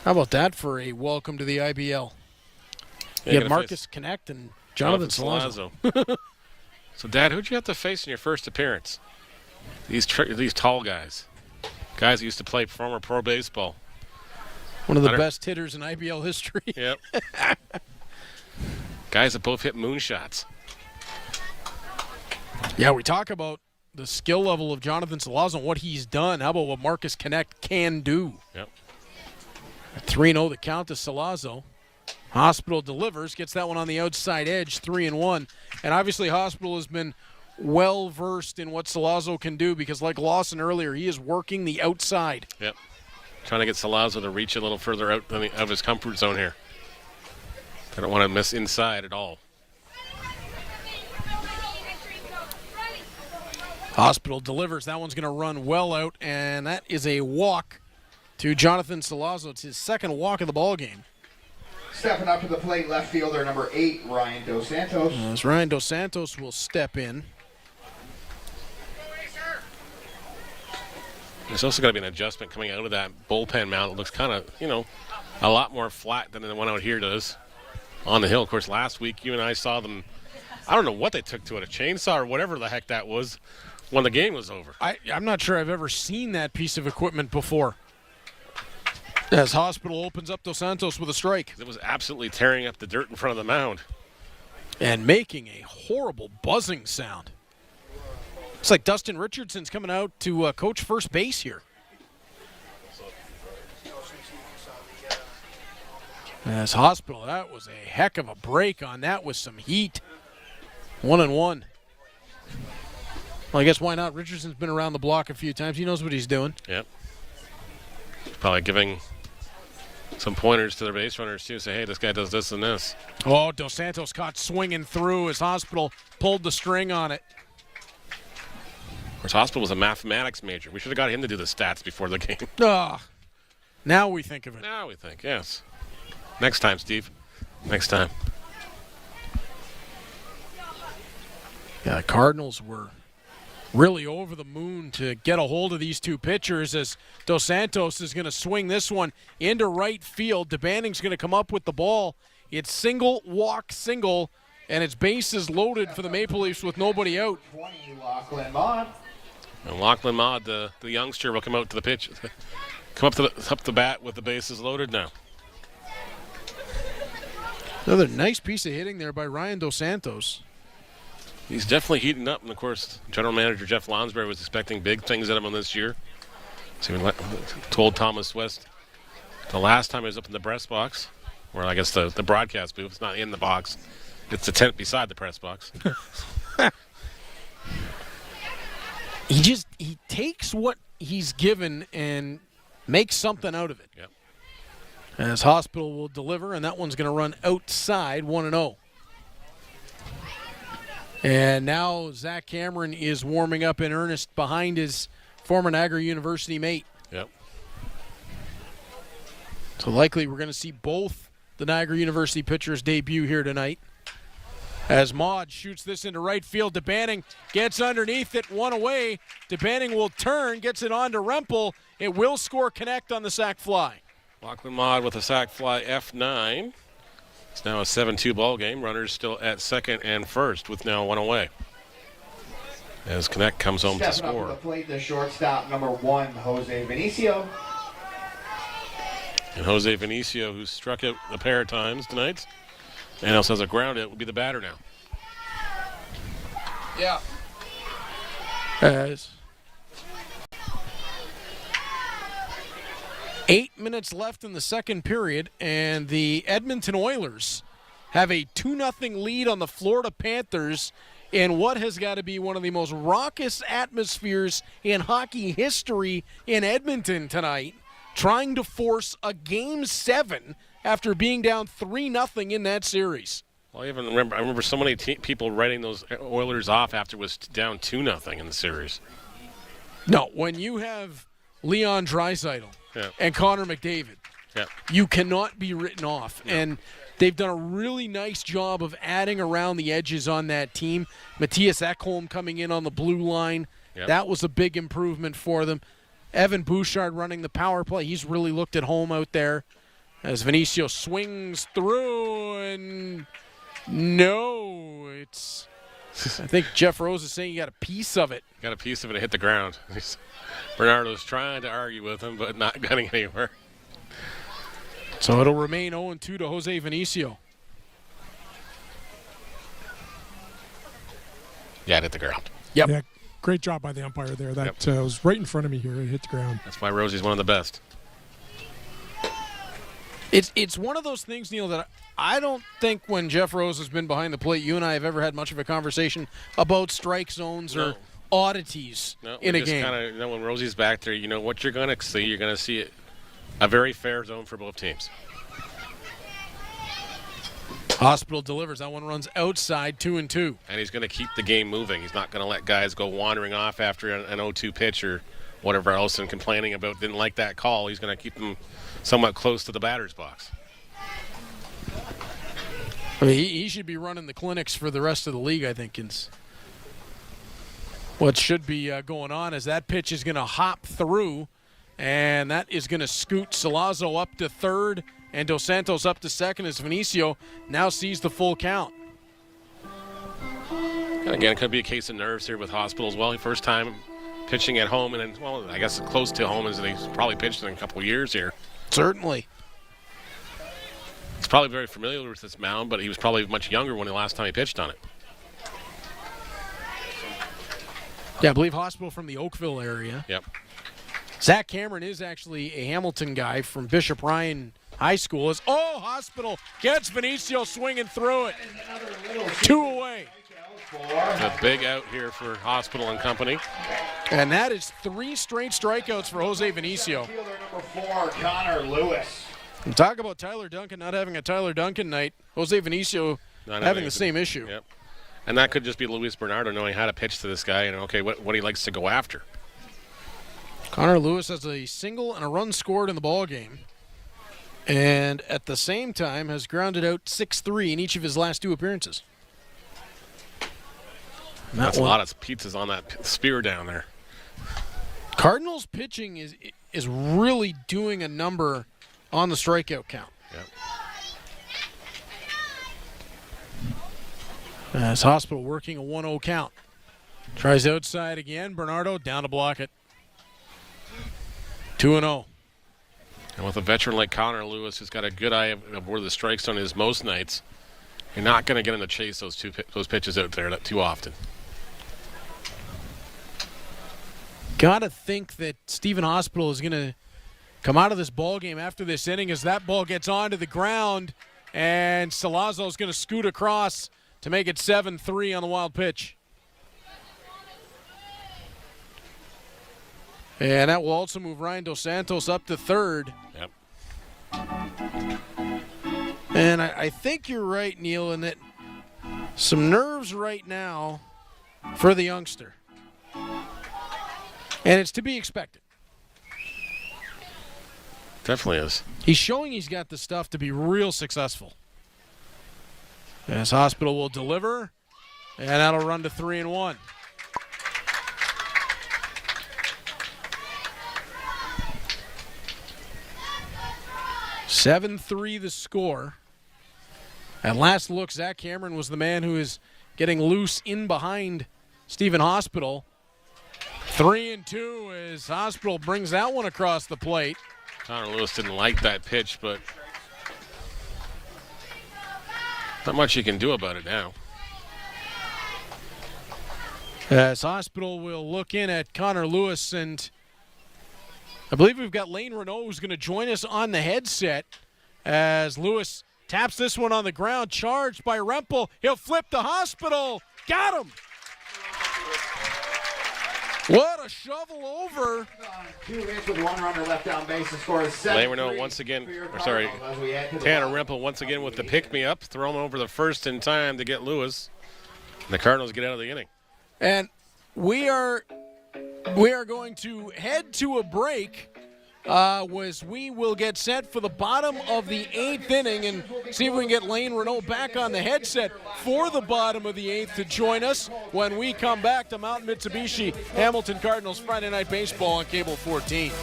How about that for a welcome to the IBL? You had Marcus Connect and Jonathan Salazzo. So, Dad, who'd you have to face in your first appearance? These tall guys. Guys who used to play former pro baseball. One of the best hitters in IBL history. Yep. Guys that both hit moonshots. Yeah, we talk about the skill level of Jonathan Salazzo and what he's done. How about what Marcus Connect can do? Yep. 3-0 the count to Salazzo. Hospital delivers, gets that one on the outside edge, 3-1. And obviously Hospital has been well-versed in what Salazzo can do because like Lawson earlier, he is working the outside. Yep. Trying to get Salazzo to reach a little further out of his comfort zone here. They don't want to miss inside at all. Hospital delivers. That one's going to run well out, and that is a walk to Jonathan Salazzo. It's his second walk of the ball game. Stepping up to the plate, left fielder number 8, Ryan Dos Santos. As Ryan Dos Santos will step in. There's also got to be an adjustment coming out of that bullpen mound. It looks kind of, a lot more flat than the one out here does on the hill. Of course, last week you and I saw them, I don't know what they took to it, a chainsaw or whatever the heck that was when the game was over. I'm not sure I've ever seen that piece of equipment before. As Hospital opens up Dos Santos with a strike. It was absolutely tearing up the dirt in front of the mound. And making a horrible buzzing sound. It's like Dustin Richardson's coming out to coach first base here. As Hospital, that was a heck of a break on that with some heat. 1-1. Well, I guess why not? Richardson's been around the block a few times. He knows what he's doing. Yep. Probably giving some pointers to their base runners, too. Say, hey, this guy does this and this. Oh, Dos Santos caught swinging through as Hospital pulled the string on it. Of course, Hospital was a mathematics major. We should have got him to do the stats before the game. Now we think of it. Now we think, yes. Next time, Steve. Next time. Yeah, the Cardinals were really over the moon to get a hold of these two pitchers as Dos Santos is going to swing this one into right field. DeBanning's going to come up with the ball. It's single, walk, single, and it's bases loaded for the Maple Leafs with nobody out. 20, Lachlan Mott. And Lachlan Mott, the youngster, will come out to the pitch. Come up the bat with the bases loaded now. Another nice piece of hitting there by Ryan Dos Santos. He's definitely heating up, and of course, General Manager Jeff Lonsberry was expecting big things out of him this year. So he told Thomas West the last time he was up in the press box, or I guess the broadcast booth, it's not in the box, it's the tent beside the press box. He takes what he's given and makes something out of it. Yep. As Hospital will deliver, and that one's going to run outside 1-0. And now Zach Cameron is warming up in earnest behind his former Niagara University mate. Yep. So likely we're going to see both the Niagara University pitchers debut here tonight. As Maud shoots this into right field, DeBanning gets underneath it, one away. DeBanning will turn, gets it on to Rempel. It will score connect on the sac fly. Lachlan Maud with a sac fly F9. It's now a 7-2 ball game. Runners still at second and first with now one away. As Connect comes home to Stepping score. up to the plate, the shortstop, number 1, Jose Vinicio. And Jose Vinicio, who struck out a pair of times tonight, and also has a ground out, will be the batter now. Yeah. As 8 minutes left in the second period, and the Edmonton Oilers have a 2-0 lead on the Florida Panthers in what has got to be one of the most raucous atmospheres in hockey history in Edmonton tonight, trying to force a Game 7 after being down 3-0 in that series. Well, I remember so many people writing those Oilers off after it was down 2-0 in the series. No, when you have Leon Draisaitl and Connor McDavid, you cannot be written off. No. And they've done a really nice job of adding around the edges on that team. Matthias Ekholm coming in on the blue line. Yep. That was a big improvement for them. Evan Bouchard running the power play. He's really looked at home out there as Vinicio swings through, and no, it's... I think Jeff Rose is saying he got a piece of it. Got a piece of it and hit the ground. Bernardo's trying to argue with him, but not getting anywhere. So it'll remain 0-2 to Jose Vinicio. Yeah, it hit the ground. Yep. Yeah, great job by the umpire there. That was right in front of me here. It hit the ground. That's why Rosie's one of the best. It's one of those things, Neil, that I don't think when Jeff Rose has been behind the plate, you and I have ever had much of a conversation about strike zones or oddities in a game. Kinda, when Rosie's back there, you know what you're going to see. You're going to see a very fair zone for both teams. Hospital delivers. That one runs outside 2-2. And he's going to keep the game moving. He's not going to let guys go wandering off after an 0-2 pitch or whatever else and complaining about didn't like that call. He's going to keep them somewhat close to the batter's box. I mean, he should be running the clinics for the rest of the league, I think. What should be going on is that pitch is going to hop through, and that is going to scoot Salazzo up to third and Dos Santos up to second as Vinicio now sees the full count. And again, it could be a case of nerves here with Hospital as well. First time pitching at home, and then, well, I guess close to home as he's probably pitched in a couple of years here. Certainly. He's probably very familiar with this mound, but he was probably much younger when the last time he pitched on it. Yeah, I believe Hospital from the Oakville area. Yep. Zach Cameron is actually a Hamilton guy from Bishop Ryan High School. Hospital gets Vinicio swinging through it. 2 away. A big out here for Hospital and company. And that is 3 straight strikeouts for Jose Vinicio. Fielder number 4, Connor Lewis. And talk about Tyler Duncan not having a Tyler Duncan night. Jose Vinicio having the same issue. Yep. And that could just be Luis Bernardo knowing how to pitch to this guy and, what he likes to go after. Connor Lewis has a single and a run scored in the ball game. And at the same time has grounded out 6-3 in each of his last 2 appearances. That's a lot of pizzas on that spear down there. Cardinals pitching is really doing a number on the strikeout count. Yep. As Hospital working a 1-0 count. Tries outside again. Bernardo down to block it. 2-0. And with a veteran like Connor Lewis, who's got a good eye of where the strike zone is most nights, you're not going to get him to chase those pitches out there too often. Got to think that Stephen Hospital is going to come out of this ball game after this inning as that ball gets onto the ground, and Salazzo is going to scoot across to make it 7-3 on the wild pitch. And that will also move Ryan Dos Santos up to third. Yep. And I think you're right, Neil, in that some nerves right now for the youngster. And it's to be expected. Definitely is. He's showing he's got the stuff to be real successful. As Hospital will deliver, and that'll run to 3-1. (7-3) the score. At last look, Zach Cameron was the man who is getting loose in behind Stephen Hospital. 3-2 as Hospital brings that one across the plate. Connor Lewis didn't like that pitch, but not much you can do about it now. As Hospital will look in at Connor Lewis, and I believe we've got Lane Renault who's going to join us on the headset as Lewis taps this one on the ground, charged by Rempel. He'll flip to Hospital. Got him. What a shovel over. 2 hits with 1 runner left on base. The score is 7-3. Lane Renault once again, Tanner Rempel once again with the pick-me-up, throw him over the first in time to get Lewis. And the Cardinals get out of the inning. And we are going to head to a break as we will get set for the bottom of the 8th inning and see if we can get Lane Renault back on the headset for the bottom of the 8th to join us when we come back to Mountain Mitsubishi Hamilton Cardinals Friday Night Baseball on Cable 14.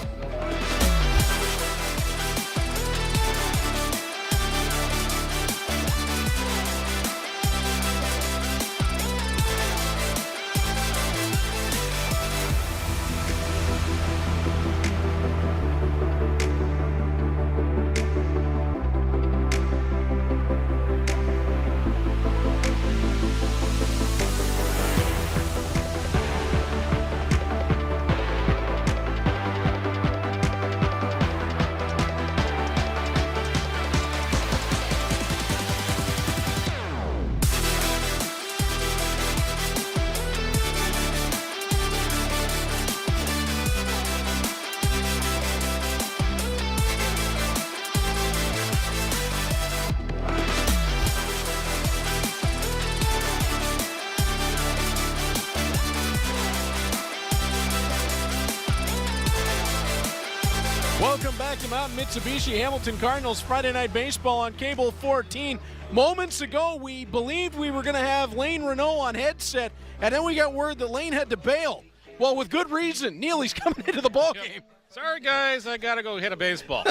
Welcome back to Mountain Mitsubishi Hamilton Cardinals Friday Night Baseball on Cable 14. Moments ago, we believed we were going to have Lane Renault on headset, and then we got word that Lane had to bail. Well, with good reason. Neil, he's coming into the ball game. Sorry, guys, I got to go hit a baseball.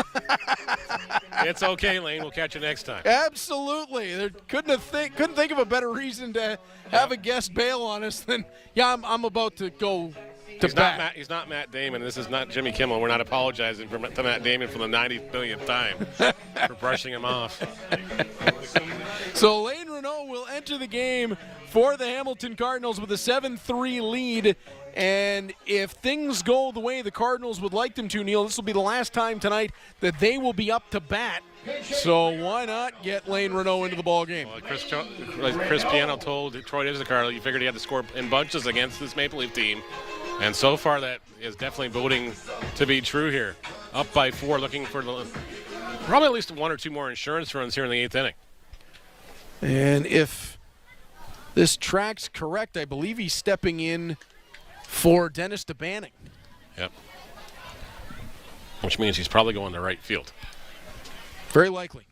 It's okay, Lane. We'll catch you next time. Absolutely. There couldn't think of a better reason to have a guest bail on us than, I'm about to go to bat. He's not Matt Damon. This is not Jimmy Kimmel. We're not apologizing to Matt Damon for the 90th millionth time for brushing him off. So Lane Renault will enter the game for the Hamilton Cardinals with a 7-3 lead. And if things go the way the Cardinals would like them to, Neil, this will be the last time tonight that they will be up to bat. So why not get Lane Renault into the ball game? Well, Chris Piano told Troy Issacar, you figured he had to score in bunches against this Maple Leaf team. And so far that is definitely boding to be true here. Up by 4, looking for the Probably at least one or two more insurance runs here in the 8th inning. And if this track's correct, I believe he's stepping in for Dennis DeBanning. Yep. Which means he's probably going to right field. Very likely.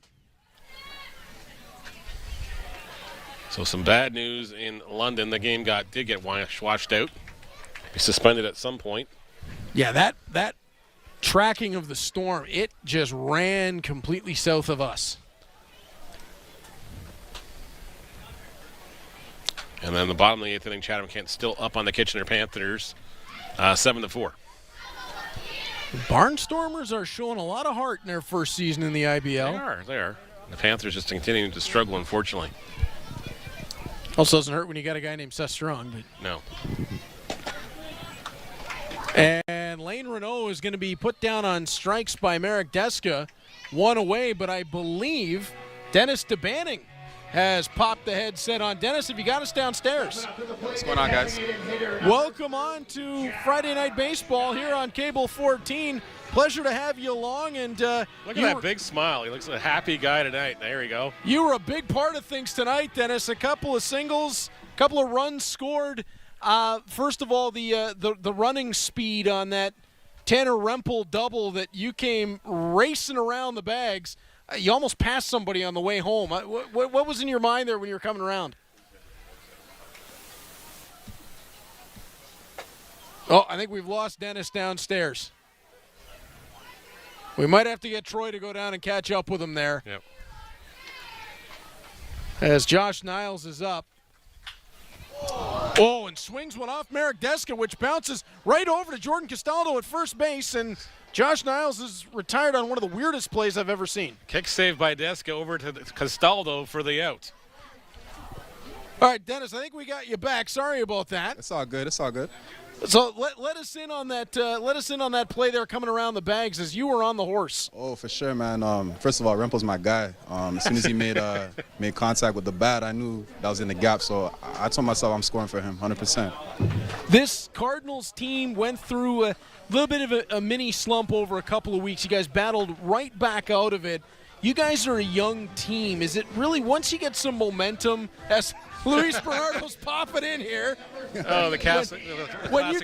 So some bad news in London. The game did get washed out. He's suspended at some point. Yeah, that tracking of the storm, it just ran completely south of us. And then the bottom of the 8th inning, Chatham-Kent still up on the Kitchener Panthers, 7-4. Barnstormers are showing a lot of heart in their first season in the IBL. They are. The Panthers just continuing to struggle, unfortunately. Also doesn't hurt when you got a guy named Seth Strong. But. No. And Lane Renault is going to be put down on strikes by Marek Deska. One away, but I believe Dennis DeBanning has popped the headset on. Dennis, have you got us downstairs? What's going on, guys? Welcome on to Friday Night Baseball here on Cable 14. Pleasure to have you along. And look at that big smile. He looks like a happy guy tonight. There we go. You were a big part of things tonight, Dennis. A couple of singles, a couple of runs scored. First of all, the running speed on that Tanner Rempel double that you came racing around the bags. You almost passed somebody on the way home. What was in your mind there when you were coming around? Oh, I think we've lost Dennis downstairs. We might have to get Troy to go down and catch up with him there. Yep. As Josh Niles is up. Oh, and swings one off Marek Deska, which bounces right over to Jordan Castaldo at first base, and Josh Niles is retired on one of the weirdest plays I've ever seen. Kick save by Deska over to Castaldo for the out. All right, Dennis, I think we got you back. Sorry about that. It's all good. It's all good. So let us in on that. Let us in on that play there coming around the bags as you were on the horse. Oh, for sure, man. First of all, Rempel's my guy. As soon as he made contact with the bat, I knew that was in the gap. So I told myself I'm scoring for him, 100%. This Cardinals team went through a little bit of a mini slump over a couple of weeks. You guys battled right back out of it. You guys are a young team. Is it really, once you get some momentum, as Luis Bernardo's popping in here. Oh, the classic when you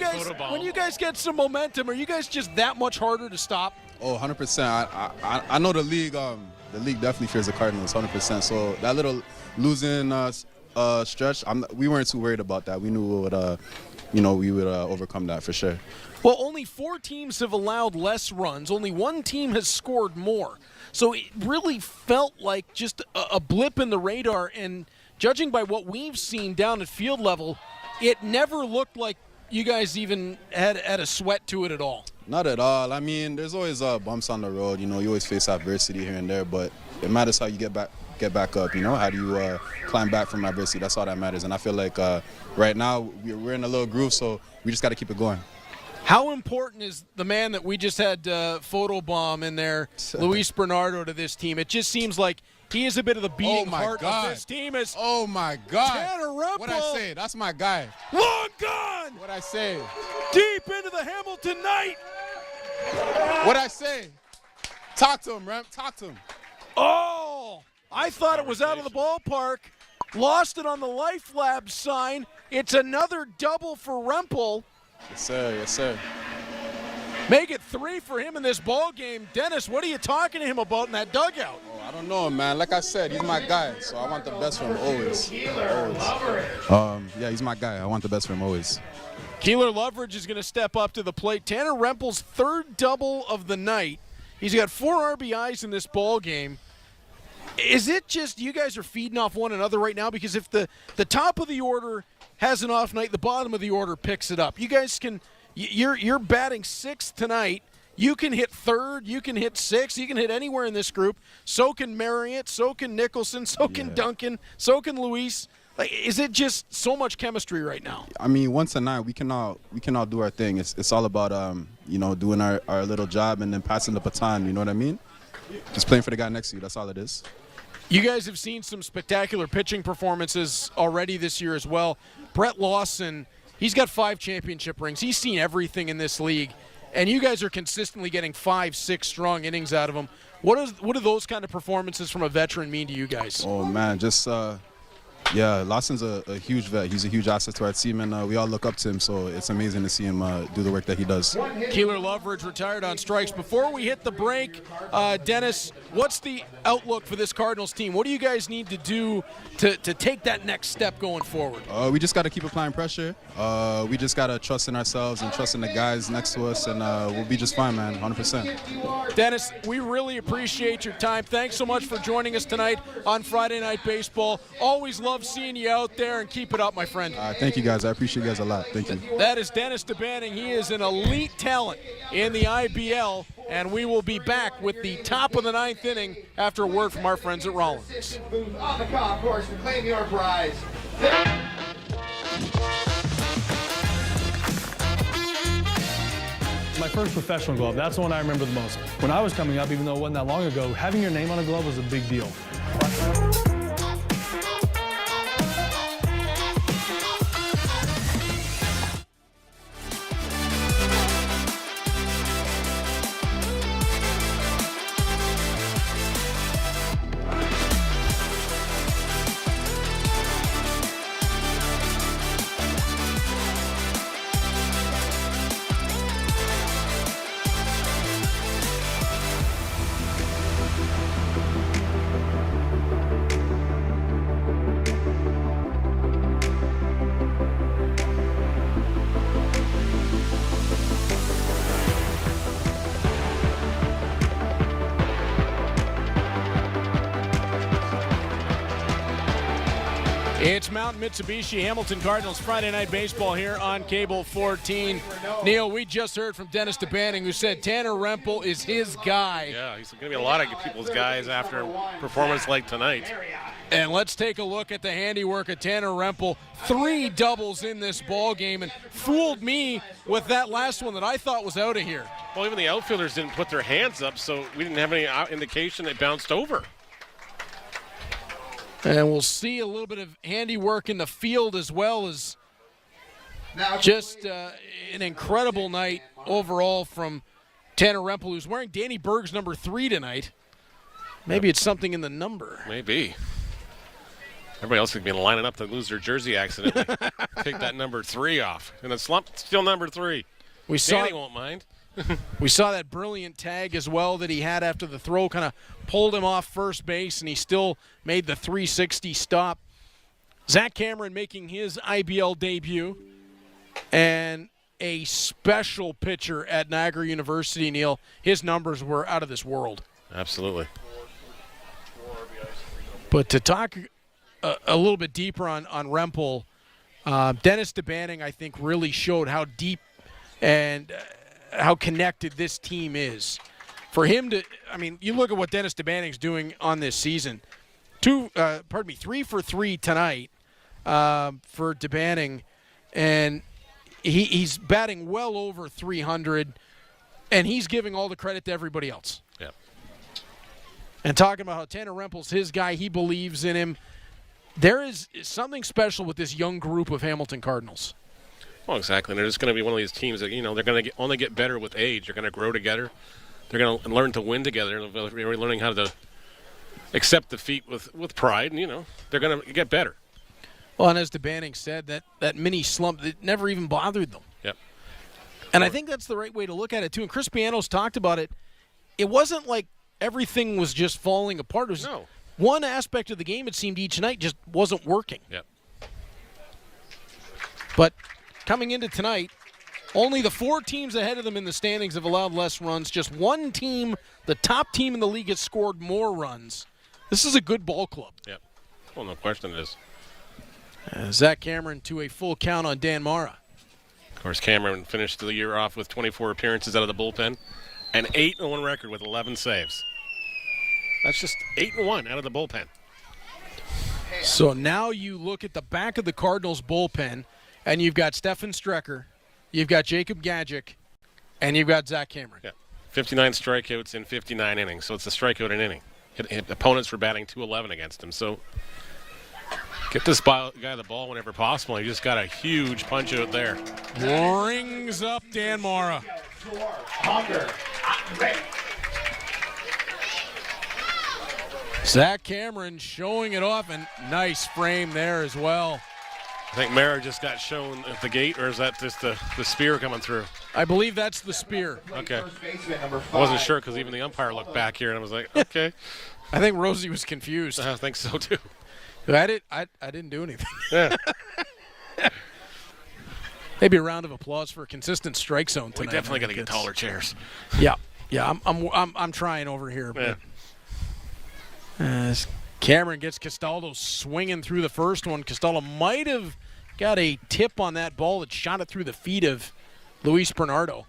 guys get some momentum, are you guys just that much harder to stop? Oh, 100%. I know the league definitely fears the Cardinals, 100%. So that little losing stretch, we weren't too worried about that. We knew we would overcome that for sure. Well, only 4 teams have allowed less runs. Only 1 team has scored more. So it really felt like just a blip in the radar. And judging by what we've seen down at field level, it never looked like you guys even had a sweat to it at all. Not at all. I mean, there's always bumps on the road. You always face adversity here and there, but it matters how you get back up. How do you climb back from adversity? That's all that matters. And I feel like right now we're in a little groove, so we just got to keep it going. How important is the man that we just had photobomb in there, Luis Bernardo, to this team? It just seems like he is a bit of the beating heart of this team. Oh, my God. Tanner Rempel. What I say? That's my guy. Long gone. What I say? Deep into the Hamilton night. What I say? Talk to him, Remp. Talk to him. Oh, I thought it was out of the ballpark. Lost it on the Life Lab sign. It's another double for Rempel. Yes, sir. Yes, sir. Make it 3 for him in this ball game. Dennis, what are you talking to him about in that dugout? Oh, I don't know, man. Like I said, he's my guy, so I want the best for him always. Yeah, he's my guy. I want the best for him always. Keeler Loveridge is going to step up to the plate. Tanner Rempel's 3rd double of the night. He's got 4 RBIs in this ball game. Is it just you guys are feeding off one another right now? Because if the top of the order has an off night, the bottom of the order picks it up. You guys can – you're batting 6th tonight. You can hit 3rd. You can hit 6th. You can hit anywhere in this group. So can Marriott. So can Nicholson. So can Duncan. So can Luis. Like, is it just so much chemistry right now? I mean, once a night, we can all do our thing. It's all about doing our little job and then passing the baton. You know what I mean? Just playing for the guy next to you. That's all it is. You guys have seen some spectacular pitching performances already this year as well. Brett Lawson, he's got 5 championship rings. He's seen everything in this league. And you guys are consistently getting 5, 6 strong innings out of him. What do those kind of performances from a veteran mean to you guys? Oh, man, just Lawson's a huge vet. He's a huge asset to our team, and we all look up to him, so it's amazing to see him do the work that he does. Keeler Loveridge retired on strikes. Before we hit the break, Dennis, what's the outlook for this Cardinals team? What do you guys need to do to take that next step going forward? We just got to keep applying pressure. We just got to trust in ourselves and trust in the guys next to us, and we'll be just fine, man, 100%. Dennis, we really appreciate your time. Thanks so much for joining us tonight on Friday Night Baseball. Always love seeing you out there, and keep it up, my friend. Thank you, guys. I appreciate you guys a lot. Thank you. That is Dennis DeBanning. He is an elite talent in the IBL, and we will be back with the top of the 9th inning after a word from our friends at Rollins. On the golf course to claim your prize. My first professional glove, that's the one I remember the most. When I was coming up, even though it wasn't that long ago, having your name on a glove was a big deal. It's Mountain Mitsubishi Hamilton Cardinals Friday Night Baseball here on Cable 14. Neil, we just heard from Dennis DeBanning, who said Tanner Rempel is his guy. Yeah, he's going to be a lot of people's guys after a performance like tonight. And let's take a look at the handiwork of Tanner Rempel. 3 doubles in this ball game, and fooled me with that last one that I thought was out of here. Well, even the outfielders didn't put their hands up, so we didn't have any indication it bounced over. And we'll see a little bit of handiwork in the field as well as just an incredible night overall from Tanner Rempel, who's wearing Danny Berg's number 3 tonight. Maybe it's something in the number. Maybe. Everybody else could be lining up to lose their jersey accidentally. Take that number 3 off. And it's still number 3. Danny won't mind. We saw that brilliant tag as well that he had after the throw, kind of pulled him off first base, and he still made the 360 stop. Zach Cameron making his IBL debut, and a special pitcher at Niagara University, Neil. His numbers were out of this world. Absolutely. But to talk a little bit deeper on Rempel, Dennis DeBanning, I think, really showed how deep and how connected this team is. For him to, you look at what Dennis DeBanning's doing on this season. 3 for 3 tonight for DeBanning, and he's batting well over 300, and he's giving all the credit to everybody else. Yeah. And talking about how Tanner Rempel's his guy, he believes in him. There is something special with this young group of Hamilton Cardinals. Well, exactly. And they're just going to be one of these teams that, they're going to only get better with age. They're going to grow together. They're going to learn to win together. They're learning how to accept defeat with pride. And, they're going to get better. Well, and as DeBanning said, that mini slump, it never even bothered them. Yep. And I think that's the right way to look at it, too. And Chris Pianos talked about it. It wasn't like everything was just falling apart. It was one aspect of the game, it seemed, each night just wasn't working. Yep. But coming into tonight, only the 4 teams ahead of them in the standings have allowed less runs. Just one team, the top team in the league, has scored more runs. This is a good ball club. Yep. Well, no question it is. Zach Cameron to a full count on Dan Mara. Of course, Cameron finished the year off with 24 appearances out of the bullpen, an 8-1 record with 11 saves. That's just 8-1 out of the bullpen. So now you look at the back of the Cardinals bullpen, and you've got Stefan Strecker, you've got Jacob Gadjic, and you've got Zach Cameron. Yeah. 59 strikeouts in 59 innings, so it's a strikeout an inning. Opponents were batting .211 against him, so get this guy the ball whenever possible. He just got a huge punch out there. Rings up Dan Mara. Zach Cameron showing it off, and nice frame there as well. I think Mara just got shown at the gate, or is that just the spear coming through? I believe that's the spear. Okay. I wasn't sure because even the umpire looked back here, and I was like, okay. I think Rosie was confused. I think so, too. I didn't do anything. Yeah. Maybe a round of applause for a consistent strike zone tonight. We definitely got to get taller chairs. Yeah. I'm trying over here. Yeah. As Cameron gets Castaldo swinging through the first one. Castaldo might have got a tip on that ball that shot it through the feet of Luis Bernardo.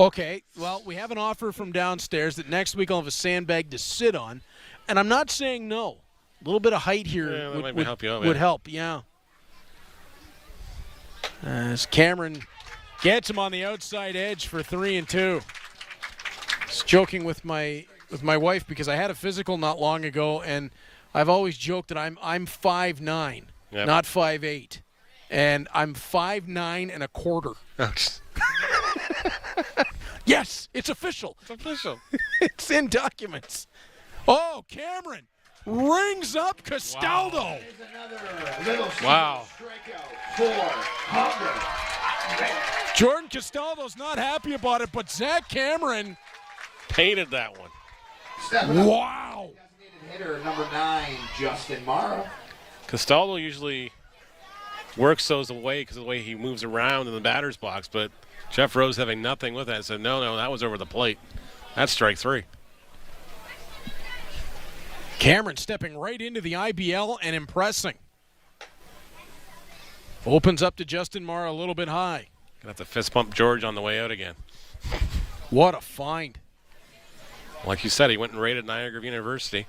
Okay, well, we have an offer from downstairs that next week I'll have a sandbag to sit on, and I'm not saying no. A little bit of height here would help you out, would help, yeah. As Cameron gets him on the outside edge for 3-2. Just joking with my wife because I had a physical not long ago, and I've always joked that I'm 5'9", not 5'8", and I'm 5'9 and a quarter. Yes, it's official. It's official. It's in documents. Oh, Cameron rings up Castaldo. Wow. Jordan Castaldo's not happy about it, but Zach Cameron painted that one. Wow. Hitter number 9, Justin Morrow. Castaldo usually works those away because of the way he moves around in the batter's box, but Jeff Rose having nothing with that said, no, that was over the plate. That's strike 3. Cameron stepping right into the IBL and impressing. Opens up to Justin Morrow a little bit high. Gonna have to fist pump George on the way out again. What a find. Like you said, he went and raided Niagara University.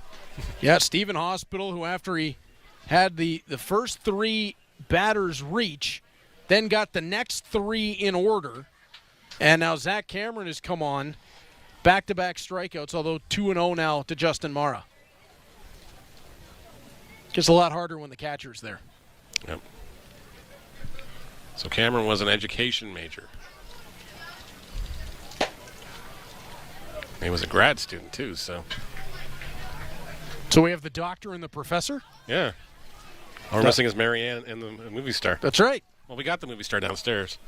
Yeah, Stephen Hospital, who after he had the first 3 batters reach, then got the next 3 in order, and now Zach Cameron has come on, back-to-back strikeouts, although 2-0 now to Justin Morrow. Just a lot harder when the catcher's there. Yep. So Cameron was an education major. He was a grad student, too, so. So we have the doctor and the professor? Yeah. All we're missing is Marianne and the movie star. That's right. Well, we got the movie star downstairs.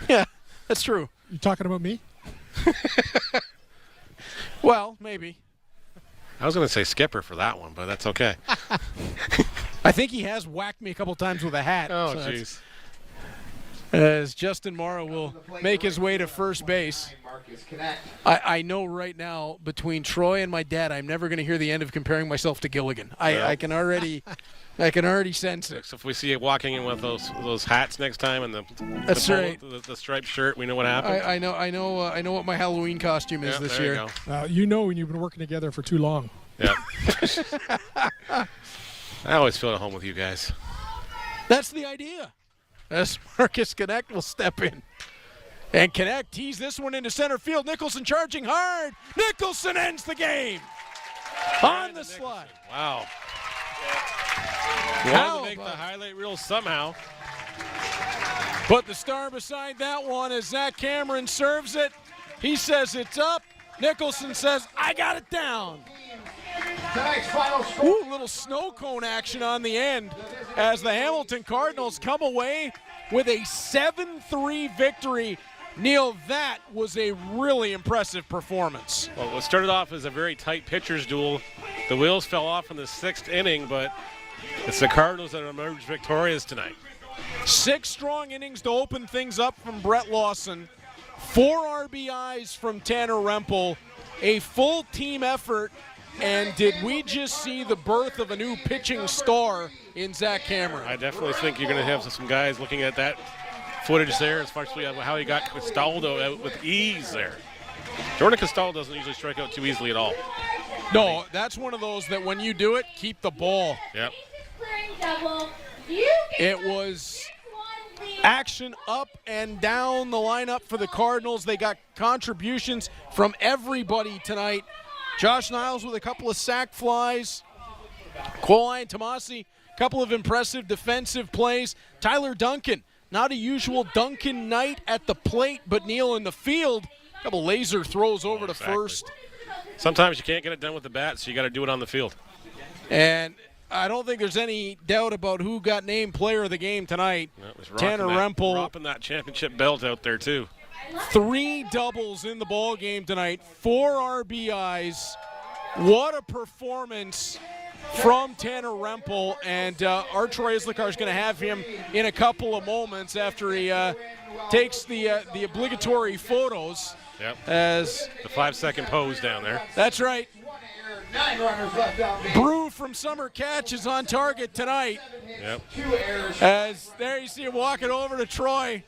Yeah, that's true. You talking about me? Well, maybe. I was going to say Skipper for that one, but that's okay. I think he has whacked me a couple times with a hat. Oh, jeez. As Justin Morrow will make his way to first base. I know right now, between Troy and my dad, I'm never going to hear the end of comparing myself to Gilligan. I can already sense it. So if we see you walking in with those hats next time and the striped shirt, we know what happened. I know what my Halloween costume is this year. You know when you've been working together for too long. Yeah. I always feel at home with you guys. That's the idea. As Marcus Connect will step in. And Connect tees this one into center field. Nicholson charging hard. Nicholson ends the game. On the slide. Wow. You wanted to make the highlight reel somehow. But the star beside that one is Zach Cameron serves it. He says it's up. Nicholson says, I got it down. Tonight's final score. Ooh, little snow cone action on the end as the Hamilton Cardinals come away with a 7-3 victory. Neil, that was a really impressive performance. Well, it started off as a very tight pitcher's duel. The wheels fell off in the 6th inning, but it's the Cardinals that emerged victorious tonight. 6 strong innings to open things up from Brett Lawson. 4 RBIs from Tanner Rempel. A full team effort. And did we just see the birth of a new pitching star in Zach Cameron? I definitely think you're going to have some guys looking at that footage there, especially how he got Castaldo out with ease there. Jordan Castaldo doesn't usually strike out too easily at all. No, that's one of those that when you do it, keep the ball. Yep. It was action up and down the lineup for the Cardinals. They got contributions from everybody tonight. Josh Niles with a couple of sac flies. Quolai and Tomasi, a couple of impressive defensive plays. Tyler Duncan Not a usual Duncan night at the plate, but Neil in the field. A couple laser throws over to first. Sometimes you can't get it done with the bat, so you got to do it on the field. And I don't think there's any doubt about who got named player of the game tonight. That was Tanner Rempel. Dropping that championship belt out there, too. 3 doubles in the ball game tonight, 4 RBIs. What a performance from Tanner Rempel, and our Troy Islikar is going to have him in a couple of moments after he takes the obligatory photos. Yep. As the 5-second pose down there. That's right. 9 runners left out. Brew from Summer Catch is on target tonight. Yep. As there you see him walking over to Troy.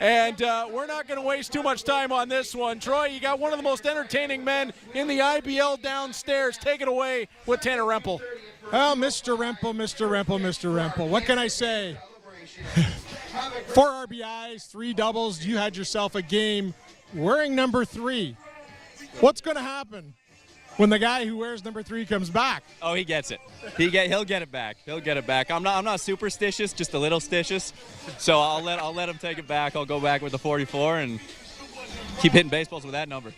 And we're not going to waste too much time on this one. Troy, you got one of the most entertaining men in the IBL downstairs. Take it away with Tanner Rempel. Well, Mr. Rempel. What can I say? 4 RBIs, 3 doubles. You had yourself a game wearing number 3. What's going to happen when the guy who wears number 3 comes back? Oh, he gets it. He'll get it back. He'll get it back. I'm not superstitious, just a little stitious. So I'll let him take it back. I'll go back with the 44 and keep hitting baseballs with that number.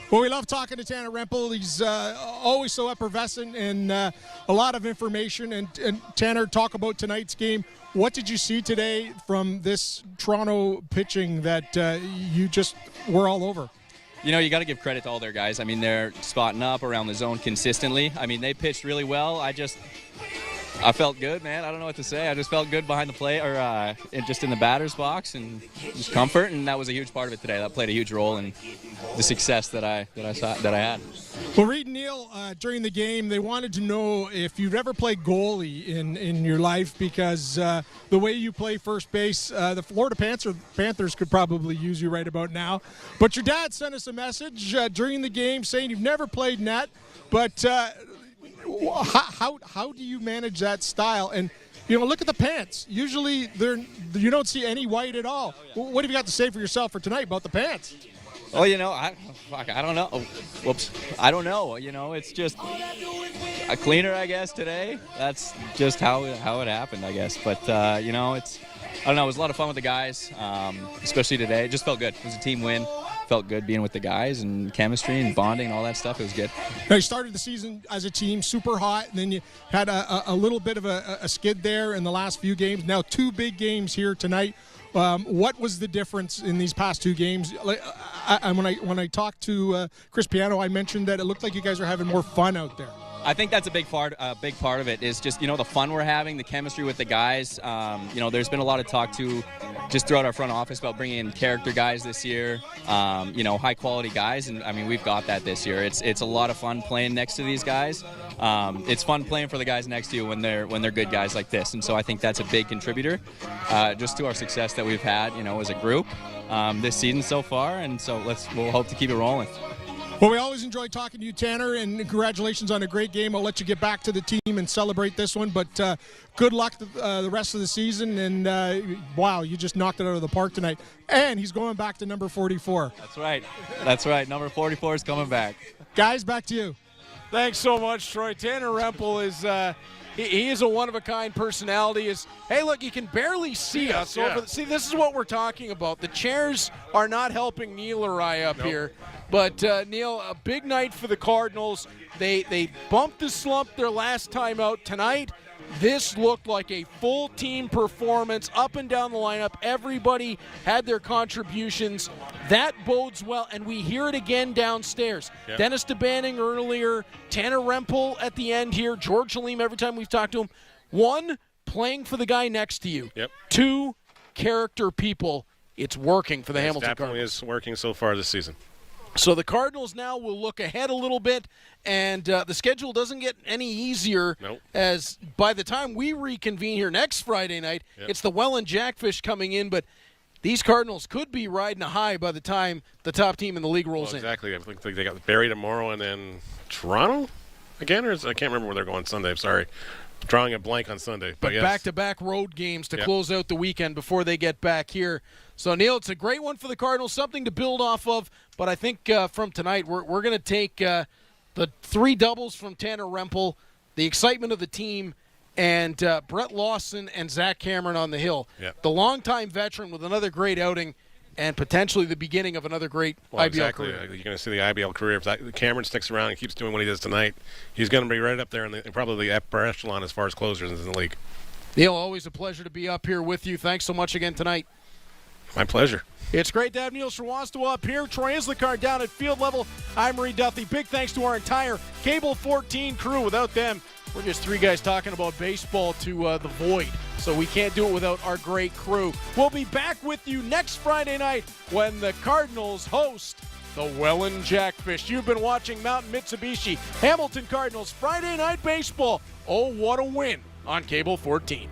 Well, we love talking to Tanner Rempel. He's always so effervescent and a lot of information. And Tanner, talk about tonight's game. What did you see today from this Toronto pitching that you just were all over? You know, you got to give credit to all their guys. I mean, they're spotting up around the zone consistently. I mean, they pitched really well. I felt good, man. I don't know what to say. I just felt good behind the plate, or just in the batter's box, and just comfort. And that was a huge part of it today. That played a huge role in the success that I had. Well, Reed and Neil, during the game, they wanted to know if you've ever played goalie in your life, because the way you play first base, the Florida Panthers could probably use you right about now. But your dad sent us a message during the game saying you've never played net, but how do you manage that style? And look at the pants. Usually you don't see any white at all. What have you got to say for yourself for tonight about the pants? Well, I don't know. Whoops. I don't know. It's just a cleaner, I guess, today. That's just how it happened, I guess. But, I don't know. It was a lot of fun with the guys, especially today. It just felt good. It was a team win. Felt good being with the guys and chemistry and bonding and all that stuff. It was good. Now, you started the season as a team super hot, and then you had a little bit of a skid there in the last few games. Now 2 big games here tonight. What was the difference in these past 2 games? When I talked to Chris Piano, I mentioned that it looked like you guys are having more fun out there. I think that's a big part of it is just, the fun we're having, the chemistry with the guys. There's been a lot of talk just throughout our front office about bringing in character guys this year, high quality guys. And I mean, we've got that this year. It's a lot of fun playing next to these guys. It's fun playing for the guys next to you when they're good guys like this. And so I think that's a big contributor just to our success that we've had, as a group this season so far. And so we'll hope to keep it rolling. Well, we always enjoy talking to you, Tanner, and congratulations on a great game. I'll let you get back to the team and celebrate this one, but good luck the rest of the season. And, wow, you just knocked it out of the park tonight. And he's going back to number 44. That's right. Number 44 is coming back. Guys, back to you. Thanks so much, Troy. Tanner Rempel is he is a one-of-a-kind personality. Hey, look, you can barely see us. See, this is what we're talking about. The chairs are not helping Neil or I up here. But, Neil, a big night for the Cardinals. They bumped the slump their last time out tonight. This looked like a full team performance up and down the lineup. Everybody had their contributions. That bodes well, and we hear it again downstairs. Yep. Dennis DeBanning earlier, Tanner Rempel at the end here, George Halim every time we've talked to him. 1, playing for the guy next to you. Yep. 2, character people. It's working for the Hamilton Cardinals. It definitely is working so far this season. So the Cardinals now will look ahead a little bit, and the schedule doesn't get any easier. Nope. As by the time we reconvene here next Friday night, It's the Welland Jackfish coming in, but these Cardinals could be riding a high by the time the top team in the league rolls in. Exactly. I think they got Barrie tomorrow and then Toronto again, I can't remember where they're going Sunday. I'm sorry. Drawing a blank on Sunday. But yes. Back-to-back road games to close out the weekend before they get back here. So, Neil, it's a great one for the Cardinals, something to build off of. But I think from tonight we're going to take the 3 doubles from Tanner Rempel, the excitement of the team, and Brett Lawson and Zach Cameron on the hill. Yep. The longtime veteran with another great outing and potentially the beginning of another great IBL career. You're going to see the IBL career. If Cameron sticks around and keeps doing what he does tonight, he's going to be right up there in probably the upper echelon as far as closers in the league. Neil, always a pleasure to be up here with you. Thanks so much again tonight. My pleasure. It's great to have Neil Srivastava up here. Troy Islikar down at field level. I'm Marie Duthie. Big thanks to our entire Cable 14 crew. Without them, we're just three guys talking about baseball to the void. So we can't do it without our great crew. We'll be back with you next Friday night when the Cardinals host the Welland Jackfish. You've been watching Mountain Mitsubishi Hamilton Cardinals Friday Night Baseball. Oh, what a win on Cable 14.